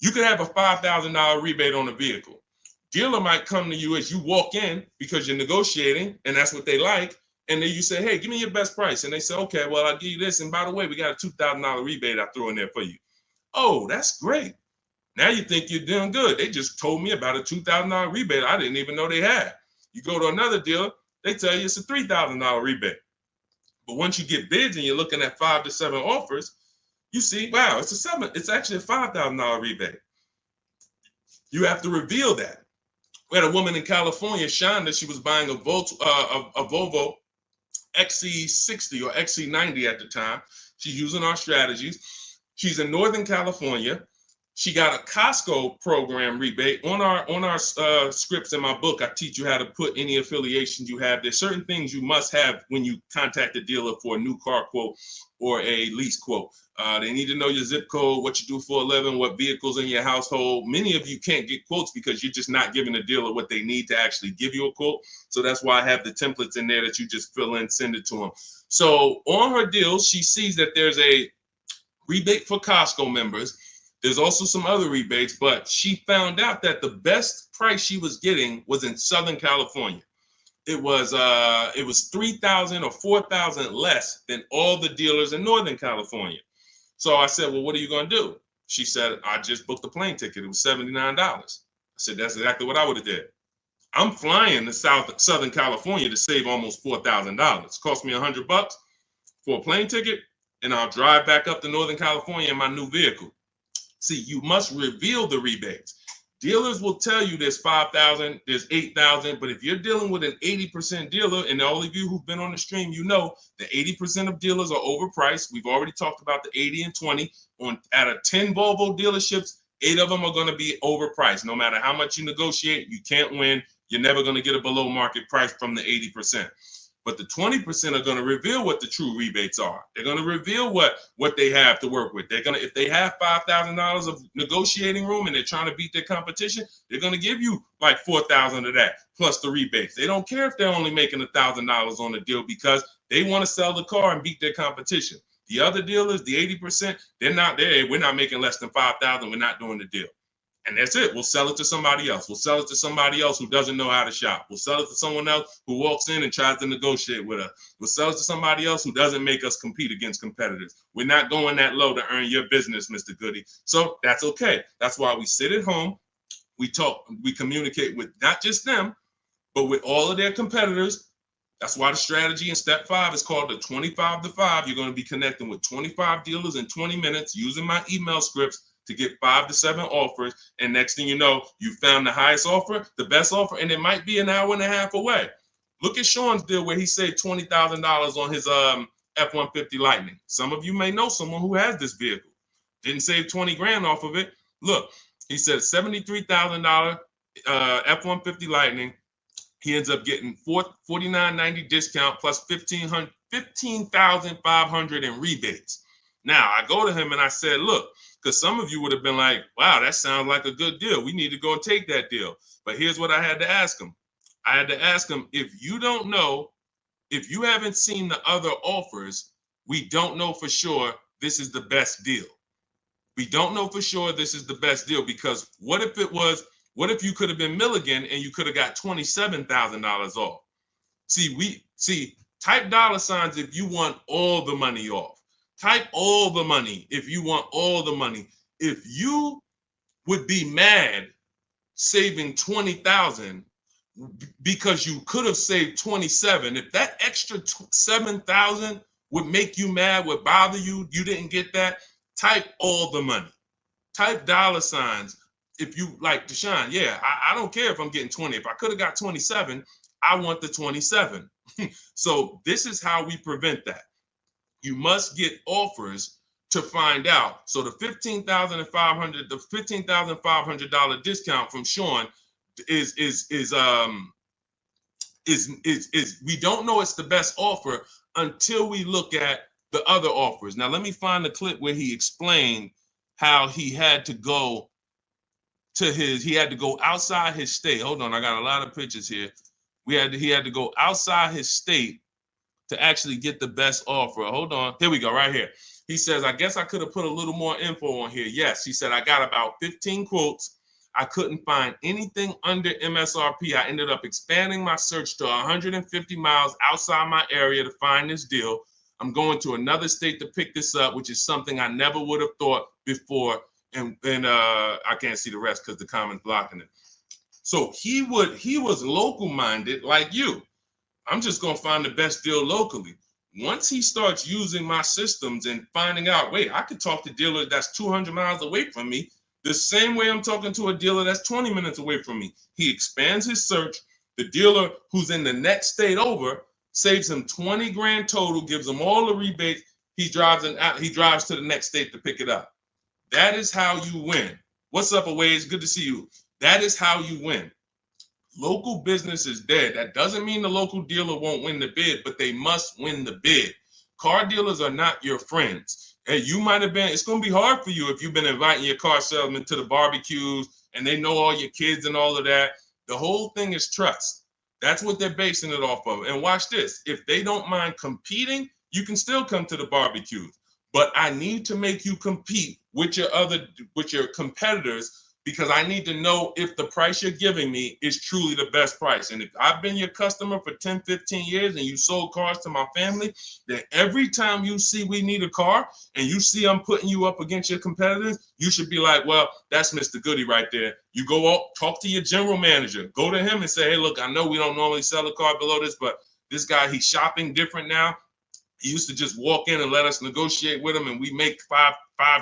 You could have a $5,000 rebate on a vehicle. Dealer might come to you as you walk in because you're negotiating and that's what they like. And then you say, hey, give me your best price. And they say, okay, well, I'll give you this. And by the way, we got a $2,000 rebate I threw in there for you. Oh, that's great. Now you think you're doing good. They just told me about a $2,000 rebate I didn't even know they had. You go to another dealer, they tell you it's a $3,000 rebate. But once you get bids and you're looking at 5 to 7 offers, you see, wow, it's actually a $5,000 rebate. You have to reveal that. We had a woman in California, Shonda, she was buying a Volvo XC60 or XC90 at the time. She's using our strategies. She's in Northern California. She got a Costco program rebate on our scripts in my book. I teach you how to put any affiliations you have. There's certain things you must have when you contact a dealer for a new car quote or a lease quote. They need to know your zip code, what you do for a living, what vehicles in your household. Many of you can't get quotes because you're just not giving the dealer what they need to actually give you a quote. So that's why I have the templates in there that you just fill in, send it to them. So on her deals, she sees that there's a rebate for Costco members. There's also some other rebates, but she found out that the best price she was getting was in Southern California. It was 3,000 or 4,000 less than all the dealers in Northern California. So I said, well, what are you going to do? She said, I just booked a plane ticket. It was $79. I said, that's exactly what I would have did. I'm flying to Southern California to save almost $4,000. Cost me $100 for a plane ticket, and I'll drive back up to Northern California in my new vehicle. See, you must reveal the rebates. Dealers will tell you there's 5,000, there's 8,000, but if you're dealing with an 80% dealer, and all of you who've been on the stream, you know the 80% of dealers are overpriced. We've already talked about the 80 and 20. Out of 10 Volvo dealerships, 8 of them are going to be overpriced. No matter how much you negotiate, you can't win. You're never going to get a below market price from the 80%. But the 20% are going to reveal what the true rebates are. They're going to reveal what they have to work with. They're going to, if they have $5,000 of negotiating room and they're trying to beat their competition, they're going to give you like $4,000 of that plus the rebates. They don't care if they're only making $1,000 on the deal because they want to sell the car and beat their competition. The other dealers, the 80%, they're not there. We're not making less than $5,000. We're not doing the deal. And that's it. We'll sell it to somebody else. We'll sell it to somebody else who doesn't know how to shop. We'll sell it to someone else who walks in and tries to negotiate with us. We'll sell it to somebody else who doesn't make us compete against competitors. We're not going that low to earn your business, Mr. Goody. So that's okay. That's why we sit at home. We talk, we communicate with not just them, but with all of their competitors. That's why the strategy in step 5 is called the 25 to 5. You're going to be connecting with 25 dealers in 20 minutes using my email scripts to get 5 to 7 offers. And next thing you know, you found the highest offer, the best offer, and it might be an hour and a half away. Look at Sean's deal where he saved $20,000 on his F-150 Lightning. Some of you may know someone who has this vehicle. Didn't save 20 grand off of it. Look, he said $73,000 F-150 Lightning. He ends up getting $49.90 discount plus $15,500 in rebates. Now I go to him and I said, look, because some of you would have been like, wow, that sounds like a good deal. We need to go and take that deal. But here's what I had to ask him. I had to ask him, if you don't know, if you haven't seen the other offers, we don't know for sure this is the best deal. We don't know for sure this is the best deal because what if you could have been Milligan and you could have got $27,000 off? Type dollar signs if you want all the money off. Type all the money if you want all the money. If you would be mad saving 20,000 because you could have saved 27, if that extra 7,000 would make you mad, would bother you, you didn't get that, type all the money. Type dollar signs if you like Deshone. Yeah, I don't care if I'm getting 20. If I could have got 27, I want the 27. So this is how we prevent that. You must get offers to find out. So the $15,500 discount from Sean is we don't know it's the best offer until we look at the other offers. Now let me find the clip where he explained how he had to go outside his state. Hold on, I got a lot of pictures here. He had to go outside his state to actually get the best offer. Hold on. Here we go, right here. He says, I guess I could have put a little more info on here. Yes, he said, I got about 15 quotes. I couldn't find anything under MSRP. I ended up expanding my search to 150 miles outside my area to find this deal. I'm going to another state to pick this up, which is something I never would have thought before. And I can't see the rest because the comment's blocking it. So he was local minded like you. I'm just going to find the best deal locally. Once he starts using my systems and finding out, wait, I could talk to a dealer that's 200 miles away from me the same way I'm talking to a dealer that's 20 minutes away from me. He expands his search. The dealer who's in the next state over saves him 20 grand total, gives him all the rebates. He drives to the next state to pick it up. That is how you win. What's up, Aways? Good to see you. That is how you win. Local business is dead. That doesn't mean the local dealer won't win the bid, but they must win the bid. Car dealers are not your friends. Hey, you might have been, it's going to be hard for you if you've been inviting your car salesman to the barbecues and they know all your kids and all of that. The whole thing is trust. That's what they're basing it off of. And watch this. If they don't mind competing, you can still come to the barbecues. But I need to make you compete with your competitors, because I need to know if the price you're giving me is truly the best price. And if I've been your customer for 10, 15 years and you sold cars to my family, then every time you see we need a car and you see I'm putting you up against your competitors, you should be like, well, that's Mr. Goody right there. You go out, talk to your general manager, go to him and say, hey, look, I know we don't normally sell a car below this, but this guy, he's shopping different now. He used to just walk in and let us negotiate with him, and we make five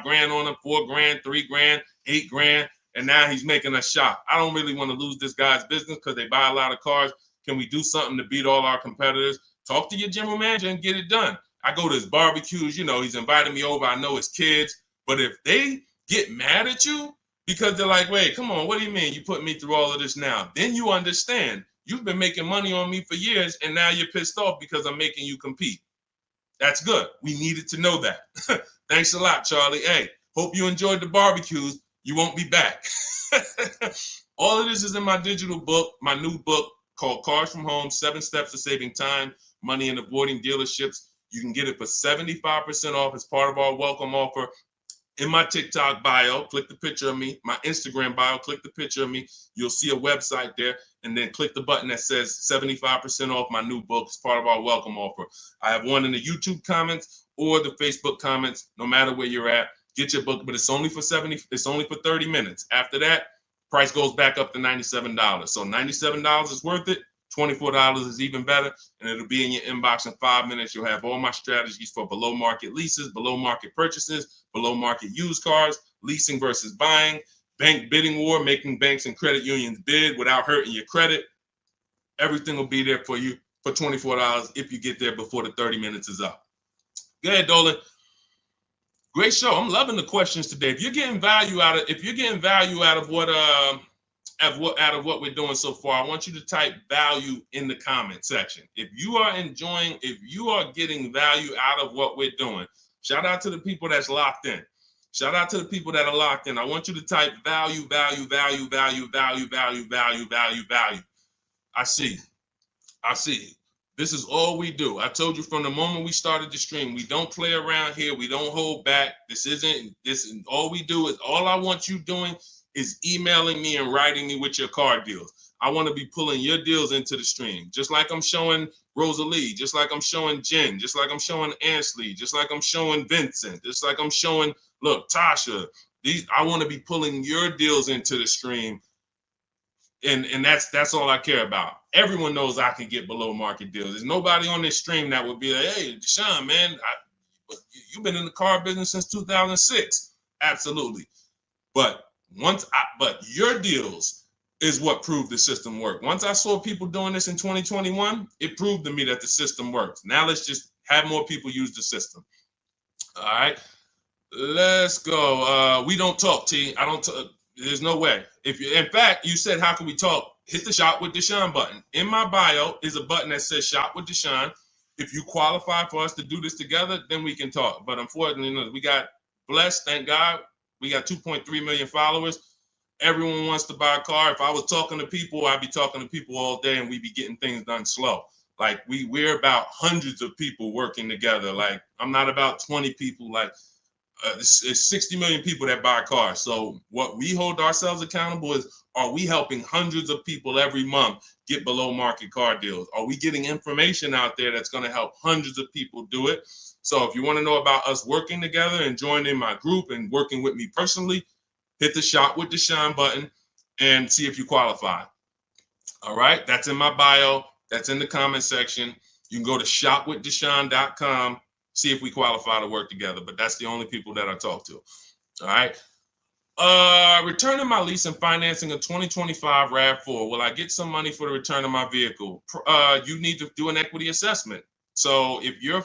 grand on him, 4 grand, 3 grand, 8 grand. And now he's making us shop. I don't really want to lose this guy's business because they buy a lot of cars. Can we do something to beat all our competitors? Talk to your general manager and get it done. I go to his barbecues, he's inviting me over. I know his kids. But if they get mad at you because they're like, wait, come on, what do you mean you put me through all of this now? Then you understand. You've been making money on me for years, and now you're pissed off because I'm making you compete. That's good. We needed to know that. Thanks a lot, Charlie. Hey, hope you enjoyed the barbecues. You won't be back. All of this is in my digital book, my new book called Cars from Home, 7 Steps to Saving Time, Money, and Avoiding Dealerships. You can get it for 75% off as part of our welcome offer. In my TikTok bio, click the picture of me. My Instagram bio, click the picture of me. You'll see a website there, and then click the button that says 75% off my new book as part of our welcome offer. I have one in the YouTube comments or the Facebook comments, no matter where you're at. Get your book, but it's only for 30 minutes. After that, price goes back up to $97. So $97 is worth it. $24 is even better, and it'll be in your inbox in 5 minutes. You'll have all my strategies for below market leases, below market purchases, below market used cars, leasing versus buying, bank bidding war, making banks and credit unions bid without hurting your credit. Everything will be there for you for $24 if you get there before the 30 minutes is up. Go ahead, Dolan. Great show. I'm loving the questions today. If you're getting value out of what we're doing so far, I want you to type value in the comment section. If you are getting value out of what we're doing, shout out to the people that's locked in. Shout out to the people that are locked in. I want you to type value, value, value, value, value, value, value, value, value. I see. This is all we do. I told you from the moment we started the stream, we don't play around here. We don't hold back. All we do is, all I want you doing is emailing me and writing me with your car deals. I want to be pulling your deals into the stream, just like I'm showing Rosalie, just like I'm showing Jen, just like I'm showing Ansley, just like I'm showing Vincent, just like I'm showing, look, Tasha. I want to be pulling your deals into the stream. And that's all I care about. Everyone knows I can get below market deals. There's nobody on this stream that would be like, hey, Deshone, man, you've been in the car business since 2006. Absolutely. But your deals is what proved the system worked. Once I saw people doing this in 2021, it proved to me that the system works. Now let's just have more people use the system. All right, let's go. We don't talk, T. I don't talk. There's no way. In fact, you said, how can we talk? Hit the Shop with Deshone button. In my bio is a button that says Shop with Deshone. If you qualify for us to do this together, then we can talk. But unfortunately, we got blessed, thank God. We got 2.3 million followers. Everyone wants to buy a car. If I was talking to people, I'd be talking to people all day and we'd be getting things done slow. Like we're about hundreds of people working together. Like I'm not about 20 people. Like it's 60 million people that buy cars. So what we hold ourselves accountable is, are we helping hundreds of people every month get below market car deals? Are we getting information out there that's going to help hundreds of people do it? So if you want to know about us working together and joining my group and working with me personally, hit the Shop with Deshone button and see if you qualify. All right, that's in my bio. That's in the comment section. You can go to shopwithdeshone.com. See if we qualify to work together, but that's the only people that I talk to. All right. Returning my lease and financing a 2025 RAV4. Will I get some money for the return of my vehicle? You need to do an equity assessment. So if you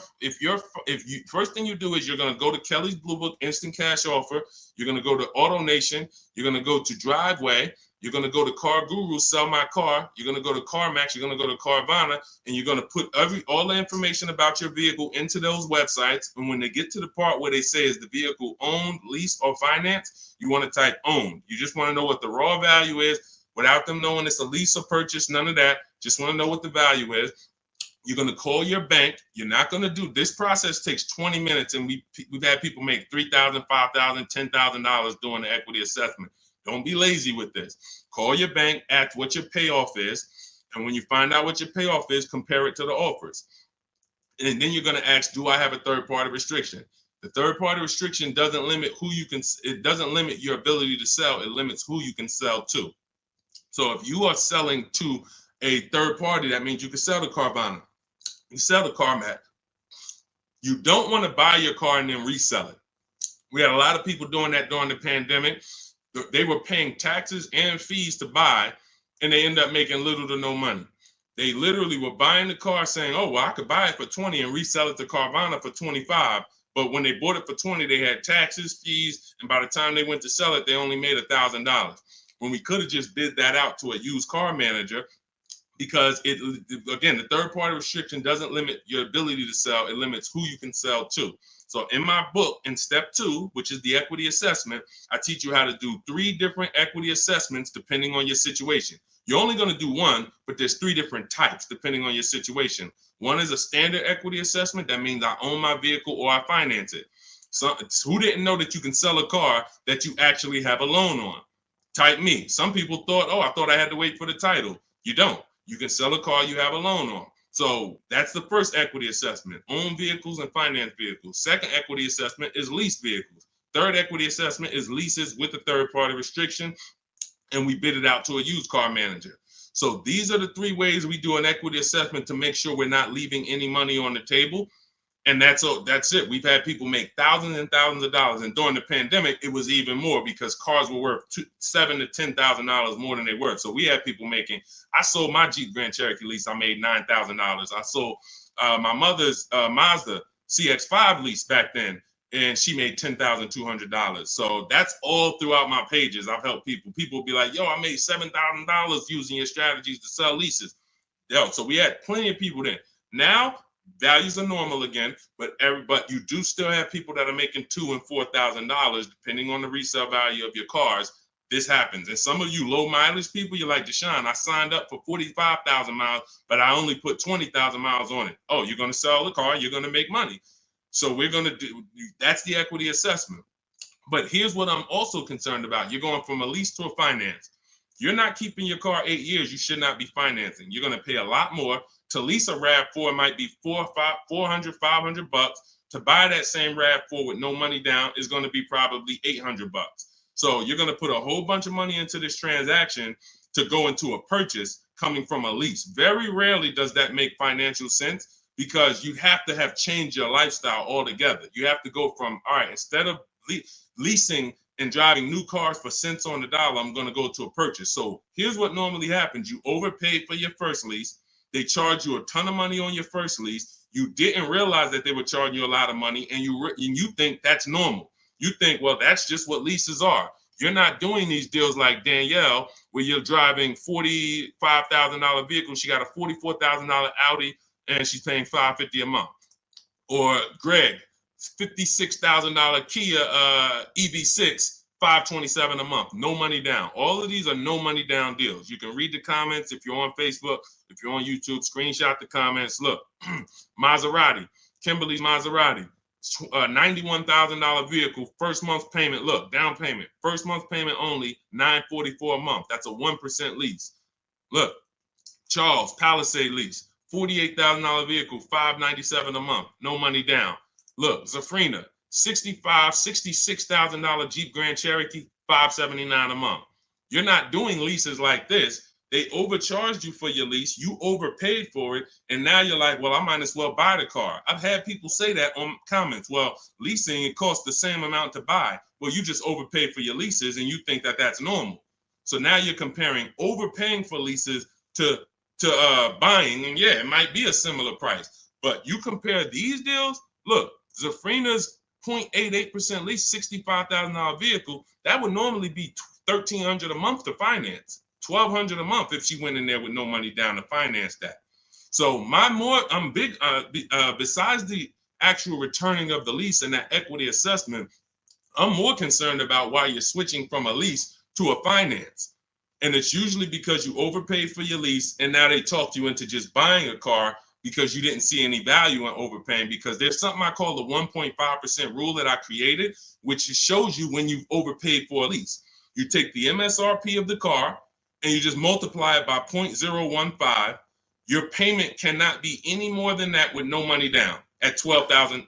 first thing you do is you're going to go to Kelly's Blue Book Instant Cash Offer. You're going to go to Auto Nation. You're going to go to Driveway. You're going to go to Car Guru, Sell My Car. You're going to go to CarMax. You're going to go to Carvana, and you're going to put all the information about your vehicle into those websites. And when they get to the part where they say is the vehicle owned, leased, or financed, you want to type owned. You just want to know what the raw value is without them knowing it's a lease or purchase. None of that. Just want to know what the value is. You're going to call your bank. You're not going to do this process takes 20 minutes, and we've had people make $3,000, $5,000, $10,000 doing the equity assessment. Don't be lazy with this. Call your bank, ask what your payoff is, and when you find out what your payoff is, compare it to the offers. And then you're going to ask, do I have a third-party restriction? The third-party restriction doesn't limit it doesn't limit your ability to sell. It limits who you can sell to. So if you are selling to a third party, that means you can sell to Carvana. You sell to CarMax. You don't want to buy your car and then resell it. We had a lot of people doing that during the pandemic. They were paying taxes and fees to buy, and they end up making little to no money. They literally were buying the car saying, oh, well, I could buy it for 20 and resell it to Carvana for 25. But when they bought it for 20, they had taxes, fees, and by the time they went to sell it, they only made $1,000. When we could have just bid that out to a used car manager, because again, the third party restriction doesn't limit your ability to sell. It limits who you can sell to. So in my book, in step 2, which is the equity assessment, I teach you how to do 3 different equity assessments depending on your situation. You're only going to do one, but there's 3 different types depending on your situation. One is a standard equity assessment. That means I own my vehicle or I finance it. So who didn't know that you can sell a car that you actually have a loan on? Type me. Some people thought, oh, I thought I had to wait for the title. You don't. You can sell a car you have a loan on. So that's the first equity assessment, own vehicles and finance vehicles. Second equity assessment is lease vehicles. Third equity assessment is leases with a third party restriction, and we bid it out to a used car manager. So these are the 3 ways we do an equity assessment to make sure we're not leaving any money on the table. And that's it. We've had people make thousands and thousands of dollars. And during the pandemic, it was even more because cars were worth $7,000 to $10,000 more than they were. So we had people making, I sold my Jeep Grand Cherokee lease. I made $9,000. I sold my mother's Mazda CX-5 lease back then, and she made $10,200. So that's all throughout my pages. I've helped people. People be like, yo, I made $7,000 using your strategies to sell leases. Yo, so we had plenty of people then. Now, values are normal again, but you do still have people that are making $2,000 and $4,000 depending on the resale value of your cars. This happens, and some of you low mileage people, you're like, Deshone, I signed up for 45,000 miles, but I only put 20,000 miles on it. Oh, you're going to sell the car, you're going to make money. So we're going to do that's the equity assessment. But here's what I'm also concerned about: you're going from a lease to a finance. You're not keeping your car 8 years. You should not be financing. You're going to pay a lot more. To lease a RAV4 might be $400, $500. To buy that same RAV4 with no money down is going to be probably $800. So you're going to put a whole bunch of money into this transaction to go into a purchase coming from a lease. Very rarely does that make financial sense because you have to have changed your lifestyle altogether. You have to go from, all right, instead of leasing and driving new cars for cents on the dollar, I'm going to go to a purchase. So here's what normally happens. You overpaid for your first lease. They charge you a ton of money on your first lease. You didn't realize that they were charging you a lot of money, and you think that's normal. You think, well, that's just what leases are. You're not doing these deals like Danielle, where you're driving $45,000 vehicle. She got a $44,000 Audi, and she's paying $550 a month. Or Greg, $56,000 Kia EV6. $527 a month, no money down. All of these are no money down deals. You can read the comments if you're on Facebook, if you're on YouTube, screenshot the comments. Look, Maserati, Kimberly's Maserati, $91,000 vehicle, first month's payment. Look, down payment, first month's payment only, $944 a month. That's a 1% lease. Look, Charles, Palisade lease, $48,000 vehicle, $597 a month, no money down. Look, Zafrina, $66,000 Jeep Grand Cherokee, $579 a month. You're not doing leases like this. They overcharged you for your lease. You overpaid for it. And now you're like, well, I might as well buy the car. I've had people say that on comments. Well, leasing, it costs the same amount to buy. Well, you just overpaid for your leases and you think that that's normal. So now you're comparing overpaying for leases to buying. And yeah, it might be a similar price. But you compare these deals, look, Zafrina's 0.88% lease, $65,000 vehicle, that would normally be $1,300 a month to finance, $1,200 a month if she went in there with no money down to finance that. So I'm big, besides the actual returning of the lease and that equity assessment, I'm more concerned about why you're switching from a lease to a finance. And it's usually because you overpaid for your lease and now they talked you into just buying a car because you didn't see any value in overpaying, because there's something I call the 1.5% rule that I created, which shows you when you've overpaid for a lease. You take the MSRP of the car and you just multiply it by 0.015. Your payment cannot be any more than that with no money down at 12,000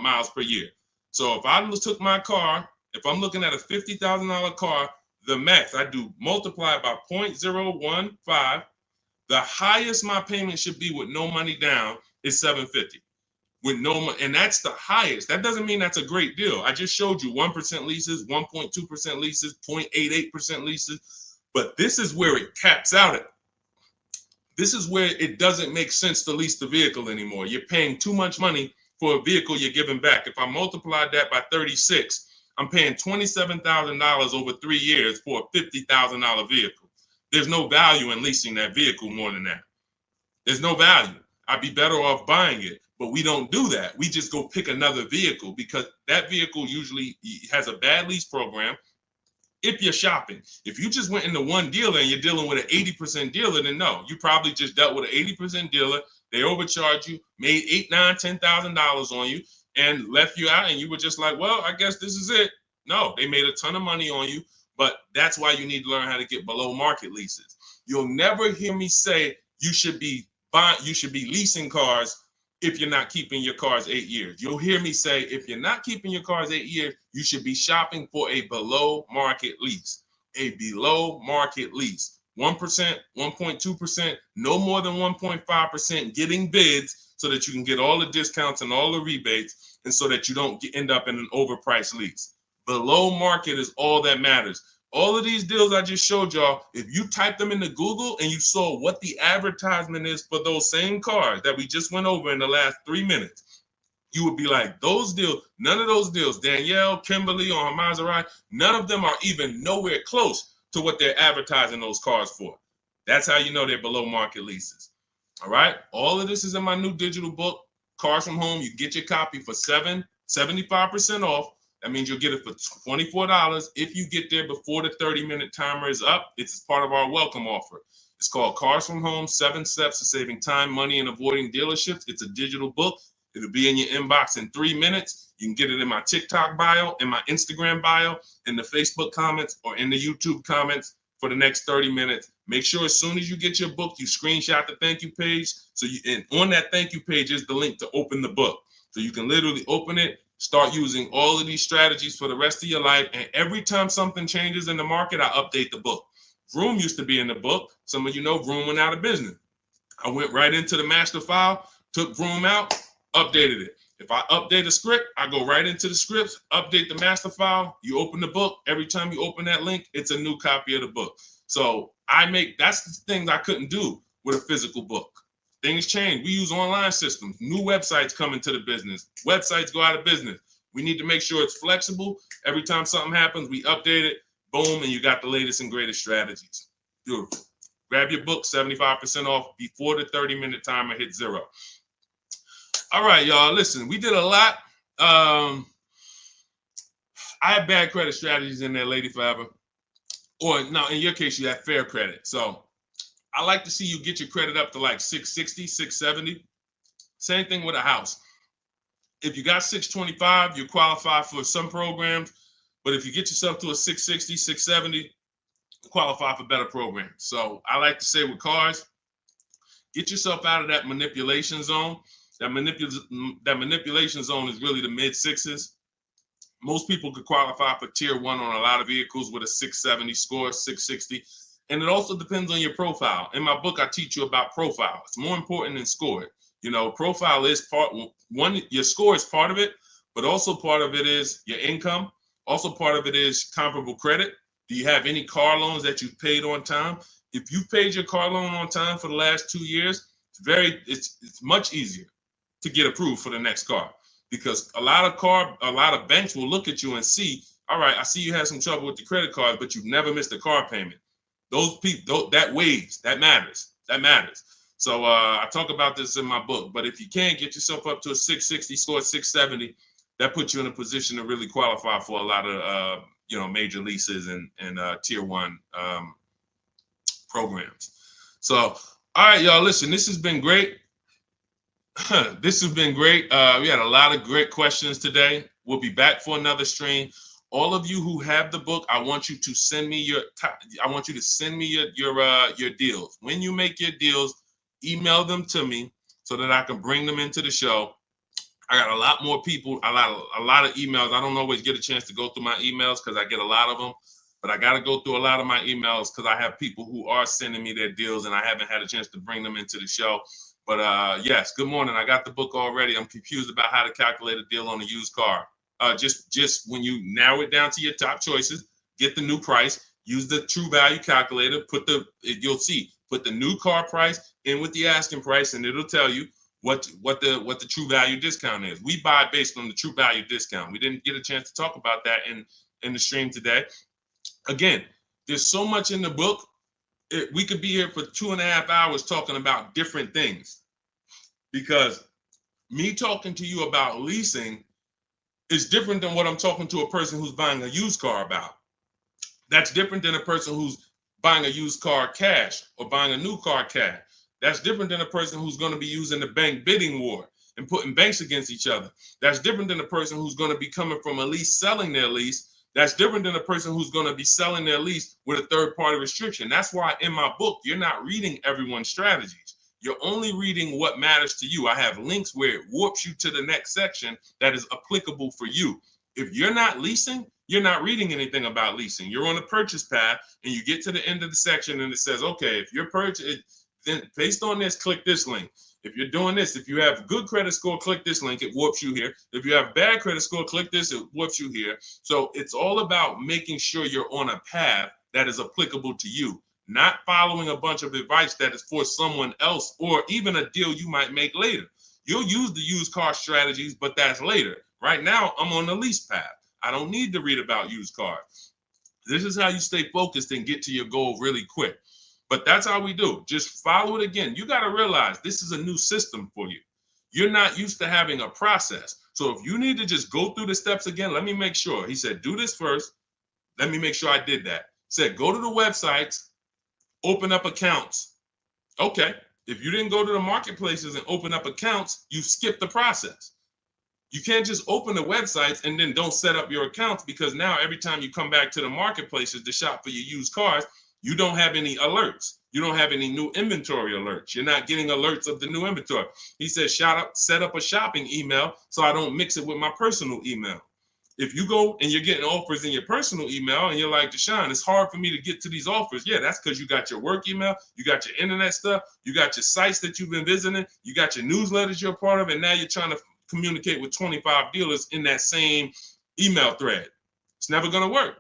miles per year. So if I took my car, if I'm looking at a $50,000 car, the max I do multiply by 0.015. The highest my payment should be with no money down is $750. With no money, and that's the highest. That doesn't mean that's a great deal. I just showed you 1% leases, 1.2% leases, 0.88% leases, but this is where it caps out at. This is where it doesn't make sense to lease the vehicle anymore. You're paying too much money for a vehicle you're giving back. If I multiplied that by 36, I'm paying $27,000 over 3 years for a $50,000 vehicle. There's no value in leasing that vehicle more than that. There's no value. I'd be better off buying it, but we don't do that. We just go pick another vehicle because that vehicle usually has a bad lease program. If you're shopping, if you just went into one dealer and you're dealing with an 80% dealer, then no, you probably just dealt with an 80% dealer. They overcharged you, made $8,000, $10,000 on you, and left you out, and you were just like, well, I guess this is it. No, they made a ton of money on you, but that's why you need to learn how to get below market leases. You'll never hear me say you should be leasing cars if you're not keeping your cars 8 years. You'll hear me say, if you're not keeping your cars 8 years, you should be shopping for a below market lease. A below market lease. 1%, 1.2%, no more than 1.5%, getting bids so that you can get all the discounts and all the rebates, and so that you don't end up in an overpriced lease. Below market is all that matters. All of these deals I just showed y'all, if you type them into Google and you saw what the advertisement is for those same cars that we just went over in the last 3 minutes, you would be like, those deals, none of those deals, Danielle, Kimberly, or Maserati, none of them are even nowhere close to what they're advertising those cars for. That's how you know they're below market leases. All right. All of this is in my new digital book, Cars from Home. You get your copy for 75% off. That means you'll get it for $24 if you get there before the 30-minute timer is up. It's part of our welcome offer. It's called Cars from Home, 7 Steps to Saving Time, Money, and Avoiding Dealerships. It's a digital book. It'll be in your inbox in 3 minutes. You can get it in my TikTok bio, in my Instagram bio, in the Facebook comments, or in the YouTube comments for the next 30 minutes. Make sure as soon as you get your book, you screenshot the thank you page. And on that thank you page is the link to open the book. So you can literally open it, start using all of these strategies for the rest of your life. And every time something changes in the market, I update the book. Vroom used to be in the book. Some of you know Vroom went out of business. I went right into the master file, took Vroom out, updated it. If I update a script, I go right into the scripts, update the master file. You open the book. Every time you open that link, it's a new copy of the book. So that's the things I couldn't do with a physical book. Things change. We use online systems. New websites come into the business. Websites go out of business. We need to make sure it's flexible. Every time something happens, we update it. Boom, and you got the latest and greatest strategies. Beautiful. Grab your book, 75% off before the 30-minute timer hits 0. All right, y'all. Listen, we did a lot. I have bad credit strategies in there, Lady Forever. Or no, in your case, you have fair credit. So I like to see you get your credit up to like 660, 670. Same thing with a house. If you got 625, you qualify for some programs. But if you get yourself to a 660, 670, you qualify for better programs. So I like to say with cars, get yourself out of that manipulation zone. That manipulation zone is really the mid-6s. Most people could qualify for tier 1 on a lot of vehicles with a 670 score, 660. And it also depends on your profile. In my book, I teach you about profile. It's more important than score. You know, profile is part one. Your score is part of it, but also part of it is your income. Also part of it is comparable credit. Do you have any car loans that you've paid on time? If you've paid your car loan on time for the last 2 years, It's much easier to get approved for the next car, because a lot of banks will look at you and see, all right, I see you had some trouble with the credit card, but you've never missed a car payment. Those people, that weighs, that matters. So I talk about this in my book. But if you can get yourself up to a 660 score, 670, that puts you in a position to really qualify for a lot of major leases and tier one programs. So, all right, y'all, listen, this has been great. This has been great. We had a lot of great questions today. We'll be back for another stream. All of you who have the book, I want you to send me your deals. When you make your deals, email them to me so that I can bring them into the show. I got a lot more people, a lot of emails. I don't always get a chance to go through my emails because I get a lot of them, but I got to go through a lot of my emails because I have people who are sending me their deals and I haven't had a chance to bring them into the show. But yes, good morning. I got the book already. I'm confused about how to calculate a deal on a used car. Just when you narrow it down to your top choices, get the new price, use the true value calculator, put the new car price in with the asking price, and it'll tell you what the true value discount is. We buy based on the true value discount. We didn't get a chance to talk about that in the stream today. Again, there's so much in the book. We could be here for 2.5 hours talking about different things, because me talking to you about leasing is different than what I'm talking to a person who's buying a used car about. That's different than a person who's buying a used car cash or buying a new car cash. That's different than a person who's going to be using the bank bidding war and putting banks against each other. That's different than a person who's going to be coming from a lease, selling their lease. That's different than a person who's going to be selling their lease with a third-party restriction. That's why in my book, you're not reading everyone's strategies. You're only reading what matters to you. I have links where it warps you to the next section that is applicable for you. If you're not leasing, you're not reading anything about leasing. You're on a purchase path and you get to the end of the section and it says, okay, if you're purchasing, then based on this, click this link. If you're doing this, if you have good credit score, click this link, it warps you here. If you have bad credit score, click this, it warps you here. So it's all about making sure you're on a path that is applicable to you, not following a bunch of advice that is for someone else or even a deal you might make later. You'll use the used car strategies, but that's later. Right now, I'm on the lease path. I don't need to read about used cars. This is how you stay focused and get to your goal really quick. But that's how we do. Just follow it again. You got to realize this is a new system for you. You're not used to having a process. So if you need to just go through the steps again, let me make sure. He said, do this first. Let me make sure I did that. Said, go to the websites, open up accounts. Okay. If you didn't go to the marketplaces and open up accounts, you skipped the process. You can't just open the websites and then don't set up your accounts, because now every time you come back to the marketplaces to shop for your used cars, you don't have any alerts. You don't have any new inventory alerts. You're not getting alerts of the new inventory. He says, set up a shopping email so I don't mix it with my personal email. If you go and you're getting offers in your personal email and you're like, Deshone, it's hard for me to get to these offers. Yeah, that's because you got your work email, you got your internet stuff, you got your sites that you've been visiting, you got your newsletters you're a part of, and now you're trying to communicate with 25 dealers in that same email thread. It's never going to work.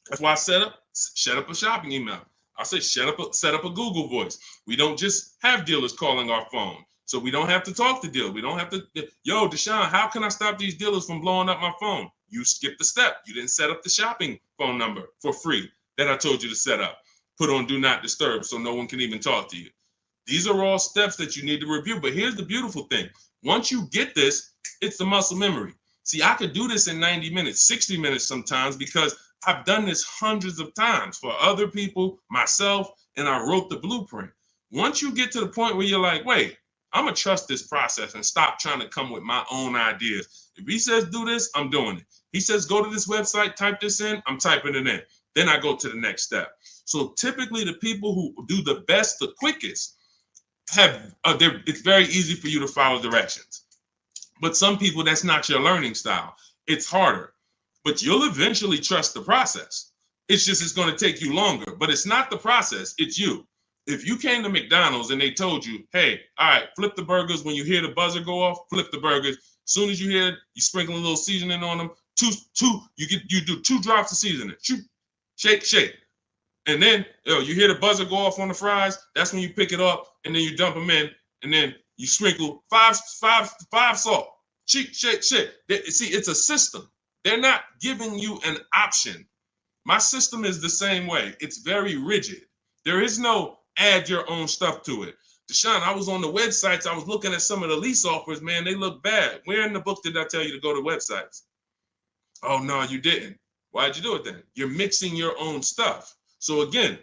That's why I set up a shopping email. I say set up a Google Voice. We don't just have dealers calling our phone, so we don't have to talk to dealers. We don't have to, yo, Deshone, how can I stop these dealers from blowing up my phone? You skipped the step. You didn't set up the shopping phone number for free that I told you to set up. Put on do not disturb so no one can even talk to you. These are all steps that you need to review. But here's the beautiful thing. Once you get this, it's the muscle memory. See, I could do this in 90 minutes, 60 minutes sometimes, because I've done this hundreds of times for other people, myself, and I wrote the blueprint. Once you get to the point where you're like, wait, I'm going to trust this process and stop trying to come with my own ideas. If he says do this, I'm doing it. He says go to this website, type this in, I'm typing it in. Then I go to the next step. So typically the people who do the best, the quickest, it's very easy for you to follow directions. But some people, that's not your learning style. It's harder. But you'll eventually trust the process. It's going to take you longer. But it's not the process, it's you. If you came to McDonald's and they told you, hey, all right, flip the burgers. When you hear the buzzer go off, flip the burgers. As soon as you hear it, you sprinkle a little seasoning on them. You do 2 drops of seasoning. Shake. And then you hear the buzzer go off on the fries. That's when you pick it up and then you dump them in. and then you sprinkle five salt. Shit. See, it's a system. They're not giving you an option. My system is the same way. It's very rigid. There is no add your own stuff to it. Deshone, I was on the websites. I was looking at some of the lease offers. Man, they look bad. Where in the book did I tell you to go to websites? Oh, no, you didn't. Why'd you do it then? You're mixing your own stuff. So again,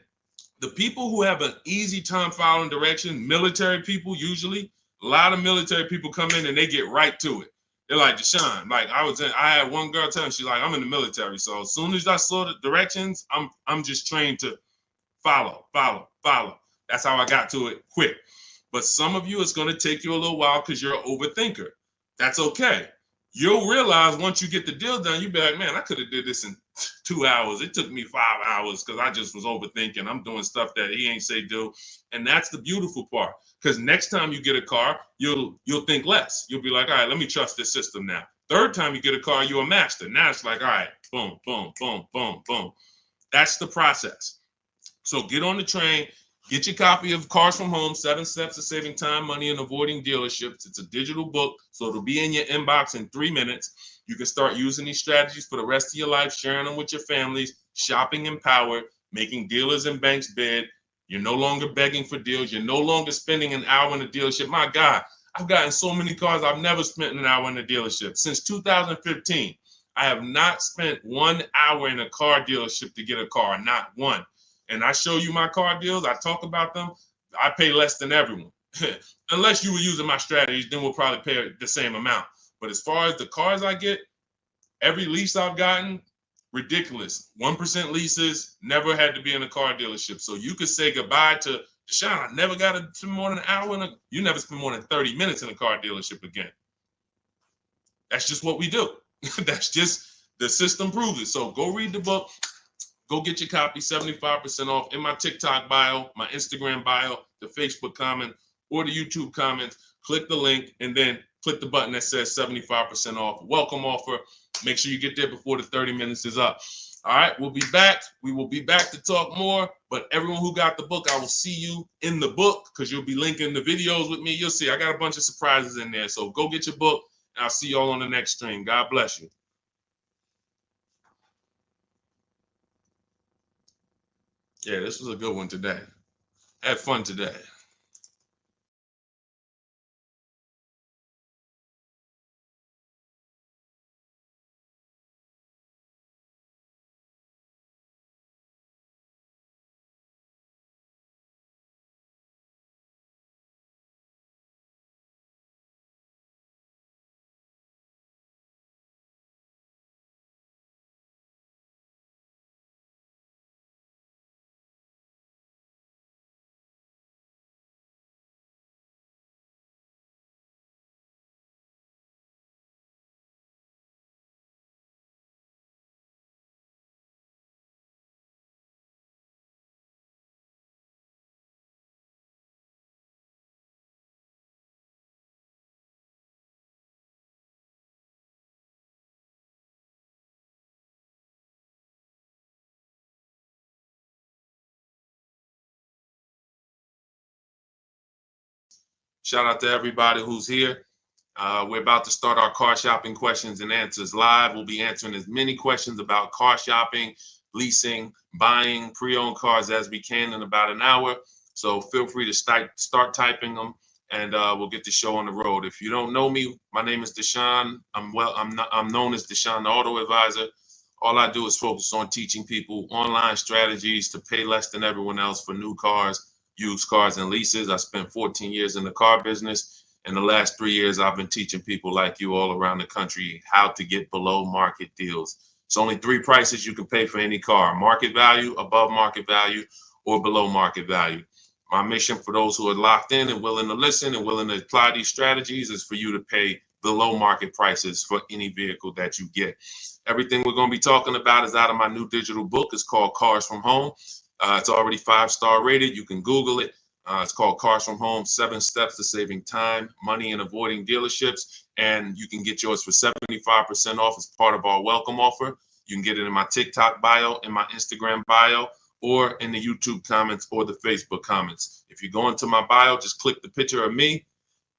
the people who have an easy time following direction, military people usually, a lot of military people come in and they get right to it. They're like, Deshone, like I had one girl tell me, she's like, I'm in the military. So as soon as I saw the directions, I'm just trained to follow. That's how I got to it quick. But some of you, it's going to take you a little while because you're an overthinker. That's okay. You'll realize once you get the deal done, you'll be like, man, I could have did this in 2 hours. It took me 5 hours because I just was overthinking. I'm doing stuff that he ain't say do. And that's the beautiful part. Because next time you get a car, you'll think less. You'll be like, all right, let me trust this system now. Third time you get a car, you're a master. Now it's like, all right, boom, boom, boom, boom, boom. That's the process. So get on the train. Get your copy of Cars from Home, 7 Steps to Saving Time, Money, and Avoiding Dealerships. It's a digital book, so it'll be in your inbox in 3 minutes. You can start using these strategies for the rest of your life, sharing them with your families, shopping empowered, making dealers and banks bid. You're no longer begging for deals. You're no longer spending an hour in a dealership. My God, I've gotten so many cars. I've never spent an hour in a dealership. Since 2015, I have not spent 1 hour in a car dealership to get a car, not one. And I show you my car deals, I talk about them, I pay less than everyone. Unless you were using my strategies, then we'll probably pay the same amount. But as far as the cars I get, every lease I've gotten, ridiculous. 1% leases, never had to be in a car dealership. So you could say goodbye to Deshone, I never got to spend more than an hour you never spend more than 30 minutes in a car dealership again. That's just what we do. That's just, the system proves it. So go read the book. Go get your copy, 75% off in my TikTok bio, my Instagram bio, the Facebook comment, or the YouTube comments. Click the link and then click the button that says 75% off. Welcome offer. Make sure you get there before the 30 minutes is up. All right, we'll be back. We will be back to talk more. But everyone who got the book, I will see you in the book because you'll be linking the videos with me. You'll see I got a bunch of surprises in there. So go get your book, and I'll see you all on the next stream. God bless you. Yeah, this was a good one today. Had fun today. Shout out to everybody who's here. We're about to start our car shopping questions and answers live. We'll be answering as many questions about car shopping, leasing, buying, pre-owned cars as we can in about an hour. So feel free to start typing them, and we'll get the show on the road. If you don't know me, my name is Deshone. I'm known as Deshone the Auto Advisor. All I do is focus on teaching people online strategies to pay less than everyone else for new cars, used cars, and leases. I spent 14 years in the car business. In the last 3 years, I've been teaching people like you all around the country how to get below market deals. It's only 3 prices you can pay for any car: market value, above market value, or below market value. My mission for those who are locked in and willing to listen and willing to apply these strategies is for you to pay below market prices for any vehicle that you get. Everything we're going to be talking about is out of my new digital book. It's called Cars from Home. It's already 5-star rated. You can Google it. It's called Cars from Home, 7 Steps to Saving Time, Money, and Avoiding Dealerships. And you can get yours for 75% off as part of our welcome offer. You can get it in my TikTok bio, in my Instagram bio, or in the YouTube comments or the Facebook comments. If you go into my bio, just click the picture of me,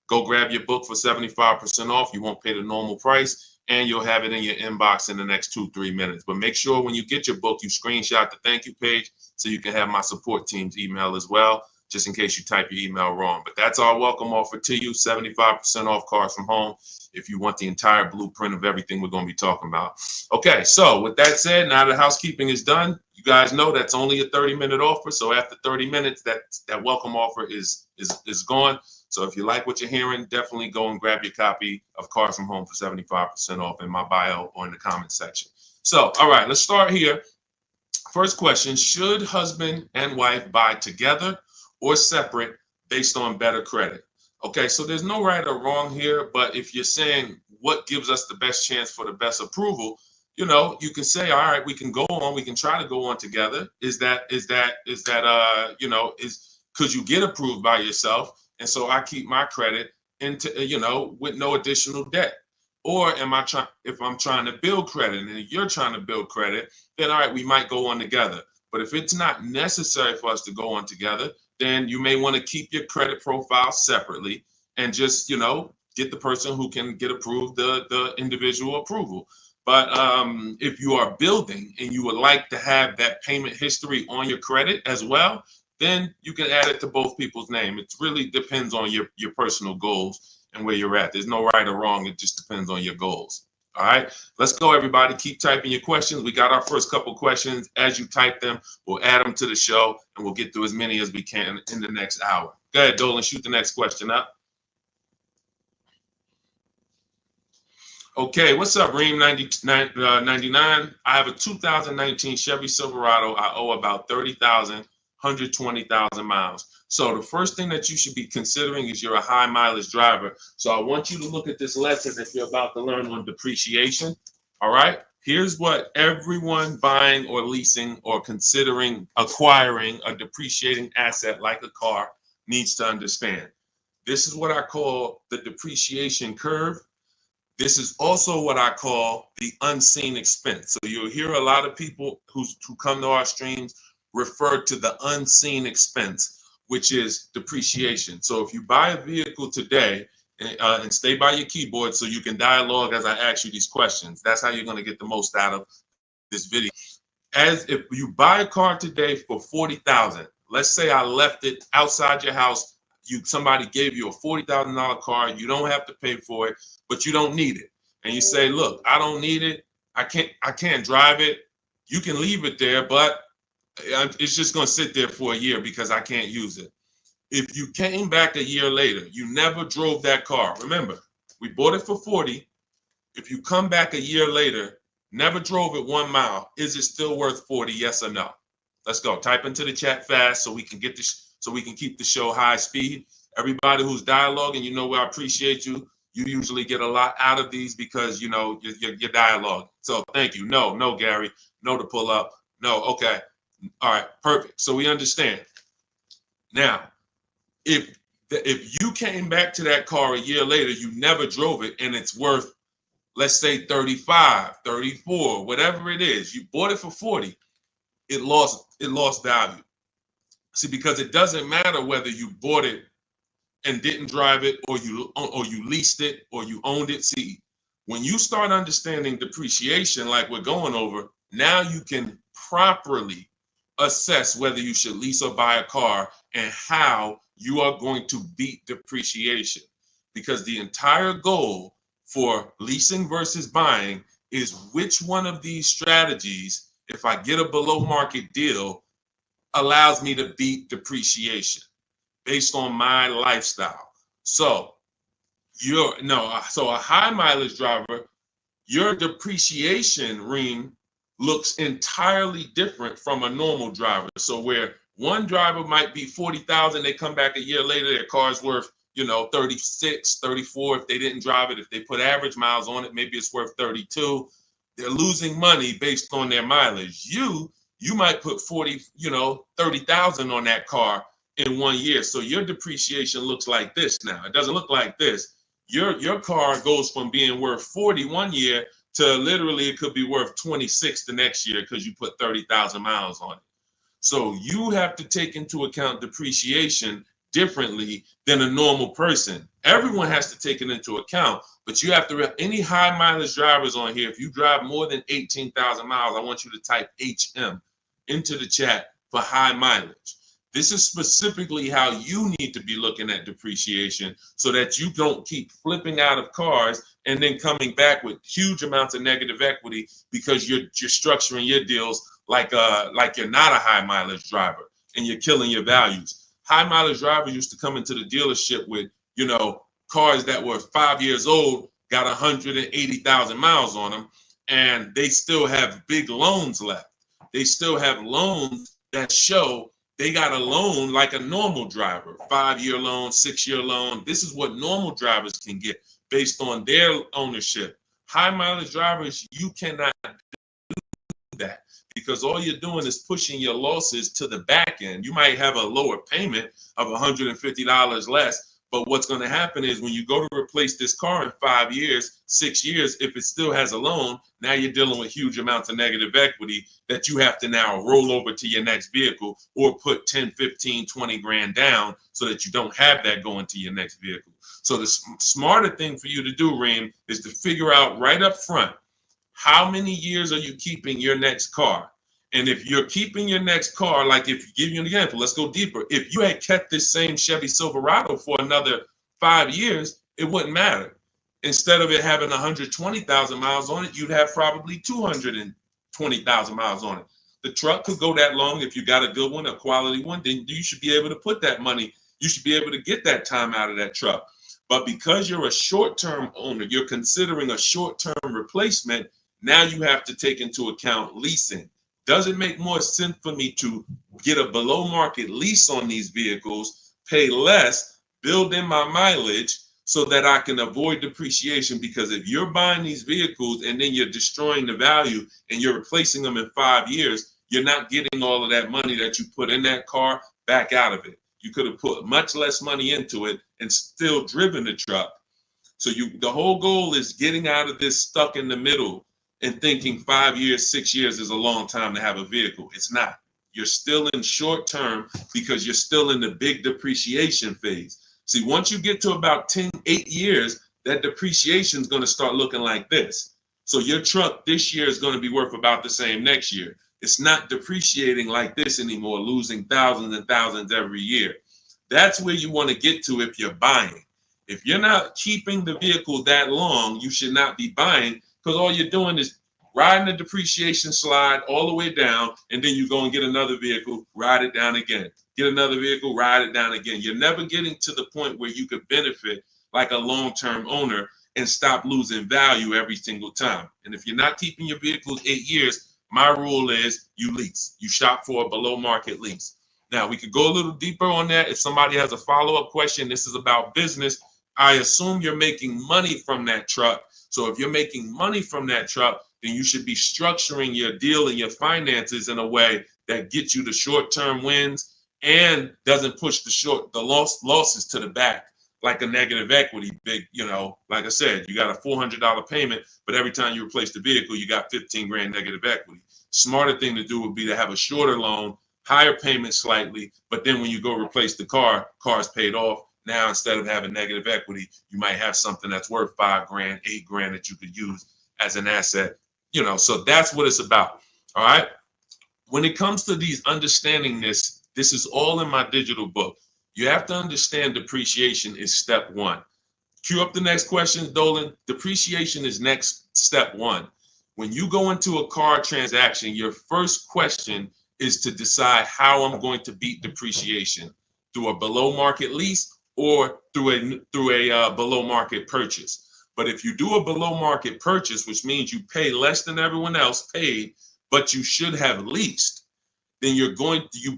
go grab your book for 75% off. You won't pay the normal price, and you'll have it in your inbox in the next 2-3 minutes. But make sure when you get your book, you screenshot the thank you page so you can have my support team's email as well, just in case you type your email wrong. But that's our welcome offer to you, 75% off Cars from Home, if you want the entire blueprint of everything we're going to be talking about. Okay, so with that said, now the housekeeping is done. You guys know that's only a 30-minute offer. So after 30 minutes, that welcome offer is gone. So if you like what you're hearing, definitely go and grab your copy of Cars from Home for 75% off in my bio or in the comment section. So, all right, let's start here. First question, should husband and wife buy together or separate based on better credit? Okay, so there's no right or wrong here, but if you're saying what gives us the best chance for the best approval, you know, you can say, all right, we can go on, we can try to go on together. Could you get approved by yourself? And so I keep my credit into, with no additional debt. Or if I'm trying to build credit and you're trying to build credit, then all right, we might go on together. But if it's not necessary for us to go on together, then you may want to keep your credit profile separately and just, get the person who can get approved the individual approval. But if you are building and you would like to have that payment history on your credit as well, then you can add it to both people's name. It really depends on your personal goals and where you're at. There's no right or wrong. It just depends on your goals. All right, let's go, everybody. Keep typing your questions. We got our first couple questions. As you type them, we'll add them to the show, and we'll get through as many as we can in the next hour. Go ahead, Dolan, shoot the next question up. Okay, what's up, Reem 99? I have a 2019 Chevy Silverado. I owe about 30,000, 120,000 miles. So the first thing that you should be considering is you're a high mileage driver. So I want you to look at this lesson that you're about to learn on depreciation. All right, here's what everyone buying or leasing or considering acquiring a depreciating asset like a car needs to understand. This is what I call the depreciation curve. This is also what I call the unseen expense. So you'll hear a lot of people who come to our streams refer to the unseen expense, which is depreciation. So if you buy a vehicle today, and stay by your keyboard so you can dialogue as I ask you these questions. That's how you're going to get the most out of this video. As if you buy a car today for 40,000, let's say I left it outside your house. Somebody gave you a $40,000 car. You don't have to pay for it, but you don't need it. And you say, look, I don't need it. I can't drive it. You can leave it there, but it's just going to sit there for a year because I can't use it. If you came back a year later, you never drove that car. Remember, we bought it for 40. If you come back a year later, never drove it 1 mile, is it still worth 40? Yes or no? Let's go. Type into the chat fast so we can get this, so we can keep the show high speed. Everybody who's dialoguing, I appreciate you. You usually get a lot out of these because your dialogue. So thank you. No, Gary. No to pull up. No. Okay. All right. Perfect. So we understand. Now, if you came back to that car a year later, you never drove it, and it's worth, let's say 35, 34, whatever it is, you bought it for 40, it lost value. See, because it doesn't matter whether you bought it and didn't drive it, or you leased it, or you owned it. See, when you start understanding depreciation like we're going over, now you can properly assess whether you should lease or buy a car and how you are going to beat depreciation. Because the entire goal for leasing versus buying is which one of these strategies, if I get a below market deal, allows me to beat depreciation based on my lifestyle. So so a high mileage driver, your depreciation ring looks entirely different from a normal driver. So where one driver might be 40,000, they come back a year later, their car's worth, 36, 34 if they didn't drive it. If they put average miles on it, maybe it's worth 32. They're losing money based on their mileage. You might put 30,000 on that car in 1 year. So your depreciation looks like this now. It doesn't look like this. Your car goes from being worth 40 1 year to literally it could be worth 26 the next year because you put 30,000 miles on it. So you have to take into account depreciation differently than a normal person. Everyone has to take it into account, but you have to, any high mileage drivers on here, if you drive more than 18,000 miles, I want you to type HM into the chat for high mileage. This is specifically how you need to be looking at depreciation so that you don't keep flipping out of cars and then coming back with huge amounts of negative equity because you're structuring your deals like you're not a high mileage driver and you're killing your values. High mileage drivers used to come into the dealership with, cars that were 5 years old, got 180,000 miles on them, and they still have big loans left. They still have loans that show they got a loan like a normal driver, 5-year loan, 6-year loan. This is what normal drivers can get based on their ownership. High mileage drivers, you cannot do that because all you're doing is pushing your losses to the back end. You might have a lower payment of $150 less, but what's going to happen is when you go to replace this car in 5 years, 6 years, if it still has a loan, now you're dealing with huge amounts of negative equity that you have to now roll over to your next vehicle or put 10, 15, 20 grand down so that you don't have that going to your next vehicle. So the smarter thing for you to do, Reem, is to figure out right up front, how many years are you keeping your next car? And if you're keeping your next car, like if you give you an example, let's go deeper. If you had kept this same Chevy Silverado for another 5 years, it wouldn't matter. Instead of it having 120,000 miles on it, you'd have probably 220,000 miles on it. The truck could go that long. If you got a good one, a quality one, then you should be able to put that money. You should be able to get that time out of that truck. But because you're a short-term owner, you're considering a short-term replacement. Now you have to take into account leasing. Does it make more sense for me to get a below market lease on these vehicles, pay less, build in my mileage so that I can avoid depreciation? Because if you're buying these vehicles and then you're destroying the value and you're replacing them in 5 years, you're not getting all of that money that you put in that car back out of it. You could have put much less money into it and still driven the truck. So the whole goal is getting out of this stuck in the middle and thinking 5 years, 6 years is a long time to have a vehicle. It's not. You're still in short term because you're still in the big depreciation phase. See, once you get to about 8 years, that depreciation is going to start looking like this. So your truck this year is going to be worth about the same next year. It's not depreciating like this anymore, losing thousands and thousands every year. That's where you want to get to if you're buying. If you're not keeping the vehicle that long, you should not be buying, because all you're doing is riding the depreciation slide all the way down, and then you go and get another vehicle, ride it down again. Get another vehicle, ride it down again. You're never getting to the point where you could benefit like a long-term owner and stop losing value every single time. And if you're not keeping your vehicles 8 years, my rule is you lease. You shop for a below-market lease. Now, we could go a little deeper on that. If somebody has a follow-up question, this is about business. I assume you're making money from that truck. So if you're making money from that truck, then you should be structuring your deal and your finances in a way that gets you the short-term wins and doesn't push the losses to the back like a negative equity. Like I said, you got a $400 payment, but every time you replace the vehicle, you got 15 grand negative equity. Smarter thing to do would be to have a shorter loan, higher payment slightly, but then when you go replace the car's paid off. Now, instead of having negative equity, you might have something that's worth 5 grand, 8 grand that you could use as an asset. So that's what it's about. All right. When it comes to these understanding this is all in my digital book. You have to understand depreciation is step one. Cue up the next question, Dolan. Depreciation is next step one. When you go into a car transaction, your first question is to decide how I'm going to beat depreciation, through a below market lease or through a below market purchase. But if you do a below market purchase, which means you pay less than everyone else paid, but you should have leased, then you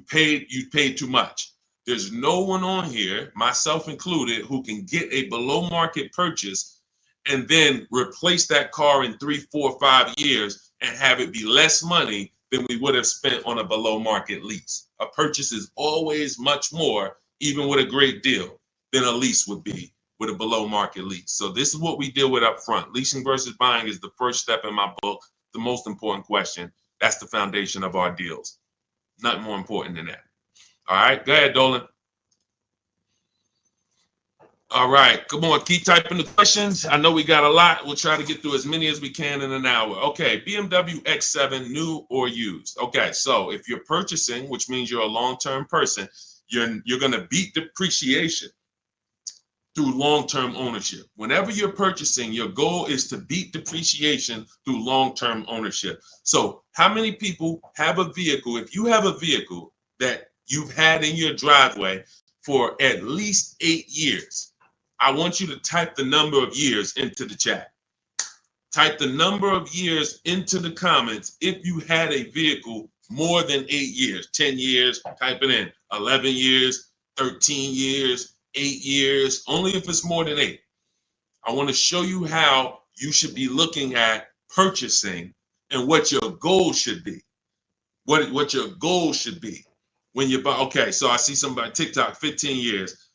paid too much. There's no one on here, myself included, who can get a below market purchase and then replace that car in 3, 4, 5 years and have it be less money than we would have spent on a below market lease. A purchase is always much more, even with a great deal, than a lease would be with a below market lease. So this is what we deal with up front. Leasing versus buying is the first step in my book, the most important question. That's the foundation of our deals. Nothing more important than that. All right, go ahead, Dolan. All right, come on, keep typing the questions. I know we got a lot. We'll try to get through as many as we can in an hour. Okay, BMW X7, new or used. Okay, so if you're purchasing, which means you're a long-term person, you're going to beat depreciation through long-term ownership. Whenever you're purchasing, your goal is to beat depreciation through long-term ownership. So how many people have a vehicle? If you have a vehicle that you've had in your driveway for at least 8 years, I want you to type the number of years into the chat. Type the number of years into the comments if you had a vehicle more than 8 years, 10 years, type it in, 11 years, 13 years, 8 years, only if it's more than 8. I want to show you how you should be looking at purchasing and what your goal should be. What your goal should be when you buy. Okay, so I see somebody TikTok 15 years.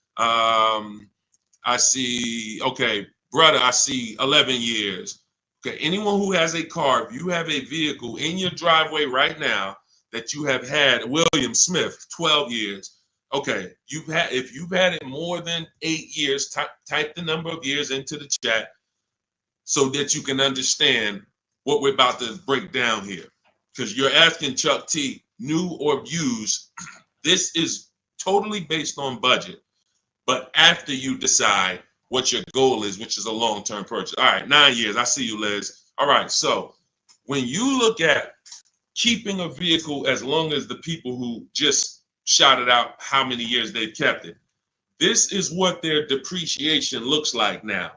I see, okay, brother, I see 11 years. Okay, anyone who has a car, if you have a vehicle in your driveway right now that you have had, William Smith, 12 years. Okay, if you've had it more than 8 years, type the number of years into the chat so that you can understand what we're about to break down here. Because you're asking Chuck T, new or used. This is totally based on budget. But after you decide what your goal is, which is a long-term purchase. All right, 9 years. I see you, Liz. All right, so when you look at keeping a vehicle as long as the people who just shouted out how many years they've kept it, this is what their depreciation looks like now.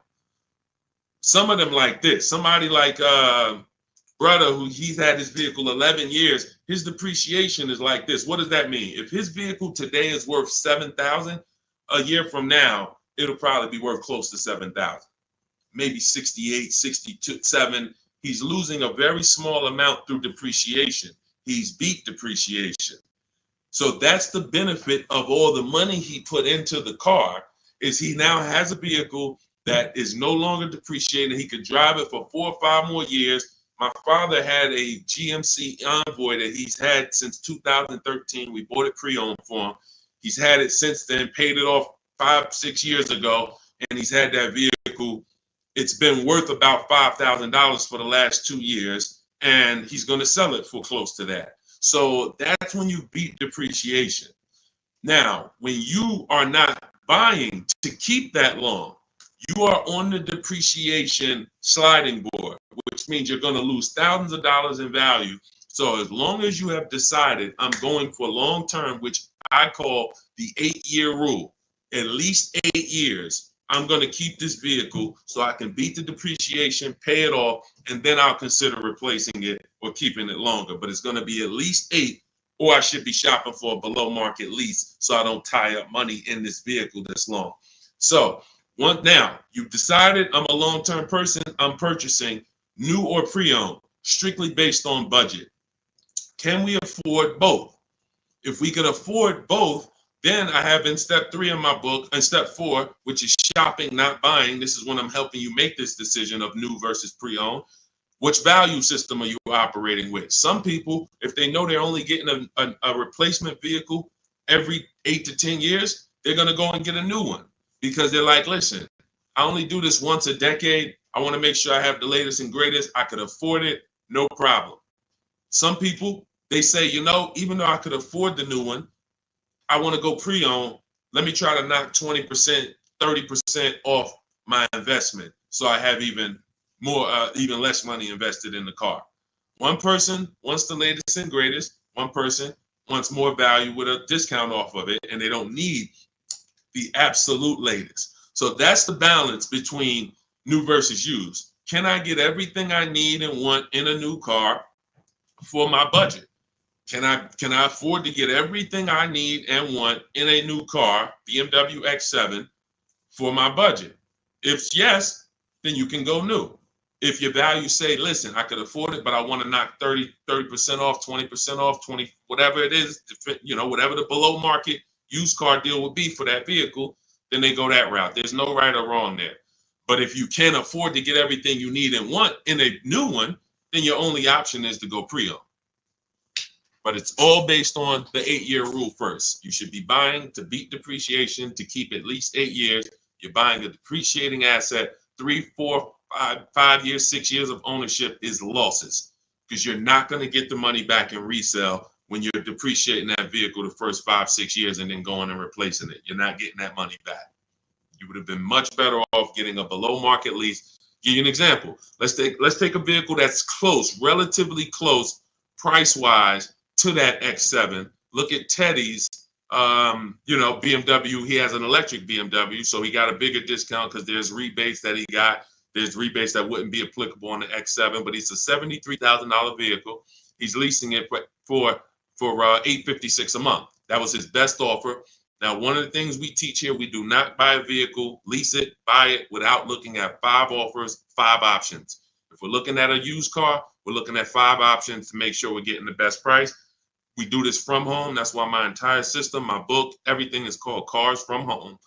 Some of them like this. Somebody like brother who he's had his vehicle 11 years, his depreciation is like this. What does that mean? If his vehicle today is worth $7,000, a year from now, it'll probably be worth close to 7,000, maybe 68, 62, 7. He's losing a very small amount through depreciation. He's beat depreciation. So that's the benefit of all the money he put into the car, is he now has a vehicle that is no longer depreciated. He could drive it for 4 or 5 more years. My father had a GMC Envoy that he's had since 2013. We bought it pre-owned for him. He's had it since then, paid it off 5, 6 years ago, and he's had that vehicle. It's been worth about $5,000 for the last 2 years, and he's going to sell it for close to that. So that's when you beat depreciation. Now, when you are not buying to keep that long, you are on the depreciation sliding board, which means you're going to lose thousands of dollars in value. So as long as you have decided I'm going for long term, which I call the 8-year rule, at least 8 years, I'm going to keep this vehicle so I can beat the depreciation, pay it off, and then I'll consider replacing it or keeping it longer. But it's going to be at least 8, or I should be shopping for a below market lease so I don't tie up money in this vehicle this long. So now you've decided I'm a long-term person, I'm purchasing new or pre-owned, strictly based on budget. Can we afford both? If we can afford both, then I have in step 3 in my book, and step 4, which is shopping, not buying. This is when I'm helping you make this decision of new versus pre-owned. Which value system are you operating with? Some people, if they know they're only getting a replacement vehicle every 8 to 10 years, they're going to go and get a new one because they're like, listen, I only do this once a decade. I want to make sure I have the latest and greatest. I could afford it, no problem. Some people, they say, you know, even though I could afford the new one, I want to go pre-owned. Let me try to knock 20%, 30% off my investment so I have even less money invested in the car. One person wants the latest and greatest. One person wants more value with a discount off of it, and they don't need the absolute latest. So that's the balance between new versus used. Can I get everything I need and want in a new car for my budget? Can I afford to get everything I need and want in a new car, BMW X7, for my budget? If yes, then you can go new. If your value say, listen, I could afford it, but I want to knock 30% off, 20% off, 20, whatever it is, whatever the below market used car deal would be for that vehicle, then they go that route. There's no right or wrong there. But if you can't afford to get everything you need and want in a new one, then your only option is to go pre-owned. But it's all based on the 8-year rule first. You should be buying to beat depreciation to keep at least 8 years. You're buying a depreciating asset. 3, 4, 5 years, 6 years of ownership is losses because you're not going to get the money back in resale when you're depreciating that vehicle the first 5, 6 years and then going and replacing it. You're not getting that money back. You would have been much better off getting a below market lease. Give you an example. Let's take a vehicle that's close, relatively close, price wise to that X7. Look at Teddy's, BMW. He has an electric BMW, so he got a bigger discount because there's rebates that he got. There's rebates that wouldn't be applicable on the X7, but it's a $73,000 vehicle. He's leasing it for $856 a month. That was his best offer. Now, one of the things we teach here, we do not buy a vehicle, lease it, buy it without looking at 5 offers, 5 options. If we're looking at a used car, we're looking at 5 options to make sure we're getting the best price. We do this from home. That's why my entire system, my book, everything is called Cars from Home.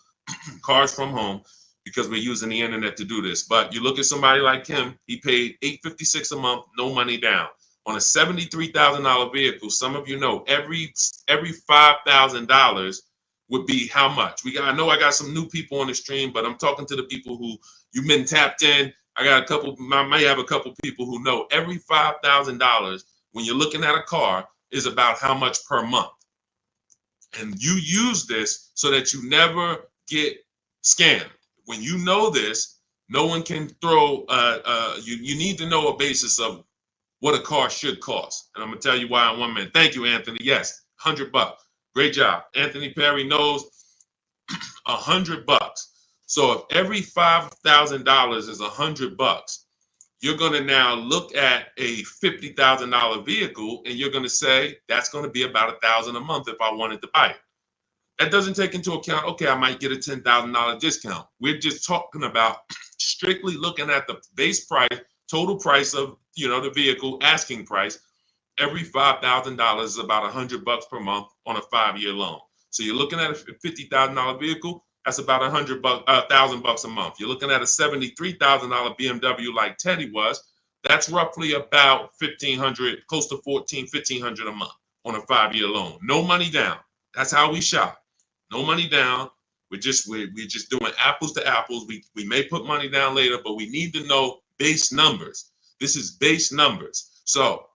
Cars from Home, because we're using the internet to do this. But you look at somebody like him, he paid $856 a month, no money down. On a $73,000 vehicle, some of you know every $5,000 would be how much? I know I got some new people on the stream, but I'm talking to the people who you've been tapped in. I may have a couple people who know every $5,000 when you're looking at a car is about how much per month. And you use this so that you never get scammed. When you know this, no one can throw, you need to know a basis of what a car should cost. And I'm gonna tell you why in 1 minute. Thank you, Anthony. Yes, $100. Great job. Anthony Perry knows $100. So if every $5,000 is $100, you're going to now look at a $50,000 vehicle and you're going to say that's going to be about $1,000 a month if I wanted to buy it. That doesn't take into account, okay, I might get a $10,000 discount. We're just talking about strictly looking at the base price, total price of the vehicle, asking price. Every $5,000 is about $100 per month on a 5-year loan. So you're looking at a $50,000 vehicle, that's about $1,000 a month. You're looking at a $73,000 BMW like Teddy was, that's roughly about $1,500, close to $1,500 a month on a 5-year loan. No money down. That's how we shop. No money down. We're just doing apples to apples. We may put money down later, but we need to know base numbers. This is base numbers. So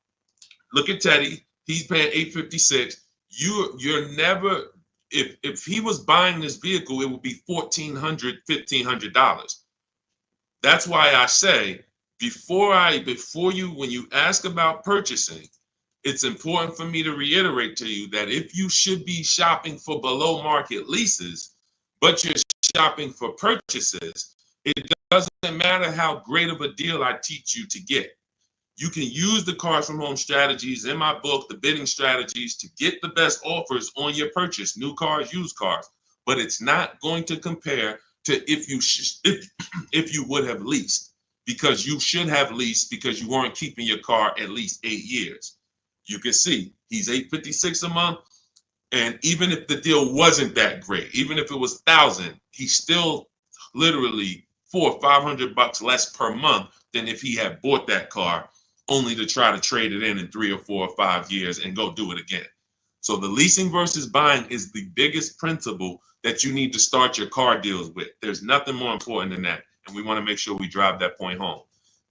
look at Teddy. He's paying $856. You're never, if he was buying this vehicle, it would be $1,400, $1,500. That's why I say when you ask about purchasing, it's important for me to reiterate to you that if you should be shopping for below market leases, but you're shopping for purchases, it doesn't matter how great of a deal I teach you to get. You can use the Cars from Home strategies in my book, the bidding strategies, to get the best offers on your purchase, new cars, used cars. But it's not going to compare to if you would have leased, because you should have leased because you weren't keeping your car at least 8 years. You can see he's $856 a month, and even if the deal wasn't that great, even if it was $1,000, he's still literally $400 or $500 less per month than if he had bought that car only to try to trade it in 3 or 4 or 5 years and go do it again. So the leasing versus buying is the biggest principle that you need to start your car deals with. There's nothing more important than that, and we want to make sure we drive that point home.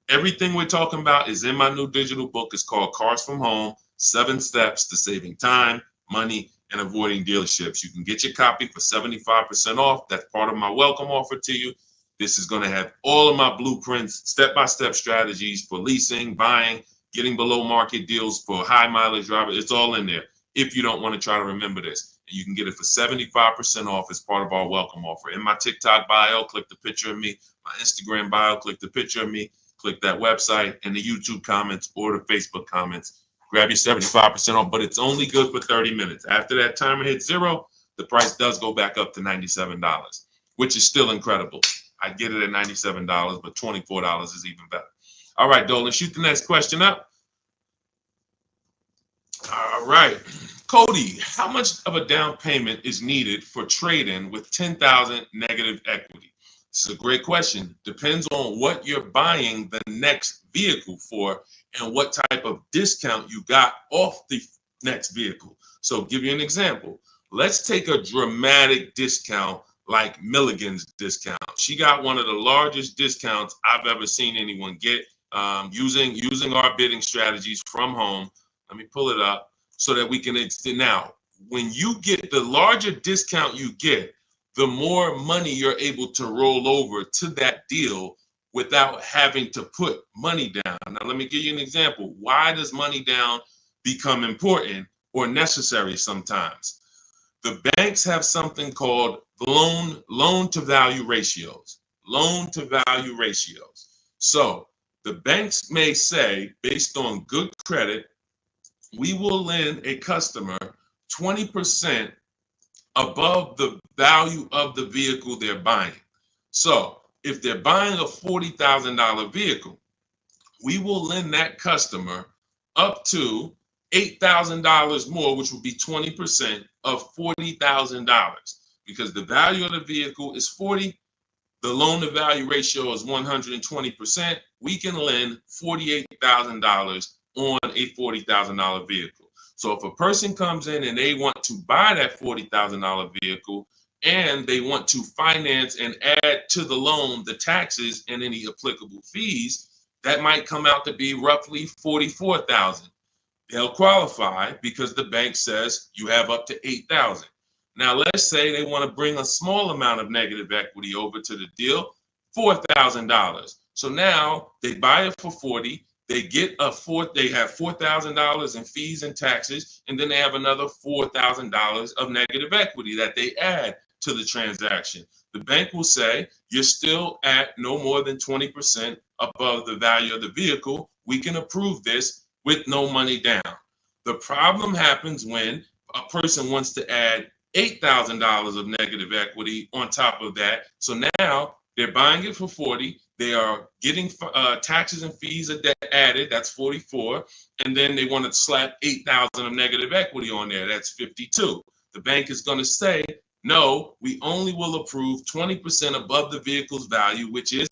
Everything we're talking about is in my new digital book. It's called Cars from Home, 7 Steps to Saving Time, Money, and Avoiding Dealerships. You can get your copy for 75% off. That's part of my welcome offer to you. This is going to have all of my blueprints, step-by-step strategies for leasing, buying, getting below market deals for high mileage drivers. It's all in there if you don't want to try to remember this. And you can get it for 75% off as part of our welcome offer. In my TikTok bio, click the picture of me. My Instagram bio, click the picture of me. Click that website, and the YouTube comments or the Facebook comments. Grab your 75% off, but it's only good for 30 minutes. After that timer hits 0, the price does go back up to $97, which is still incredible. I get it at $97, but $24 is even better. All right, Dolan, shoot the next question up. All right. Cody, how much of a down payment is needed for trade-in with $10,000 negative equity? This is a great question. Depends on what you're buying the next vehicle for and what type of discount you got off the next vehicle. So give you an example. Let's take a dramatic discount like Milligan's discount. She got one of the largest discounts I've ever seen anyone get using our bidding strategies from home. Let me pull it up so that we can now. When you get the larger discount you get, the more money you're able to roll over to that deal without having to put money down. Now, let me give you an example. Why does money down become important or necessary sometimes? The banks have something called loan to value ratios. Loan to value ratios. So the banks may say, based on good credit, we will lend a customer 20% above the value of the vehicle they're buying. So if they're buying a $40,000 vehicle, we will lend that customer up to $8,000 more, which would be 20% of $40,000. Because the value of the vehicle is 40, the loan to value ratio is 120%. We can lend $48,000 on a $40,000 vehicle. So if a person comes in and they want to buy that $40,000 vehicle and they want to finance and add to the loan the taxes and any applicable fees, that might come out to be roughly $44,000. They'll qualify because the bank says you have up to $8,000. Now, let's say they want to bring a small amount of negative equity over to the deal, $4,000. So now they buy it for 40. They get they have $4,000 in fees and taxes, and then they have another $4,000 of negative equity that they add to the transaction. The bank will say you're still at no more than 20% above the value of the vehicle. We can approve this with no money down. The problem happens when a person wants to add $8,000 of negative equity on top of that. So now they're buying it for 40. They are getting taxes and fees added. That's 44. And then they want to slap 8,000 of negative equity on there. That's 52. The bank is going to say, no, we only will approve 20% above the vehicle's value, which is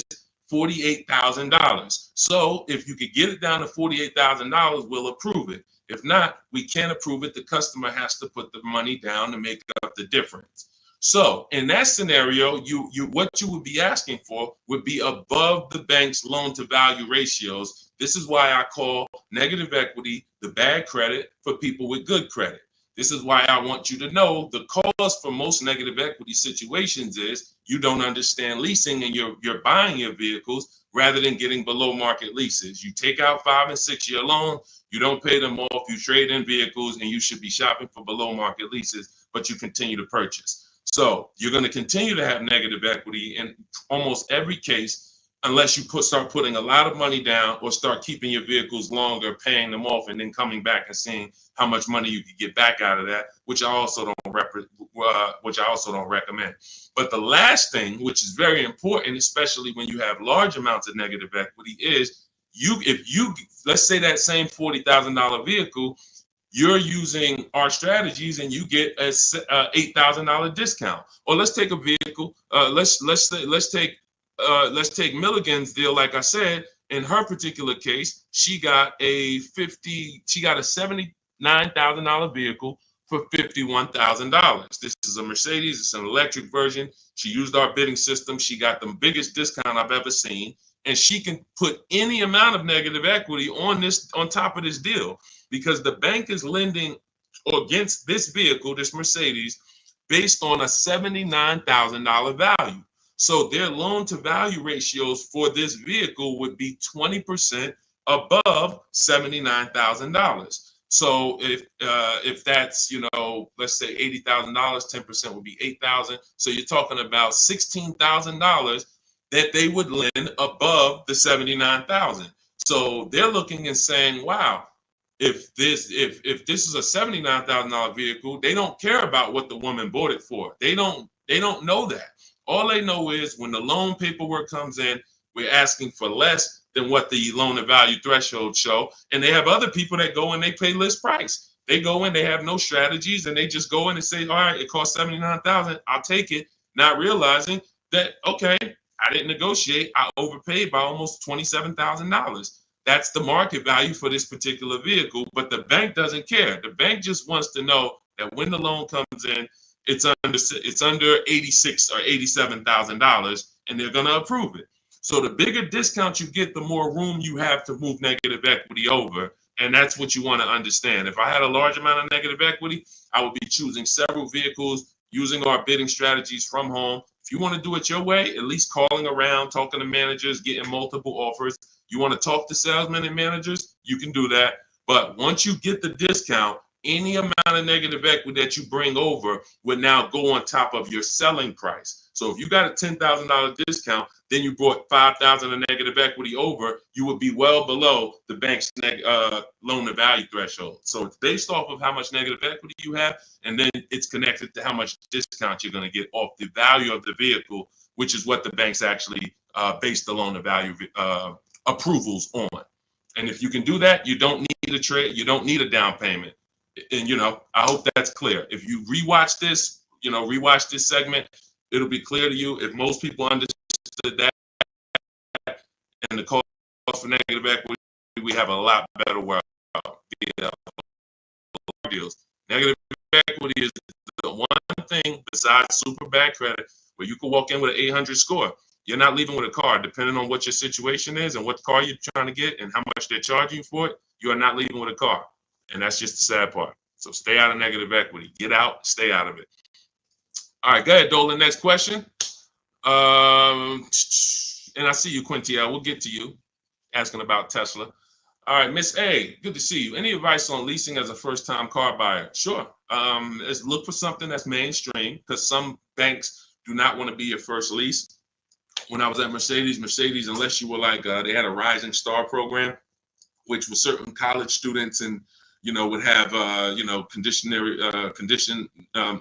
$48,000. So if you could get it down to $48,000, we'll approve it. If not, we can't approve it. The customer has to put the money down to make up the difference. So in that scenario, what you would be asking for would be above the bank's loan to value ratios. This is why I call negative equity the bad credit for people with good credit. This is why I want you to know the cause for most negative equity situations is you don't understand leasing and you're buying your vehicles rather than getting below market leases. You take out 5 and 6 year loans, you don't pay them off, you trade in vehicles, and you should be shopping for below market leases, but you continue to purchase. So you're going to continue to have negative equity in almost every case unless you start putting a lot of money down or start keeping your vehicles longer, paying them off, and then coming back and seeing how much money you could get back out of that, which I also don't recommend. But the last thing, which is very important, especially when you have large amounts of negative equity, is let's say that same $40,000 vehicle, you're using our strategies and you get a $8,000 discount. Or let's take a vehicle. Let's take Milligan's deal. Like I said, in her particular case, she got a $79,000 vehicle for $51,000. This is a Mercedes. It's an electric version. She used our bidding system. She got the biggest discount I've ever seen, and she can put any amount of negative equity on top of this deal because the bank is lending against this vehicle, this Mercedes, based on a $79,000 value. So their loan to value ratios for this vehicle would be 20% above $79,000. So if that's, let's say $80,000, 10% would be $8,000. So you're talking about $16,000 that they would lend above the $79,000. So they're looking and saying, wow, if this is a $79,000 vehicle, they don't care about what the woman bought it for. They don't know that. All they know is when the loan paperwork comes in, we're asking for less than what the loan to value threshold show. And they have other people that go and they pay list price. They go in, they have no strategies, and they just go in and say, all right, it costs $79,000, I'll take it, not realizing that, okay, I didn't negotiate, I overpaid by almost $27,000. That's the market value for this particular vehicle, but the bank doesn't care. The bank just wants to know that when the loan comes in, it's under 86 or $87,000, and they're going to approve it. So the bigger discount you get, the more room you have to move negative equity over, and that's what you want to understand. If I had a large amount of negative equity, I would be choosing several vehicles, using our bidding strategies from home. If you want to do it your way, at least calling around, talking to managers, getting multiple offers. You want to talk to salesmen and managers, you can do that. But once you get the discount, any amount of negative equity that you bring over would now go on top of your selling price. So if you got a $10,000 discount, then you brought $5,000 of negative equity over, you would be well below the bank's loan to value threshold. So it's based off of how much negative equity you have, and then it's connected to how much discount you're going to get off the value of the vehicle, which is what the banks actually base the loan to value approvals on. And if you can do that, you don't need a trade, you don't need a down payment. And I hope that's clear. If you rewatch this, rewatch this segment, it'll be clear to you. If most people understood that and the cost for negative equity, we have a lot better world. Deals. Negative equity is the one thing besides super bad credit where you can walk in with an 800 score. You're not leaving with a car, depending on what your situation is and what car you're trying to get and how much they're charging you for it. You are not leaving with a car. And that's just the sad part. So stay out of negative equity. Get out, stay out of it. All right, go ahead, Dolan. Next question. And I see you, Quintia. We'll get to you asking about Tesla. All right, Miss A, good to see you. Any advice on leasing as a first-time car buyer? Sure. Let's look for something that's mainstream because some banks do not want to be your first lease. When I was at Mercedes, unless you were like, they had a Rising Star program, which was certain college students and, would have, condition.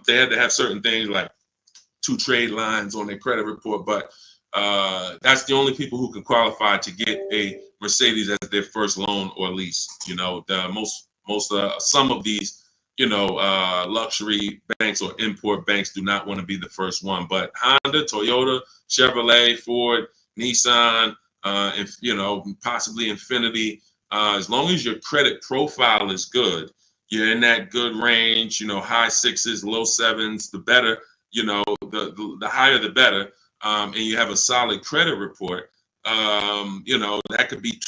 They had to have certain things like 2 trade lines on their credit report, but that's the only people who can qualify to get a Mercedes as their first loan or lease. Some of these, luxury banks or import banks do not want to be the first one, but Honda, Toyota, Chevrolet, Ford, Nissan, and possibly Infiniti, as long as your credit profile is good, you're in that good range, high 6s, low 7s, the better, the higher the better, and you have a solid credit report, that could be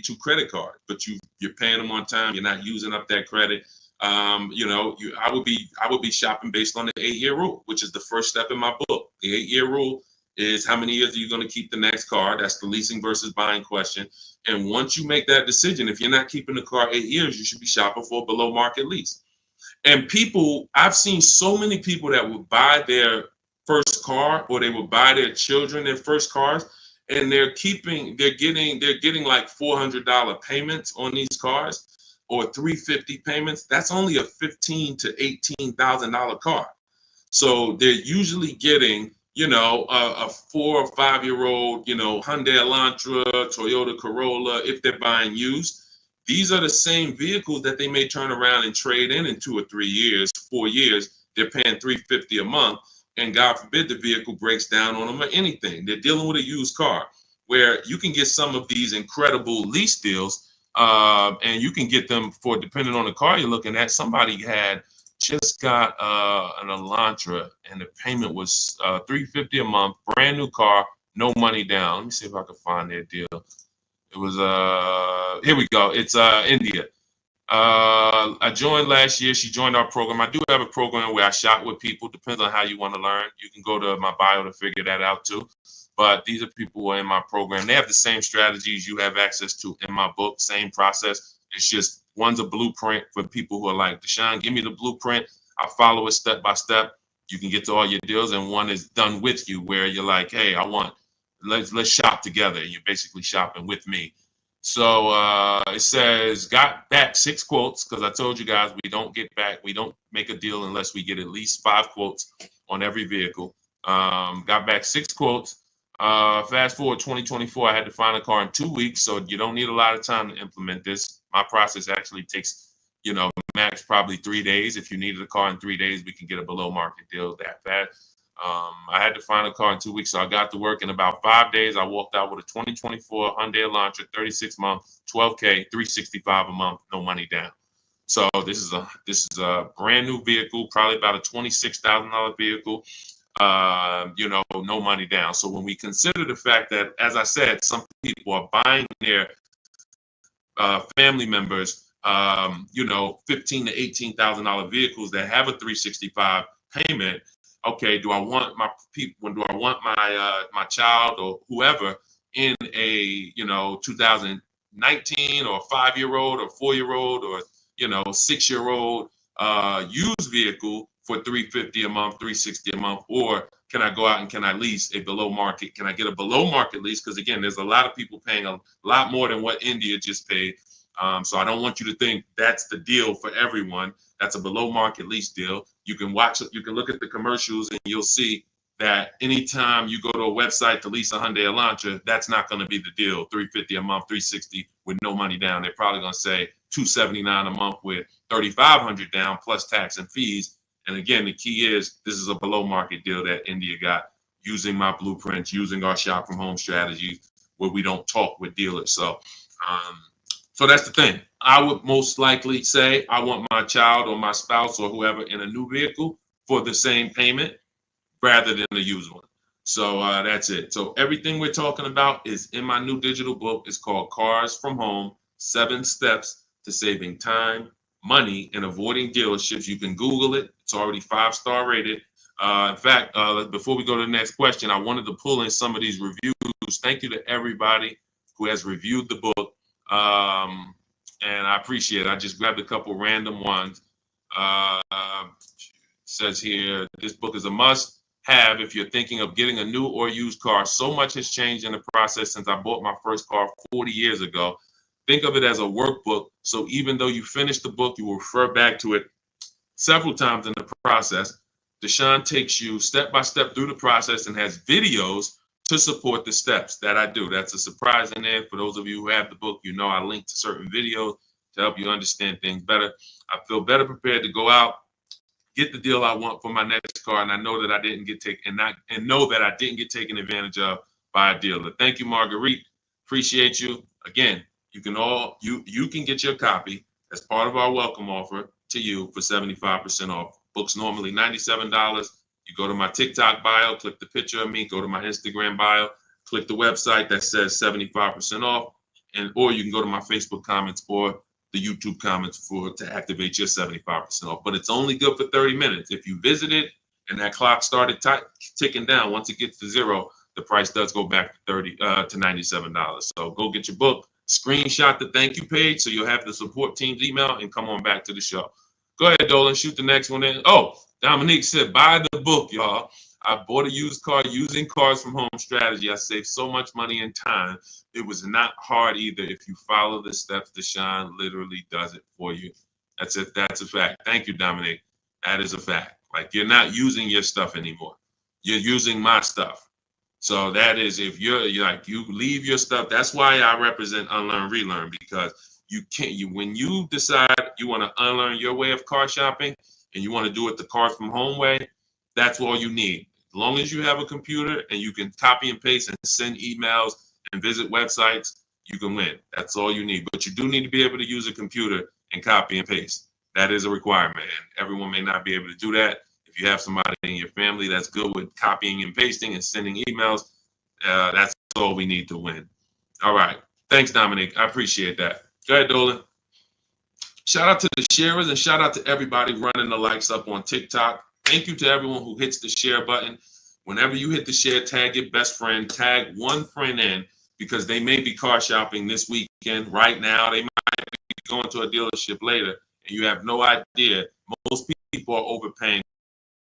2 credit cards, but you're paying them on time, you're not using up that credit. I would be shopping based on the 8-year rule, which is the first step in my book. The 8-year rule is how many years are you going to keep the next car? That's the leasing versus buying question. And once you make that decision, if you're not keeping the car 8 years, you should be shopping for a below market lease. And I've seen so many people that would buy their first car or they would buy their children their first cars, and they're getting like $400 payments on these cars or $350 payments. That's only a $15,000 to $18,000 car. So they're usually getting, a 4 or 5 year old, Hyundai Elantra, Toyota Corolla, if they're buying used. These are the same vehicles that they may turn around and trade in 2 or 3 years, 4 years. They're paying $350 a month, and God forbid the vehicle breaks down on them or anything. They're dealing with a used car, where you can get some of these incredible lease deals, and you can get them for, depending on the car you're looking at. Somebody had just got an Elantra, and the payment was $350 a month, brand new car, no money down. Let me see if I can find their deal. It was here we go. It's India. I joined last year. She joined our program. I do have a program where I shop with people. Depends on how you want to learn. You can go to my bio to figure that out too. But these are people who are in my program. They have the same strategies you have access to in my book, same process. It's just one's a blueprint for people who are like, Deshone, give me the blueprint. I'll follow it step by step. You can get to all your deals. And one is done with you, where you're like, hey, let's shop together. You're basically shopping with me. So it says, got back 6 quotes, because I told you guys we don't make a deal unless we get at least 5 quotes on every vehicle. Got back 6 quotes. Fast forward 2024, I had to find a car in 2 weeks, so you don't need a lot of time to implement this. My process actually takes, max probably 3 days. If you needed a car in 3 days, we can get a below market deal that fast. I had to find a car in 2 weeks, so I got to work in about 5 days. I walked out with a 2024 Hyundai Elantra, 36 month, 12K, 365 a month, no money down. So this is a brand new vehicle, probably about a $26,000 vehicle. You know, no money down. So when we consider the fact that, as I said, some people are buying their family members, you know, $15,000 to $18,000 vehicles that have a 365 payment. Okay, do I want my people? Do I want my my child or whoever in a, you know, 2019 or 5-year-old or 4-year-old or, you know, 6-year-old used vehicle for $350 a month, $360 a month, or can I go out and can I lease a below market? Can I get a below market lease? Because again, there's a lot of people paying a lot more than what India just paid. So I don't want you to think that's the deal for everyone. That's a below market lease deal. You can look at the commercials and you'll see that anytime you go to a website to lease a Hyundai Elantra, that's not going to be the deal. $350 a month, $360 with no money down. They're probably going to say $279 a month with $3,500 down plus tax and fees. And again, the key is this is a below market deal that India got using my blueprints, using our shop from home strategies where we don't talk with dealers. So that's the thing. I would most likely say I want my child or my spouse or whoever in a new vehicle for the same payment rather than a used one. So that's it. So everything we're talking about is in my new digital book. It's called Cars from Home, 7 Steps to Saving Time, Money, and Avoiding Dealerships. You can Google it. It's already 5-star rated. In fact, before we go to the next question, I wanted to pull in some of these reviews. Thank you to everybody who has reviewed the book. And I appreciate it. I just grabbed a couple random ones. Says here, this book is a must have if you're thinking of getting a new or used car. So much has changed in the process since I bought my first car 40 years ago. Think of it as a workbook. So even though you finish the book, you will refer back to it several times in the process. Deshone takes you step by step through the process and has videos to support the steps that I do. That's a surprise in there. For those of you who have the book, you know I link to certain videos to help you understand things better. I feel better prepared to go out, get the deal I want for my next car, and I know that I didn't get taken advantage of by a dealer. Thank you, Marguerite. Appreciate you. Again, you can get your copy as part of our welcome offer to you for 75% off. Books normally $97. You go to my TikTok bio, click the picture of me, go to my Instagram bio, click the website that says 75% off, or you can go to my Facebook comments or the YouTube comments to activate your 75% off. But it's only good for 30 minutes. If you visited and that clock started ticking down, once it gets to 0, the price does go back to $97. So go get your book, screenshot the thank you page so you'll have the support team's email and come on back to the show. Go ahead, Dolan, shoot the next one in. Oh, Dominique said, buy the book, y'all. I bought a used car using Cars from Home strategy. I saved so much money and time. It was not hard either. If you follow the steps, Deshone literally does it for you. That's it. That's a fact. Thank you, Dominique. That is a fact. Like, you're not using your stuff anymore. You're using my stuff. So that is, if you leave your stuff. That's why I represent Unlearn, Relearn, because when you decide you want to unlearn your way of car shopping and you want to do it the Cars from Home way, that's all you need. As long as you have a computer and you can copy and paste and send emails and visit websites, you can win. That's all you need. But you do need to be able to use a computer and copy and paste. That is a requirement. And everyone may not be able to do that. If you have somebody in your family that's good with copying and pasting and sending emails, that's all we need to win. All right. Thanks, Dominic. I appreciate that. Go ahead, Dolan. Shout out to the sharers and shout out to everybody running the likes up on TikTok. Thank you to everyone who hits the share button. Whenever you hit the share, tag your best friend, tag one friend in, because they may be car shopping this weekend. Right now, they might be going to a dealership later, and you have no idea. Most people are overpaying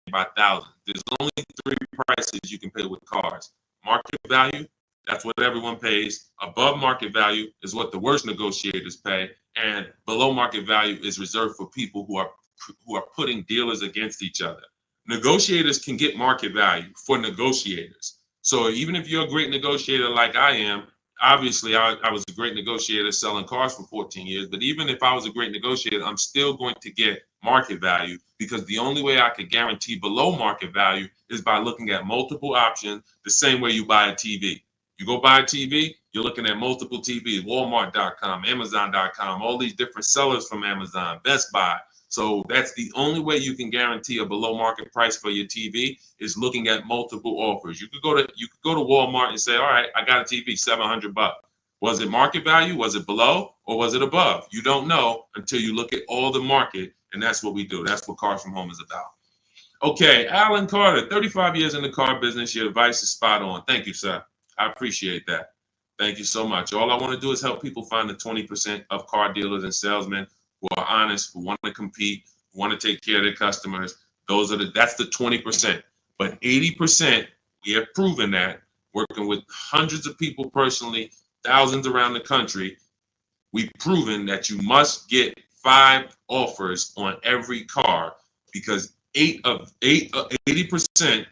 by thousands. There's only 3 prices you can pay with cars. Market value, that's what everyone pays. Above market value is what the worst negotiators pay. And below market value is reserved for people who are putting dealers against each other. Negotiators can get market value for negotiators. So even if you're a great negotiator like I am, obviously I was a great negotiator selling cars for 14 years, but even if I was a great negotiator, I'm still going to get market value, because the only way I could guarantee below market value is by looking at multiple options, the same way you buy a TV. You go buy a TV, you're looking at multiple TVs, Walmart.com, Amazon.com, all these different sellers from Amazon, Best Buy. So that's the only way you can guarantee a below market price for your TV, is looking at multiple offers. You could go to Walmart and say, all right, I got a TV, $700. Was it market value? Was it below? Or was it above? You don't know until you look at all the market, and that's what we do. That's what Cars from Home is about. Okay, Alan Carter, 35 years in the car business. Your advice is spot on. Thank you, sir. I appreciate that. Thank you so much. All I want to do is help people find the 20% of car dealers and salesmen who are honest, who want to compete, who want to take care of their customers. That's the 20%. But 80%, we have proven that, working with hundreds of people personally, thousands around the country, we've proven that you must get 5 offers on every car, because 80%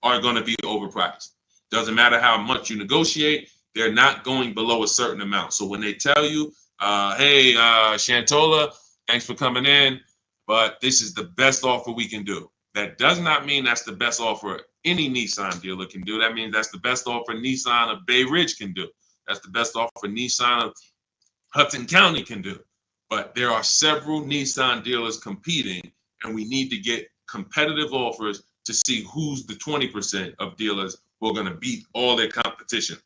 are going to be overpriced. Doesn't matter how much you negotiate, they're not going below a certain amount. So when they tell you, hey, Shantola, thanks for coming in, but this is the best offer we can do, that does not mean that's the best offer any Nissan dealer can do. That means that's the best offer Nissan of Bay Ridge can do. That's the best offer Nissan of Hudson County can do. But there are several Nissan dealers competing, and we need to get competitive offers to see who's the 20% of dealers who are going to beat all their competition.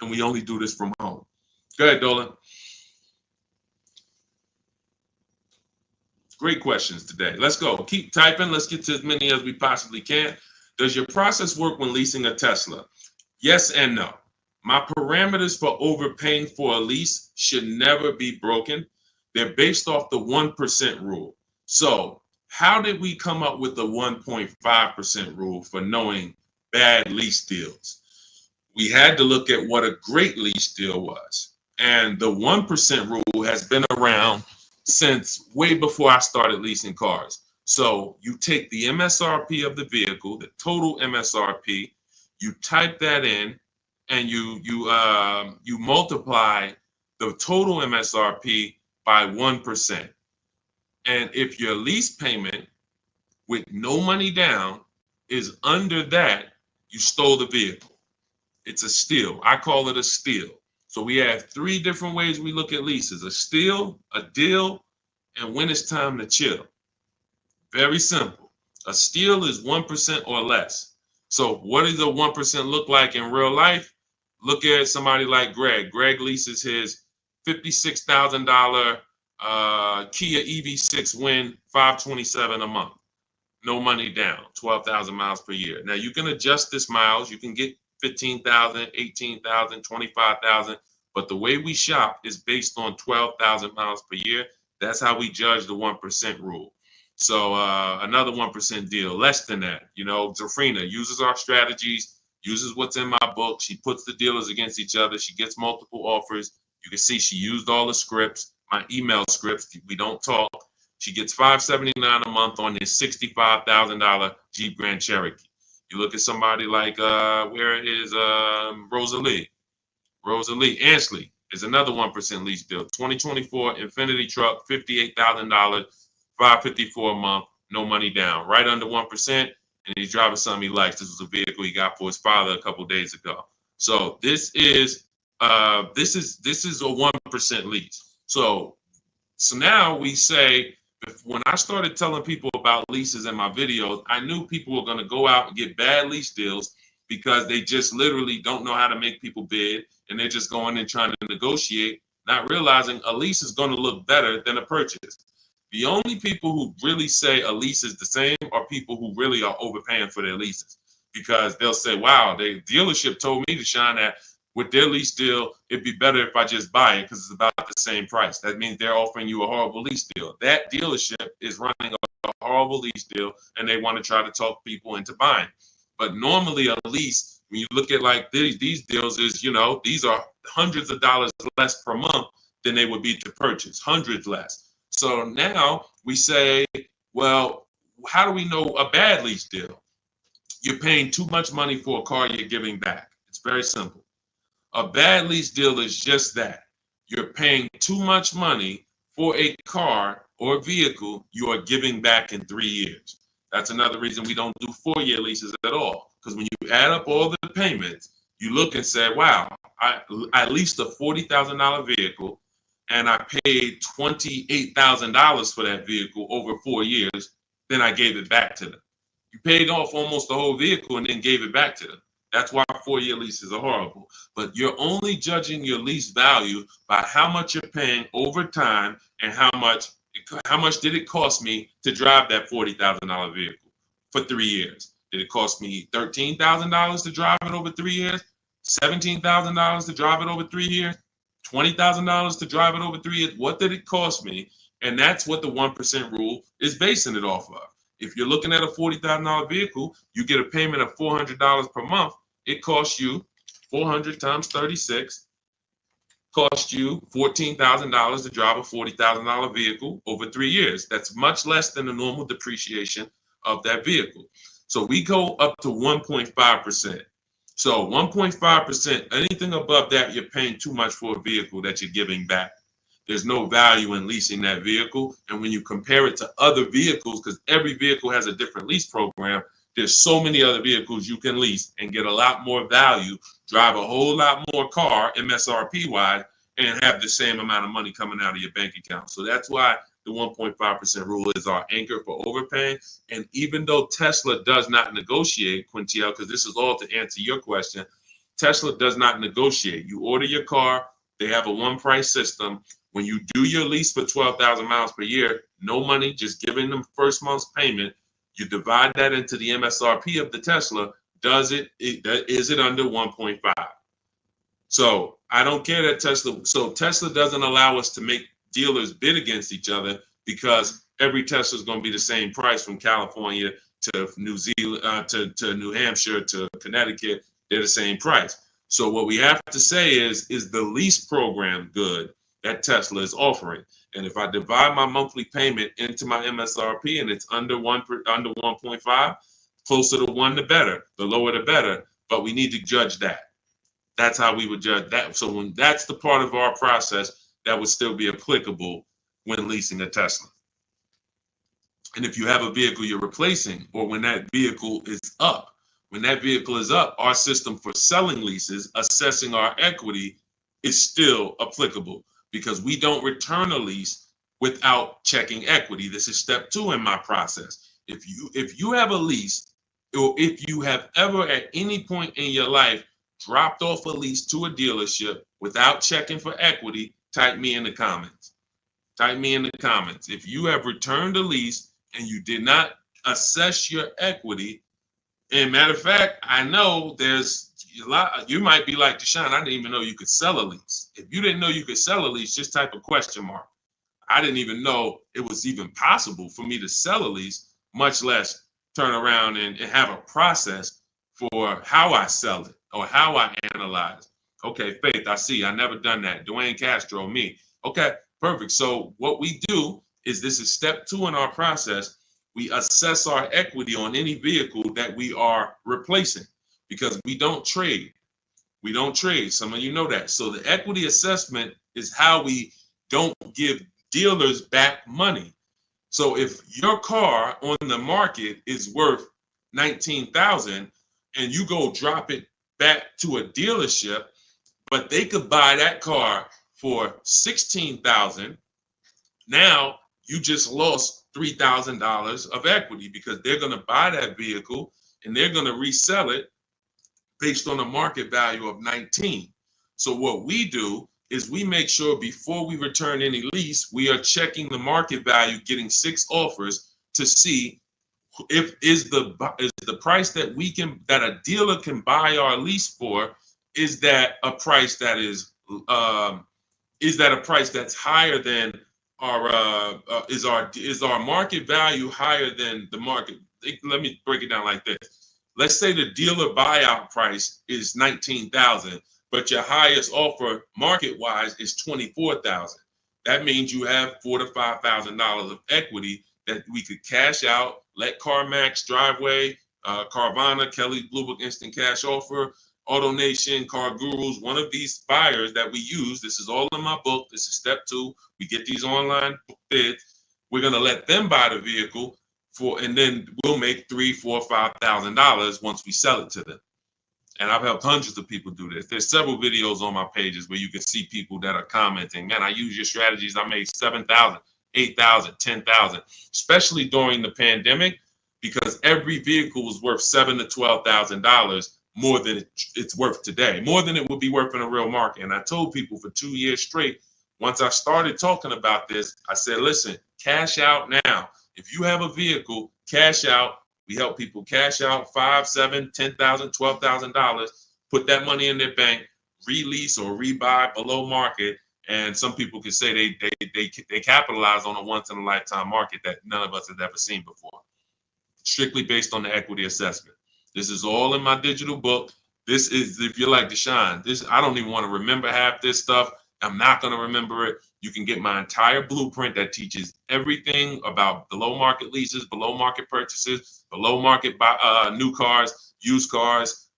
And we only do this from home. Go ahead, Dolan. Great questions today. Let's go. Keep typing. Let's get to as many as we possibly can. Does your process work when leasing a Tesla? Yes and no. My parameters for overpaying for a lease should never be broken. They're based off the 1% rule. So how did we come up with the 1.5% rule for knowing bad lease deals? We had to look at what a great lease deal was. And the 1% rule has been around since way before I started leasing cars. So you take the MSRP of the vehicle, the total MSRP, you type that in, and you multiply the total MSRP by 1%. And if your lease payment with no money down is under that, you stole the vehicle. It's a steal. I call it a steal. So we have 3 different ways we look at leases: a steal, a deal, and when it's time to chill. Very simple. A steal is 1% or less. So what does a 1% look like in real life? Look at somebody like Greg. Greg leases his $56,000 Kia EV6 Win, $527 a month. No money down, 12,000 miles per year. Now you can adjust this miles. You can get 15,000, 18,000, 25,000. But the way we shop is based on 12,000 miles per year. That's how we judge the 1% rule. So another 1% deal, less than that. You know, Zafrina uses our strategies, uses what's in my book. She puts the dealers against each other. She gets multiple offers. You can see she used all the scripts, my email scripts. We don't talk. She gets $579 a month on this $65,000 Jeep Grand Cherokee. You look at somebody like, where is Rosalie? Rosalie Ansley is another 1% lease deal. 2024 Infinity truck, $58,000, $554 a month, no money down, right under 1%. And he's driving something he likes. This was a vehicle he got for his father a couple days ago. So this is a 1% lease. So now we say, when I started telling people about leases in my videos, I knew people were going to go out and get bad lease deals because they just literally don't know how to make people bid, and they're just going in trying to negotiate, not realizing a lease is going to look better than a purchase. The only people who really say a lease is the same are people who really are overpaying for their leases, because they'll say, wow, the dealership told me to shine that with their lease deal, it'd be better if I just buy it because it's about the same price. That means they're offering you a horrible lease deal. That dealership is running a horrible lease deal, and they want to try to talk people into buying. But normally a lease, when you look at like these deals, is, you know, these are hundreds of dollars less per month than they would be to purchase, hundreds less. So now we say, well, how do we know a bad lease deal? You're paying too much money for a car you're giving back. It's very simple. A bad lease deal is just that. You're paying too much money for a car or vehicle you are giving back in 3 years. That's another reason we don't do 4-year leases at all. Because when you add up all the payments, you look and say, wow, I leased a $40,000 vehicle and I paid $28,000 for that vehicle over 4 years. Then I gave it back to them. You paid off almost the whole vehicle and then gave it back to them. That's why 4-year leases are horrible. But you're only judging your lease value by how much you're paying over time and how much did it cost me to drive that $40,000 vehicle for 3 years. Did it cost me $13,000 to drive it over 3 years? $17,000 to drive it over 3 years? $20,000 to drive it over 3 years? What did it cost me? And that's what the 1% rule is basing it off of. If you're looking at a $40,000 vehicle, you get a payment of $400 per month. It costs you 400 times 36, cost you $14,000 to drive a $40,000 vehicle over 3 years. That's much less than the normal depreciation of that vehicle. So we go up to 1.5%. So 1.5%, anything above that, you're paying too much for a vehicle that you're giving back. There's no value in leasing that vehicle. And when you compare it to other vehicles, because every vehicle has a different lease program, there's so many other vehicles you can lease and get a lot more value, drive a whole lot more car MSRP wise, and have the same amount of money coming out of your bank account. So that's why the 1.5% rule is our anchor for overpaying. And even though Tesla does not negotiate, Quintiel, because this is all to answer your question, Tesla does not negotiate. You order your car, they have a one price system. When you do your lease for 12,000 miles per year, no money, just giving them first month's payment. You divide that into the MSRP of the Tesla. Is it under 1.5? So I don't care that Tesla. So Tesla doesn't allow us to make dealers bid against each other because every Tesla is going to be the same price from California to New Zealand to New Hampshire to Connecticut. They're the same price. So what we have to say is the lease program good that Tesla is offering? And if I divide my monthly payment into my MSRP and it's under 1.5, closer to 1 the better, the lower the better. But we need to judge that. That's how we would judge that. So when that's the part of our process that would still be applicable when leasing a Tesla. And if you have a vehicle you're replacing, or when that vehicle is up, our system for selling leases, assessing our equity is still applicable because we don't return a lease without checking equity. This is step 2 in my process. If you have a lease, or if you have ever at any point in your life dropped off a lease to a dealership without checking for equity, type me in the comments. Type me in the comments. If you have returned a lease and you did not assess your equity, and matter of fact, I know there's a lot, you might be like, Deshone, I didn't even know you could sell a lease. If you didn't know you could sell a lease, just type a question mark. I didn't even know it was even possible for me to sell a lease, much less turn around and have a process for how I sell it or how I analyze. Okay, Faith, I see. I never done that. Dwayne Castro, me. Okay, perfect. So what we do is, this is step 2 in our process. We assess our equity on any vehicle that we are replacing because we don't trade. We don't trade. Some of you know that. So the equity assessment is how we don't give dealers back money. So if your car on the market is worth $19,000 and you go drop it back to a dealership, but they could buy that car for $16,000, now you just lost $3,000 of equity because they're going to buy that vehicle and they're going to resell it based on a market value of 19. So what we do is we make sure before we return any lease, we are checking the market value, getting 6 offers to see if is the price that a dealer can buy our lease for, is that a price that is that a price that's higher than our is our market value higher than the market? Let me break it down like this. Let's say the dealer buyout price is $19,000, but your highest offer market-wise is $24,000. That means you have $4,000 to $5,000 of equity that we could cash out, let CarMax, Driveway, Carvana, Kelly Blue Book Instant Cash Offer, Auto Nation, Car Gurus, one of these buyers that we use, this is all in my book. This is step 2. We get these online bids. We're going to let them buy the vehicle and then we'll make $3,000, $4,000, $5,000 once we sell it to them. And I've helped hundreds of people do this. There's several videos on my pages where you can see people that are commenting, man, I use your strategies. I made 7,000, 8,000, 10,000, especially during the pandemic, because every vehicle was worth $7,000 to $12,000 more than it's worth today, more than it would be worth in a real market. And I told people for 2 years straight, once I started talking about this, I said, listen, cash out now. If you have a vehicle, cash out. We help people cash out $5,000, $7,000, $10,000, $12,000, put that money in their bank, release or rebuy below market. And some people can say they capitalize on a once in a lifetime market that none of us have ever seen before. Strictly based on the equity assessment. This is all in my digital book. This is, if you're like Deshone, I don't even want to remember half this stuff. I'm not going to remember it. You can get my entire blueprint that teaches everything about below market leases, below market purchases, below market new cars, used cars,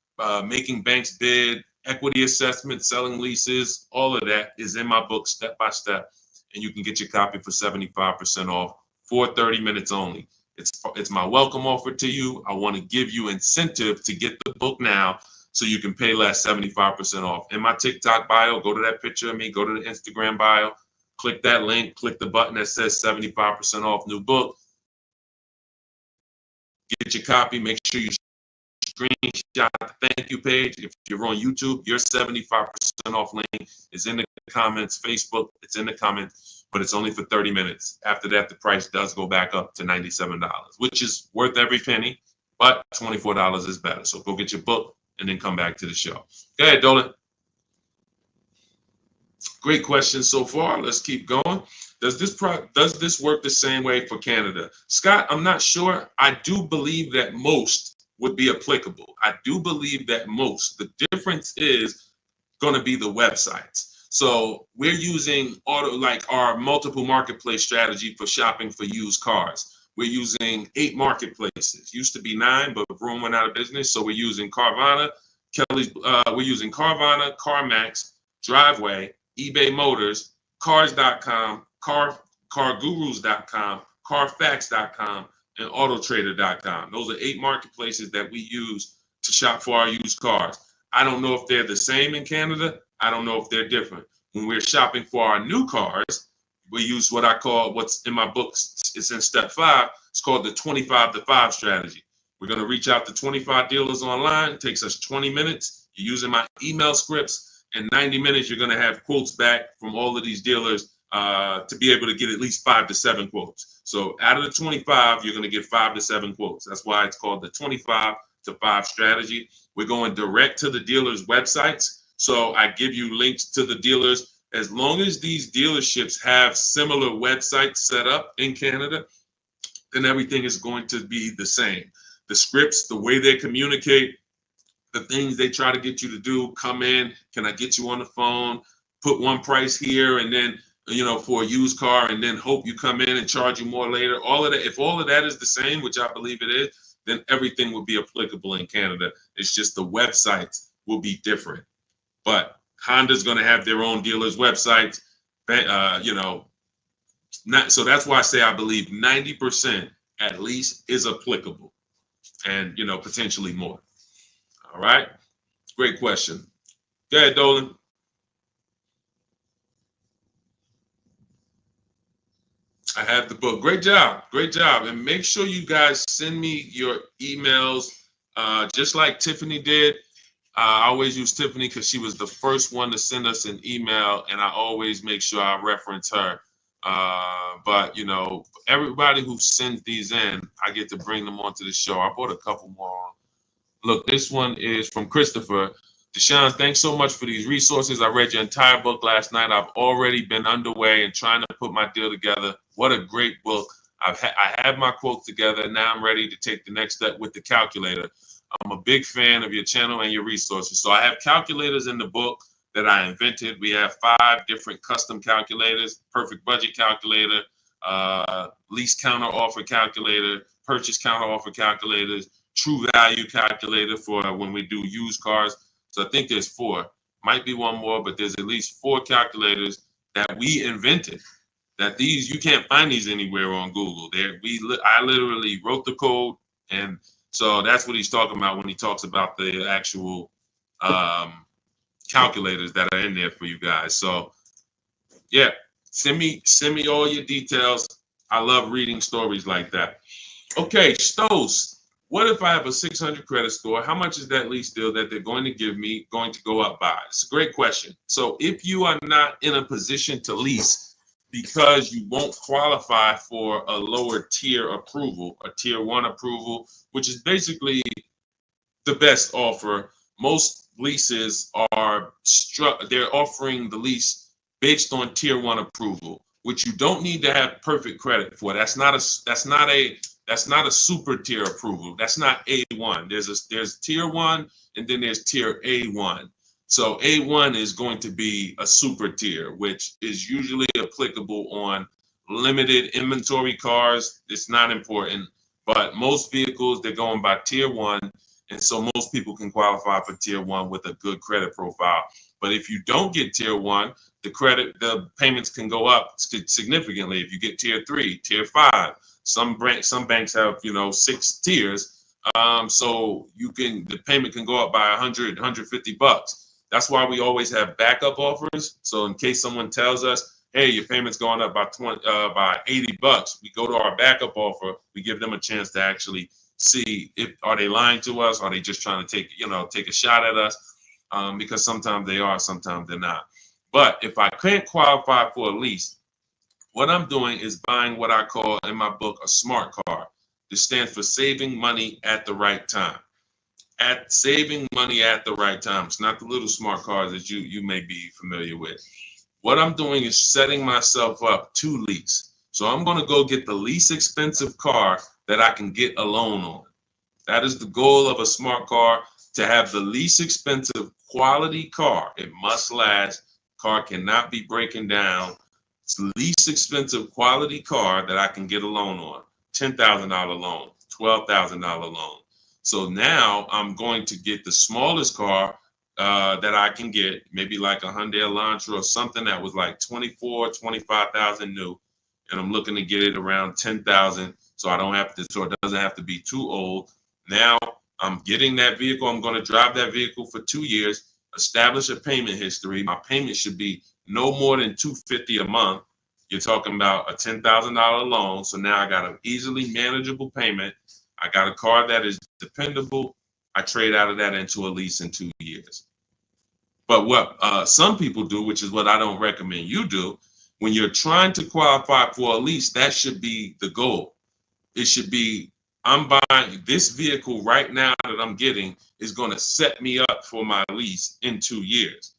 making banks bid, equity assessment, selling leases. All of that is in my book step by step. And you can get your copy for 75% off for 30 minutes only. It's my welcome offer to you. I want to give you incentive to get the book now so you can pay less, 75% off. In my TikTok bio, go to that picture of me, go to the Instagram bio, click that link, click the button that says 75% off new book. Get your copy. Make sure you screenshot the thank you page. If you're on YouTube, your 75% off link is in the comments. Facebook, it's in the comments, but it's only for 30 minutes. After that, the price does go back up to $97, which is worth every penny, but $24 is better. So go get your book and then come back to the show. Go ahead, Dolan. Great question so far. Let's keep going. Does this work the same way for Canada? Scott, I'm not sure. I do believe that most would be applicable. I do believe that most. The difference is going to be the websites. So we're using our multiple marketplace strategy for shopping for used cars. We're using 8 marketplaces. Used to be 9, but Vroom went out of business. So we're using Carvana, we're using Carvana, CarMax, Driveway, eBay Motors, Cars.com, CarGurus.com, Carfax.com, and Autotrader.com. Those are 8 marketplaces that we use to shop for our used cars. I don't know if they're the same in Canada. I don't know if they're different. When we're shopping for our new cars, we use what I call, what's in my books, it's in step 5, it's called the 25 to 5 strategy. We're going to reach out to 25 dealers online. It takes us 20 minutes. You're using my email scripts. In 90 minutes, you're going to have quotes back from all of these dealers to be able to get at least 5 to 7 quotes. So out of the 25, you're going to get 5 to 7 quotes. That's why it's called the 25 to 5 strategy. We're going direct to the dealers' websites. So I give you links to the dealers. As long as these dealerships have similar websites set up in Canada, then everything is going to be the same. The scripts, the way they communicate, the things they try to get you to do, come in, can I get you on the phone, put one price here, and then, for a used car, and then hope you come in and charge you more later. All of that, if all of that is the same, which I believe it is, then everything will be applicable in Canada. It's just the websites will be different. But Honda's going to have their own dealers' websites, so that's why I say I believe 90% at least is applicable, and potentially more. All right, great question. Go ahead, Dolan. I have the book. Great job, and make sure you guys send me your emails, just like Tiffany did. I always use Tiffany because she was the first one to send us an email, and I always make sure I reference her. But everybody who sends these in, I get to bring them onto the show. I brought a couple more. Look, this one is from Christopher. Deshone, thanks so much for these resources. I read your entire book last night. I've already been underway and trying to put my deal together. What a great book. I have my quotes together. Now I'm ready to take the next step with the calculator. I'm a big fan of your channel and your resources. So I have calculators in the book that I invented. We have 5 different custom calculators: perfect budget calculator, lease counter offer calculator, purchase counter offer calculators, true value calculator for when we do used cars. So I think there's 4, might be one more, but there's at least 4 calculators that we invented. That these, you can't find these anywhere on Google. I literally wrote the code, and so that's what he's talking about when he talks about the actual calculators that are in there for you guys. So yeah, send me all your details. I love reading stories like that. Okay, Stos, what if I have a 600 credit score? How much is that lease deal that they're going to give me going to go up by? It's a great question. So if you are not in a position to lease because you won't qualify for a lower tier approval, a tier 1 approval, which is basically the best offer. Most leases are they're offering the lease based on tier 1 approval, which you don't need to have perfect credit for. That's not a super tier approval. That's not A1. There's tier 1 and then there's tier A1. So A1 is going to be a super tier, which is usually applicable on limited inventory cars. It's not important, but most vehicles, they're going by tier 1. And so most people can qualify for tier 1 with a good credit profile. But if you don't get tier 1, the payments can go up significantly. If you get tier 3, tier 5, some banks have 6 tiers. So the payment can go up by $100, $150. That's why we always have backup offers. So in case someone tells us, hey, your payment's going up by $80, we go to our backup offer. We give them a chance to actually see are they lying to us? Are they just trying to take a shot at us? Because sometimes they are, sometimes they're not. But if I can't qualify for a lease, what I'm doing is buying what I call in my book a smart card. This stands for saving money at the right time. Saving money at the right time. It's not the little smart cards that you may be familiar with. What I'm doing is setting myself up to lease. So I'm going to go get the least expensive car that I can get a loan on. That is the goal of a smart car, to have the least expensive quality car. It must last. Car cannot be breaking down. It's the least expensive quality car that I can get a loan on. $10,000 loan, $12,000 loan. So now I'm going to get the smallest car that I can get, maybe like a Hyundai Elantra or something that was like 24, 25,000 new. And I'm looking to get it around 10,000. So it doesn't have to be too old. Now I'm getting that vehicle. I'm going to drive that vehicle for 2 years, establish a payment history. My payment should be no more than $250 a month. You're talking about a $10,000 loan. So now I got an easily manageable payment. I got a car that is dependable. I trade out of that into a lease in 2 years. But what some people do, which is what I don't recommend you do, when you're trying to qualify for a lease, that should be the goal. It should be, I'm buying this vehicle right now that I'm getting is going to set me up for my lease in 2 years.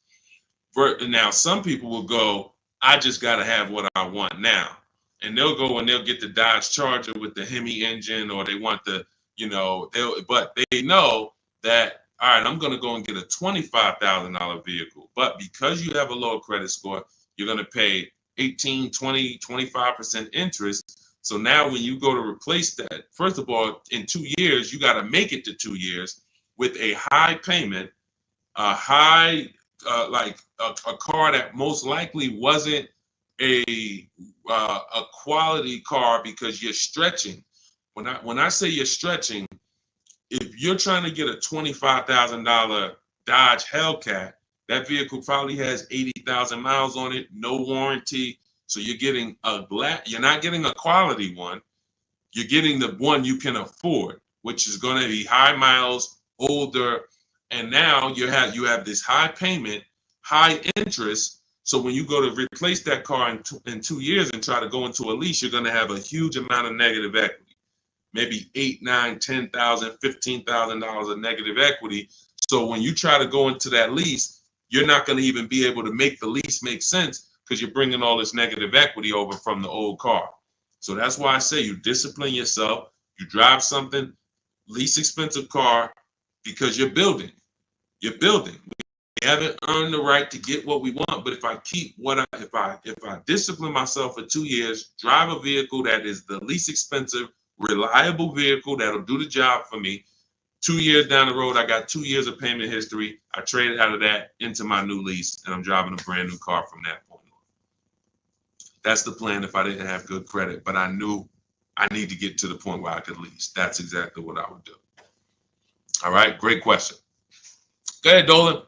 Now, some people will go, I just got to have what I want now. And they'll go and they'll get the Dodge Charger with the Hemi engine, or they want but they know that, all right, I'm going to go and get a $25,000 vehicle. But because you have a low credit score, you're going to pay 18, 20, 25% interest. So now when you go to replace that, first of all, in 2 years, you got to make it to 2 years with a high payment, a car that most likely wasn't a quality car, because you're stretching. When I say you're stretching, if you're trying to get a $25,000 Dodge Hellcat, that vehicle probably has 80,000 miles on it, no warranty. So you're getting you're not getting a quality one. You're getting the one you can afford, which is going to be high miles, older, and now you have this high payment, high interest. So when you go to replace that car in 2 years and try to go into a lease, you're going to have a huge amount of negative equity, maybe $8,000, $9,000, $10,000, $15,000 of negative equity. So when you try to go into that lease, you're not going to even be able to make the lease make sense, because you're bringing all this negative equity over from the old car. So that's why I say you discipline yourself. You drive something, least expensive car, because you're building. You're building. We haven't earned the right to get what we want, but if I discipline myself for 2 years, drive a vehicle that is the least expensive, reliable vehicle that'll do the job for me, 2 years down the road, I got 2 years of payment history. I traded out of that into my new lease, and I'm driving a brand new car from that point on. That's the plan if I didn't have good credit, but I knew I need to get to the point where I could lease. That's exactly what I would do. All right, great question. Go ahead, Dolan.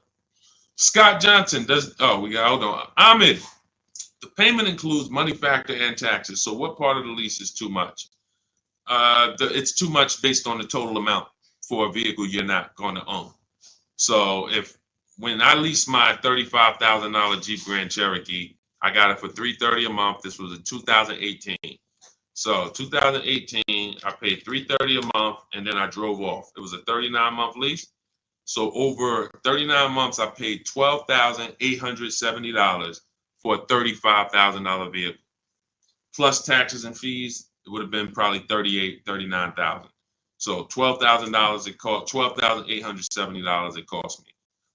Scott Johnson hold on. Ahmed, the payment includes money factor and taxes. So what part of the lease is too much? It's too much based on the total amount for a vehicle you're not going to own. So when I leased my $35,000 Jeep Grand Cherokee, I got it for $330 a month. This was in 2018. So 2018, I paid $330 a month, and then I drove off. It was a 39-month lease. So over 39 months, I paid $12,870 for a $35,000 vehicle. Plus taxes and fees, it would have been probably $39,000. So $12,000 it cost, $12,870 it cost me.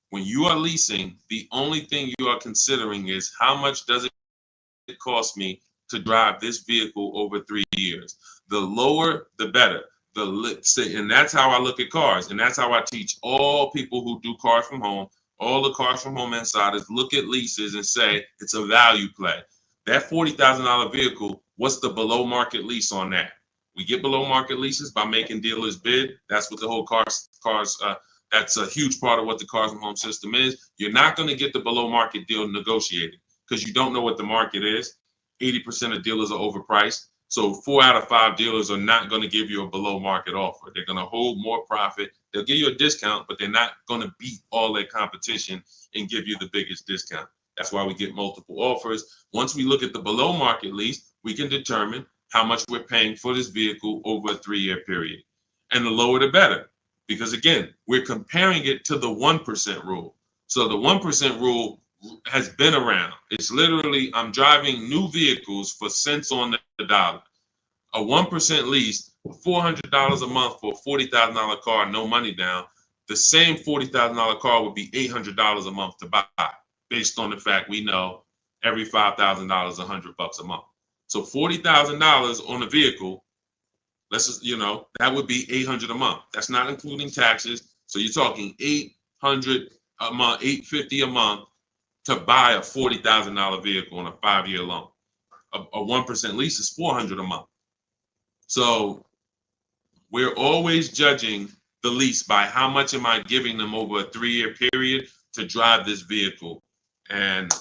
When you are leasing, the only thing you are considering is how much does it cost me to drive this vehicle over 3 years. The lower, the better. And that's how I look at cars, and that's how I teach all people who do cars from home, all the cars from home insiders, look at leases and say it's a value play. That $40,000 vehicle, what's the below market lease on that? We get below market leases by making dealers bid. That's what the whole cars. That's a huge part of what the cars from home system is. You're not going to get the below market deal negotiated because you don't know what the market is. 80% of dealers are overpriced. So 4 out of 5 dealers are not going to give you a below market offer. They're going to hold more profit. They'll give you a discount, but they're not going to beat all their competition and give you the biggest discount. That's why we get multiple offers. Once we look at the below market lease, we can determine how much we're paying for this vehicle over a 3-year period. And the lower the better. Because again, we're comparing it to the 1% rule. So the 1% rule has been around. It's literally, I'm driving new vehicles for cents on the dollar. A 1% lease, $400 a month for a $40,000 car, no money down. The same $40,000 car would be $800 a month to buy, based on the fact we know every $5,000 is $100 a month. So $40,000 on a vehicle, that would be $800 a month. That's not including taxes. So you're talking $800 a month, $850 a month to buy a $40,000 vehicle on a 5-year loan. A 1% lease is $400 a month. So we're always judging the lease by how much am I giving them over a 3-year period to drive this vehicle. And,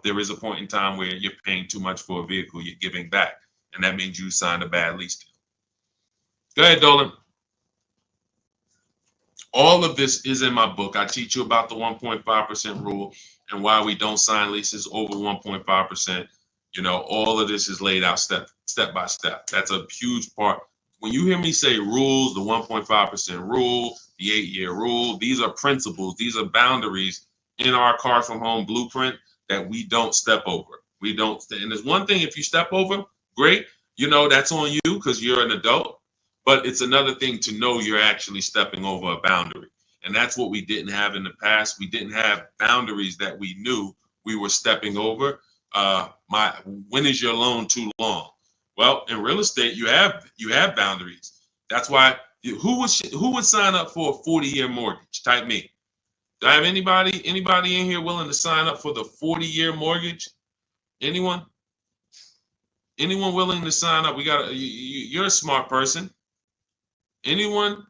there is a point in time where you're paying too much for a vehicle you're giving back. And that means you signed a bad lease deal. Go ahead, Dolan. All of this is in my book. I teach you about the 1.5% rule and why we don't sign leases over 1.5%. All of this is laid out step by step. That's a huge part. When you hear me say rules, the 1.5% rule, the 8-year rule, these are principles. These are boundaries in our Cars from Home blueprint that we don't step over. We don't. And there's one thing, if you step over, great. That's on you because you're an adult. But it's another thing to know you're actually stepping over a boundary. And that's what we didn't have in the past. We didn't have boundaries that we knew we were stepping over. When is your loan too long? Well, in real estate, you have boundaries. That's why who would sign up for a 40-year mortgage? Type me. Do I have anybody in here willing to sign up for the 40-year mortgage? Anyone? Anyone willing to sign up? You're a smart person. Anyone?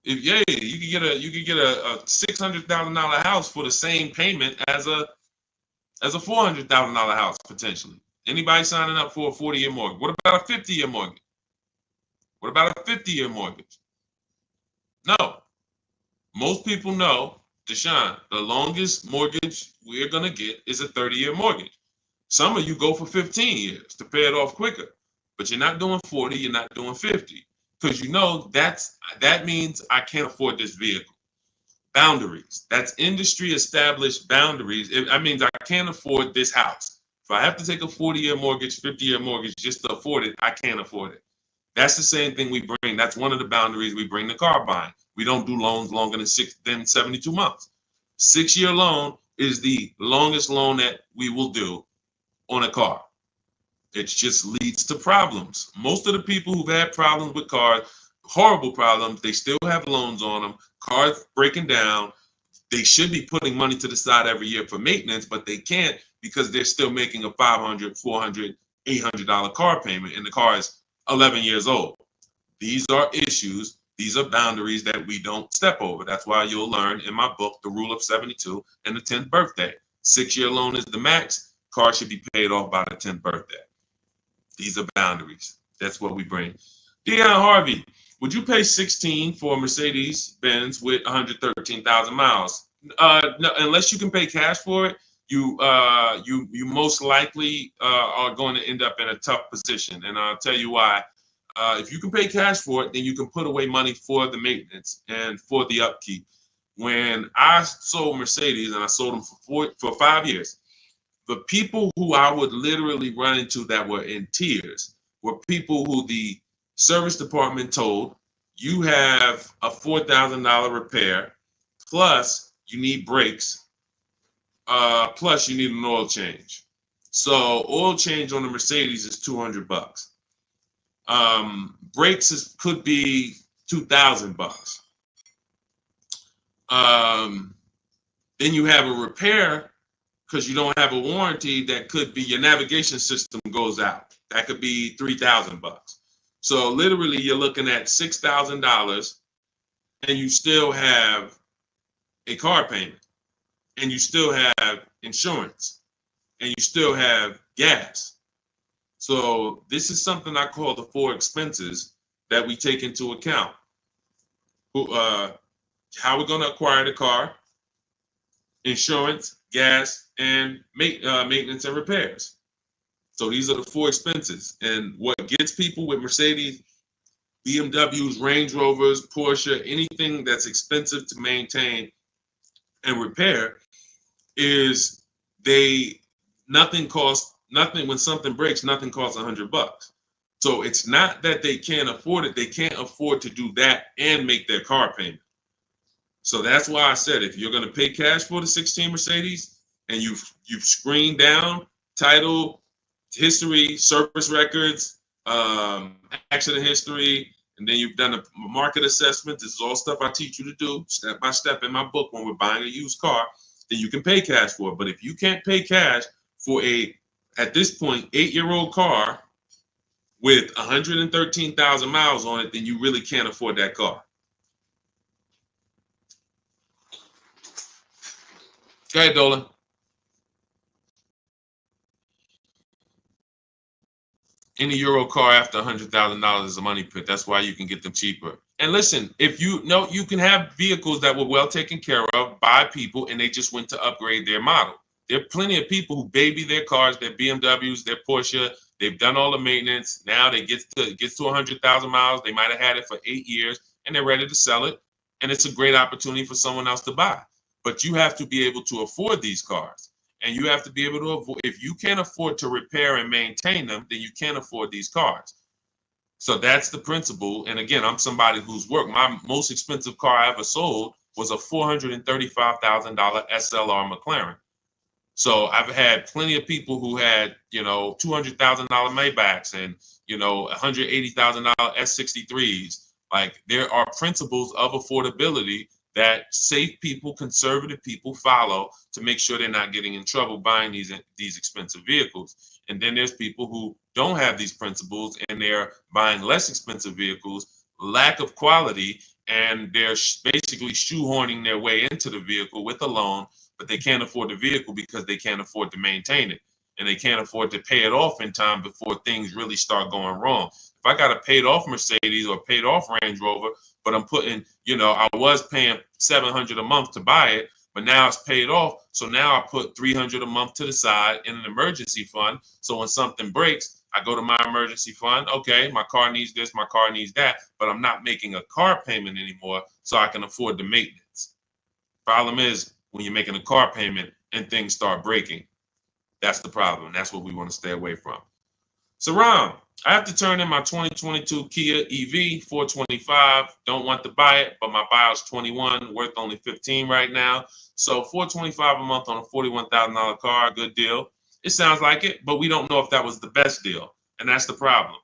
You could get a $600,000 house for the same payment as a $400,000 house potentially. Anybody signing up for a 40-year mortgage? What about a 50-year mortgage? What about a 50-year mortgage? No. Most people know, Deshone, the longest mortgage we're gonna get is a 30-year mortgage. Some of you go for 15 years to pay it off quicker, but you're not doing 40, you're not doing 50. Because that means I can't afford this vehicle. Boundaries. That's industry established boundaries. That means I can't afford this house. If I have to take a 40-year mortgage, 50-year mortgage just to afford it, I can't afford it. That's the same thing we bring. That's one of the boundaries we bring to car buying. We don't do loans longer than 72 months. 6-year loan is the longest loan that we will do on a car. It just leads to problems. Most of the people who've had problems with cars, horrible problems. They still have loans on them, cars breaking down. They should be putting money to the side every year for maintenance, but they can't because they're still making a $500, $400, $800 car payment, and the car is 11 years old. These are issues. These are boundaries that we don't step over. That's why you'll learn in my book, The Rule of 72 and the 10th birthday. 6-year loan is the max. Car should be paid off by the 10th birthday. These are boundaries. That's what we bring. Deion Harvey, would you pay 16 for a Mercedes Benz with 113,000 miles? No, unless you can pay cash for it, you most likely are going to end up in a tough position, and I'll tell you why. If you can pay cash for it, then you can put away money for the maintenance and for the upkeep. When I sold Mercedes, and I sold them for 5 years, the people who I would literally run into that were in tears were people who the service department told, you have a $4,000 repair, plus you need brakes, plus you need an oil change. So oil change on the Mercedes is $200. Brakes could be $2,000. Then you have a repair because you don't have a warranty that could be your navigation system goes out. That could be $3,000. So literally you're looking at $6,000 and you still have a car payment and you still have insurance and you still have gas. So this is something I call the 4 expenses that we take into account. How we're going to acquire the car, insurance, gas, and maintenance and repairs. So these are the 4 expenses. And what gets people with Mercedes, BMWs, Range Rovers, Porsche, anything that's expensive to maintain and repair is nothing when something breaks, nothing costs $100. So it's not that they can't afford it. They can't afford to do that and make their car payment. So that's why I said, if you're going to pay cash for the 16 Mercedes and you've screened down title, history, service records, accident history, and then you've done a market assessment, this is all stuff I teach you to do step by step in my book when we're buying a used car, then you can pay cash for it. But if you can't pay cash for at this point, 8-year-old car with 113,000 miles on it, then you really can't afford that car. Go ahead, Dolan. Any Euro car after $100,000 is a money pit. That's why you can get them cheaper. And listen, if you know, you can have vehicles that were well taken care of by people and they just went to upgrade their model. There are plenty of people who baby their cars, their BMWs, their Porsche. They've done all the maintenance. Now they get to 100,000 miles. They might have had it for 8 years and they're ready to sell it. And it's a great opportunity for someone else to buy. But you have to be able to afford these cars. And you have to be able to avoid, if you can't afford to repair and maintain them, then you can't afford these cars. So that's the principle. And again, I'm somebody who's worked. My most expensive car I ever sold was a $435,000 SLR McLaren. So I've had plenty of people who had, $200,000 Maybachs and, $180,000 S63s. Like, there are principles of affordability that safe people, conservative people follow to make sure they're not getting in trouble buying these expensive vehicles. And then there's people who don't have these principles and they're buying less expensive vehicles, lack of quality, and they're basically shoehorning their way into the vehicle with a loan, but they can't afford the vehicle because they can't afford to maintain it. And they can't afford to pay it off in time before things really start going wrong. If I got a paid off Mercedes or paid off Range Rover, but I'm putting, I was paying $700 a month to buy it, but now it's paid off. So now I put $300 a month to the side in an emergency fund. So when something breaks, I go to my emergency fund. Okay, my car needs this, my car needs that, but I'm not making a car payment anymore, so I can afford the maintenance. Problem is, when you're making a car payment and things start breaking, that's the problem. That's what we want to stay away from. So Ron, I have to turn in my 2022 Kia EV 425. Don't want to buy it, but my buyer's 21, worth only 15 right now. So 425 a month on a $41,000 car, good deal. It sounds like it, but we don't know if that was the best deal, and that's the problem.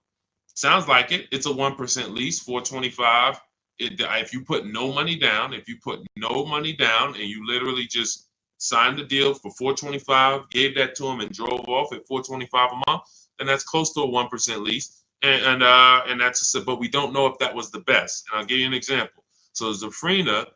Sounds like it. It's a 1% lease, 425. If you put no money down, and you literally just signed the deal for 425, gave that to them and drove off at 425 a month, then that's close to a 1% lease. And that's but we don't know if that was the best. And I'll give you an example. So Zafrina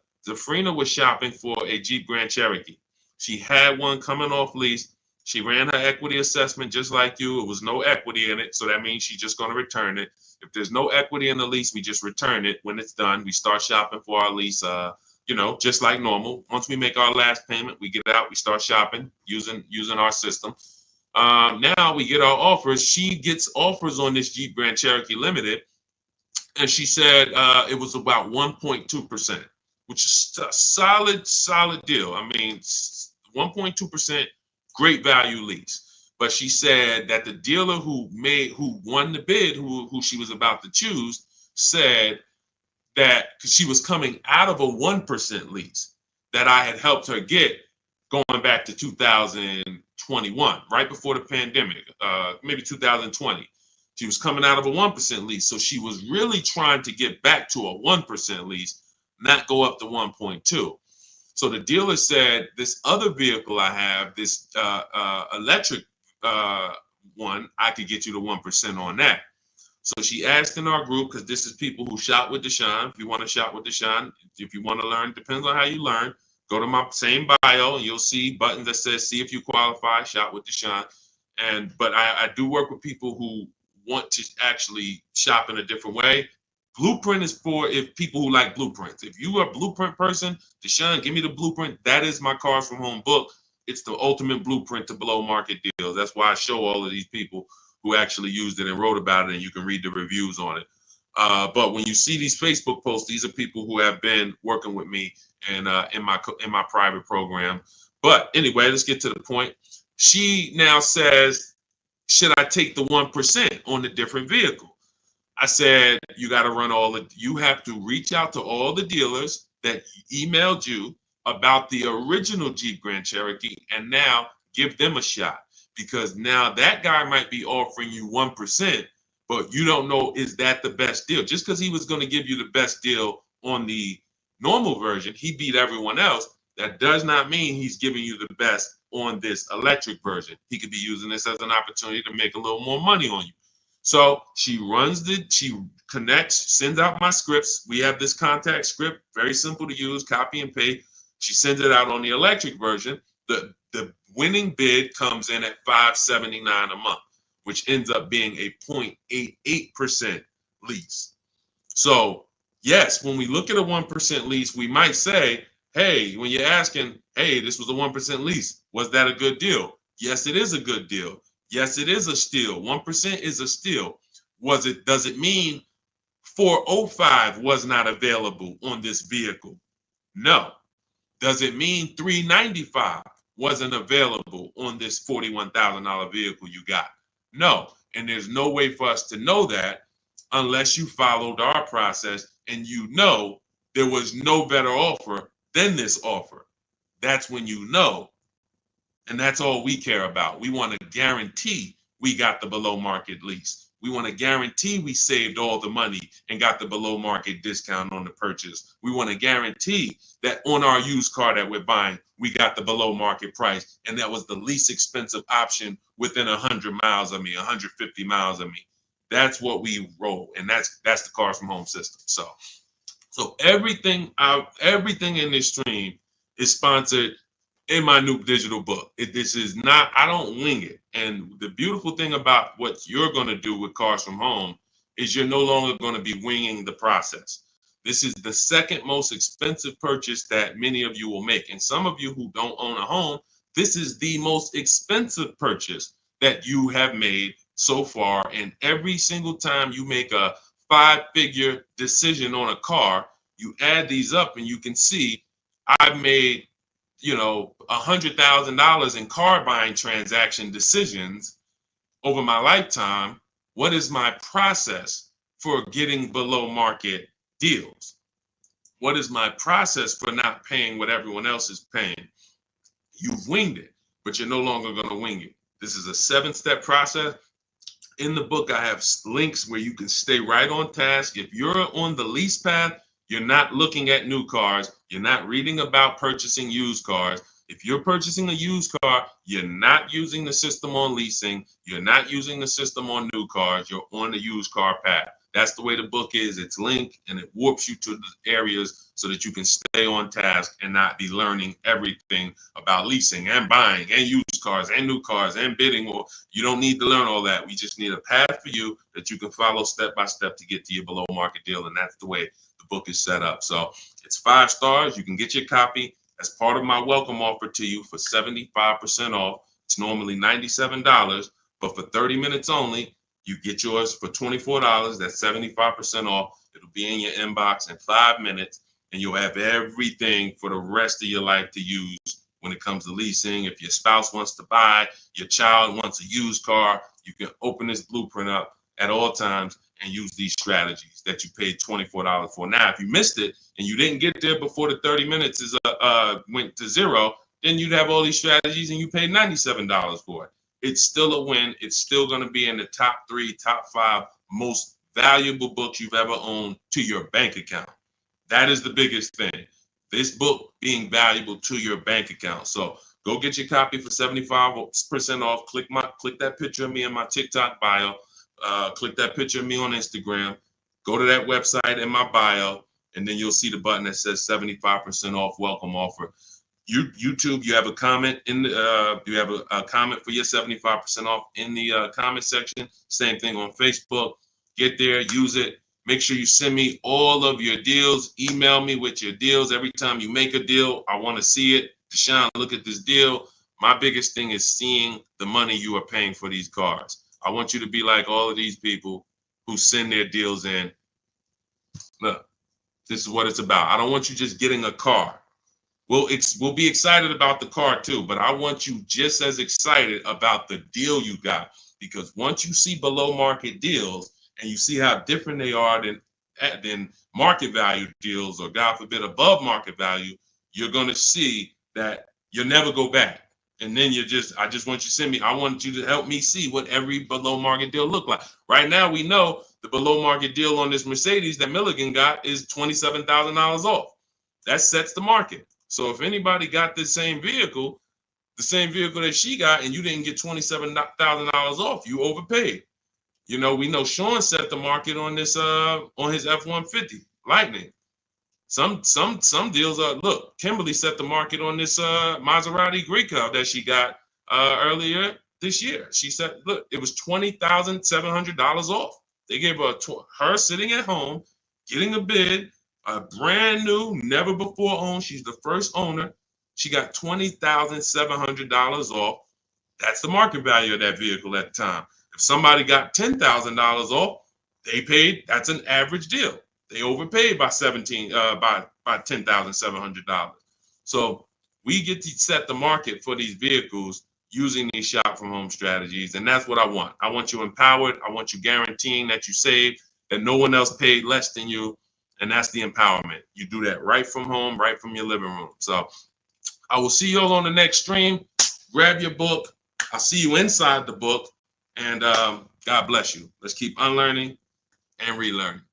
was shopping for a Jeep Grand Cherokee. She had one coming off lease. She ran her equity assessment just like you. It was no equity in it, so that means she's just going to return it. If there's no equity in the lease, we just return it. When it's done, we start shopping for our lease, just like normal. Once we make our last payment, we get out, we start shopping using our system. Now we get our offers. She gets offers on this Jeep Grand Cherokee Limited, and she said it was about 1.2%, which is a solid deal. I mean, 1.2%. Great value lease. But she said that the dealer who won the bid, who she was about to choose, said that she was coming out of a 1% lease that I had helped her get going back to 2021, right before the pandemic, maybe 2020. She was coming out of a 1% lease. So she was really trying to get back to a 1% lease, not go up to 1.2. So the dealer said, this other vehicle I have, this electric one, I could get you to 1% on that. So she asked in our group, because this is people who shop with Deshone. If you want to shop with Deshone, if you want to learn, depends on how you learn. Go to my same bio and you'll see buttons that says, see if you qualify, shop with Deshone. But I do work with people who want to actually shop in a different way. Blueprint is for people who like blueprints. If you are a blueprint person, Deshone, give me the blueprint. That is my Cars from Home book. It's the ultimate blueprint to below market deals. That's why I show all of these people who actually used it and wrote about it, and you can read the reviews on it. But when you see these Facebook posts, these are people who have been working with me and in my private program. But anyway, let's get to the point. She now says, should I take the 1% on the different vehicle? I said, you got to you have to reach out to all the dealers that emailed you about the original Jeep Grand Cherokee and now give them a shot, because now that guy might be offering you 1%, but you don't know, is that the best deal? Just because he was going to give you the best deal on the normal version, he beat everyone else. That does not mean he's giving you the best on this electric version. He could be using this as an opportunity to make a little more money on you. So she connects, sends out my scripts. We have this contact script, very simple to use, copy and paste. She sends it out on the electric version. The winning bid comes in at $579 a month, which ends up being a 0.88% lease. So yes, when we look at a 1% lease, we might say, hey, when you're asking, hey, this was a 1% lease, was that a good deal? Yes, it is a good deal. Yes, it is a steal. 1% is a steal. Does it mean 405 was not available on this vehicle? No. Does it mean 395 wasn't available on this $41,000 vehicle you got? No. And there's no way for us to know that unless you followed our process and you know there was no better offer than this offer. That's when you know. And that's all we care about. We want to guarantee we got the below market lease. We want to guarantee we saved all the money and got the below market discount on the purchase. We want to guarantee that on our used car that we're buying, we got the below market price. And that was the least expensive option within 100 miles of me, 150 miles of me. That's what we roll. And that's the Cars from Home system. So everything in this stream is sponsored in my new digital book. This is not, I don't wing it. And the beautiful thing about what you're going to do with Cars from Home is you're no longer going to be winging the process. This is the second most expensive purchase that many of you will make. And some of you who don't own a home, this is the most expensive purchase that you have made so far. And every single time you make a 5-figure decision on a car, you add these up and you can see I've made $100,000 in car buying transaction decisions over my lifetime. What is my process for getting below market deals? What is my process for not paying what everyone else is paying? You've winged it, but you're no longer going to wing it. This is a 7-step process. In the book, I have links where you can stay right on task. If you're on the lease path, you're not looking at new cars. You're not reading about purchasing used cars. If you're purchasing a used car, you're not using the system on leasing. You're not using the system on new cars. You're on the used car path. That's the way the book is. It's linked and it warps you to the areas so that you can stay on task and not be learning everything about leasing and buying and used cars and new cars and bidding. Or you don't need to learn all that. We just need a path for you that you can follow step by step to get to your below market deal. And that's the way the book is set up. So it's 5 stars. You can get your copy as part of my welcome offer to you for 75% off. It's normally $97, but for 30 minutes only, you get yours for $24. That's 75% off. It'll be in your inbox in 5 minutes, and you'll have everything for the rest of your life to use when it comes to leasing. If your spouse wants to buy, your child wants a used car, you can open this blueprint up at all times and use these strategies that you paid $24 for. Now, if you missed it and you didn't get there before the 30 minutes went to zero, then you'd have all these strategies and you paid $97 for it. It's still a win. It's still going to be in the top 3, top 5 most valuable books you've ever owned to your bank account. That is the biggest thing. This book being valuable to your bank account. So go get your copy for 75% off. Click that picture of me in my TikTok bio. Click that picture of me on Instagram. Go to that website in my bio, and then you'll see the button that says 75% off welcome offer. YouTube, you have a comment in the, you have a comment for your 75% off in the comment section. Same thing on Facebook. Get there, use it. Make sure you send me all of your deals. Email me with your deals. Every time you make a deal, I want to see it. Deshone, look at this deal. My biggest thing is seeing the money you are paying for these cars. I want you to be like all of these people who send their deals in. Look, this is what it's about. I don't want you just getting a car. We'll be excited about the car too, but I want you just as excited about the deal you got, because once you see below market deals and you see how different they are than market value deals, or God forbid above market value, you're going to see that you'll never go back. And then I just want you to send me, I want you to help me see what every below market deal look like. Right now, we know the below market deal on this Mercedes that Milligan got is $27,000 off. That sets the market. So if anybody got this same vehicle, the same vehicle that she got, and you didn't get $27,000 off, you overpaid. You know, we know Sean set the market on this on his F-150 Lightning. Some deals are, look, Kimberly set the market on this Maserati Greco that she got earlier this year. She said, look, it was $20,700 off. They gave her sitting at home, getting a bid, a brand new, never before owned. She's the first owner. She got $20,700 off. That's the market value of that vehicle at the time. If somebody got $10,000 off, they paid. That's an average deal. They overpaid by $10,700. So we get to set the market for these vehicles using these shop from home strategies, and that's what I want. I want you empowered. I want you guaranteeing that you save, that no one else paid less than you. And that's the empowerment. You do that right from home, right from your living room. So I will see you all on the next stream. Grab your book. I'll see you inside the book. And God bless you. Let's keep unlearning and relearning.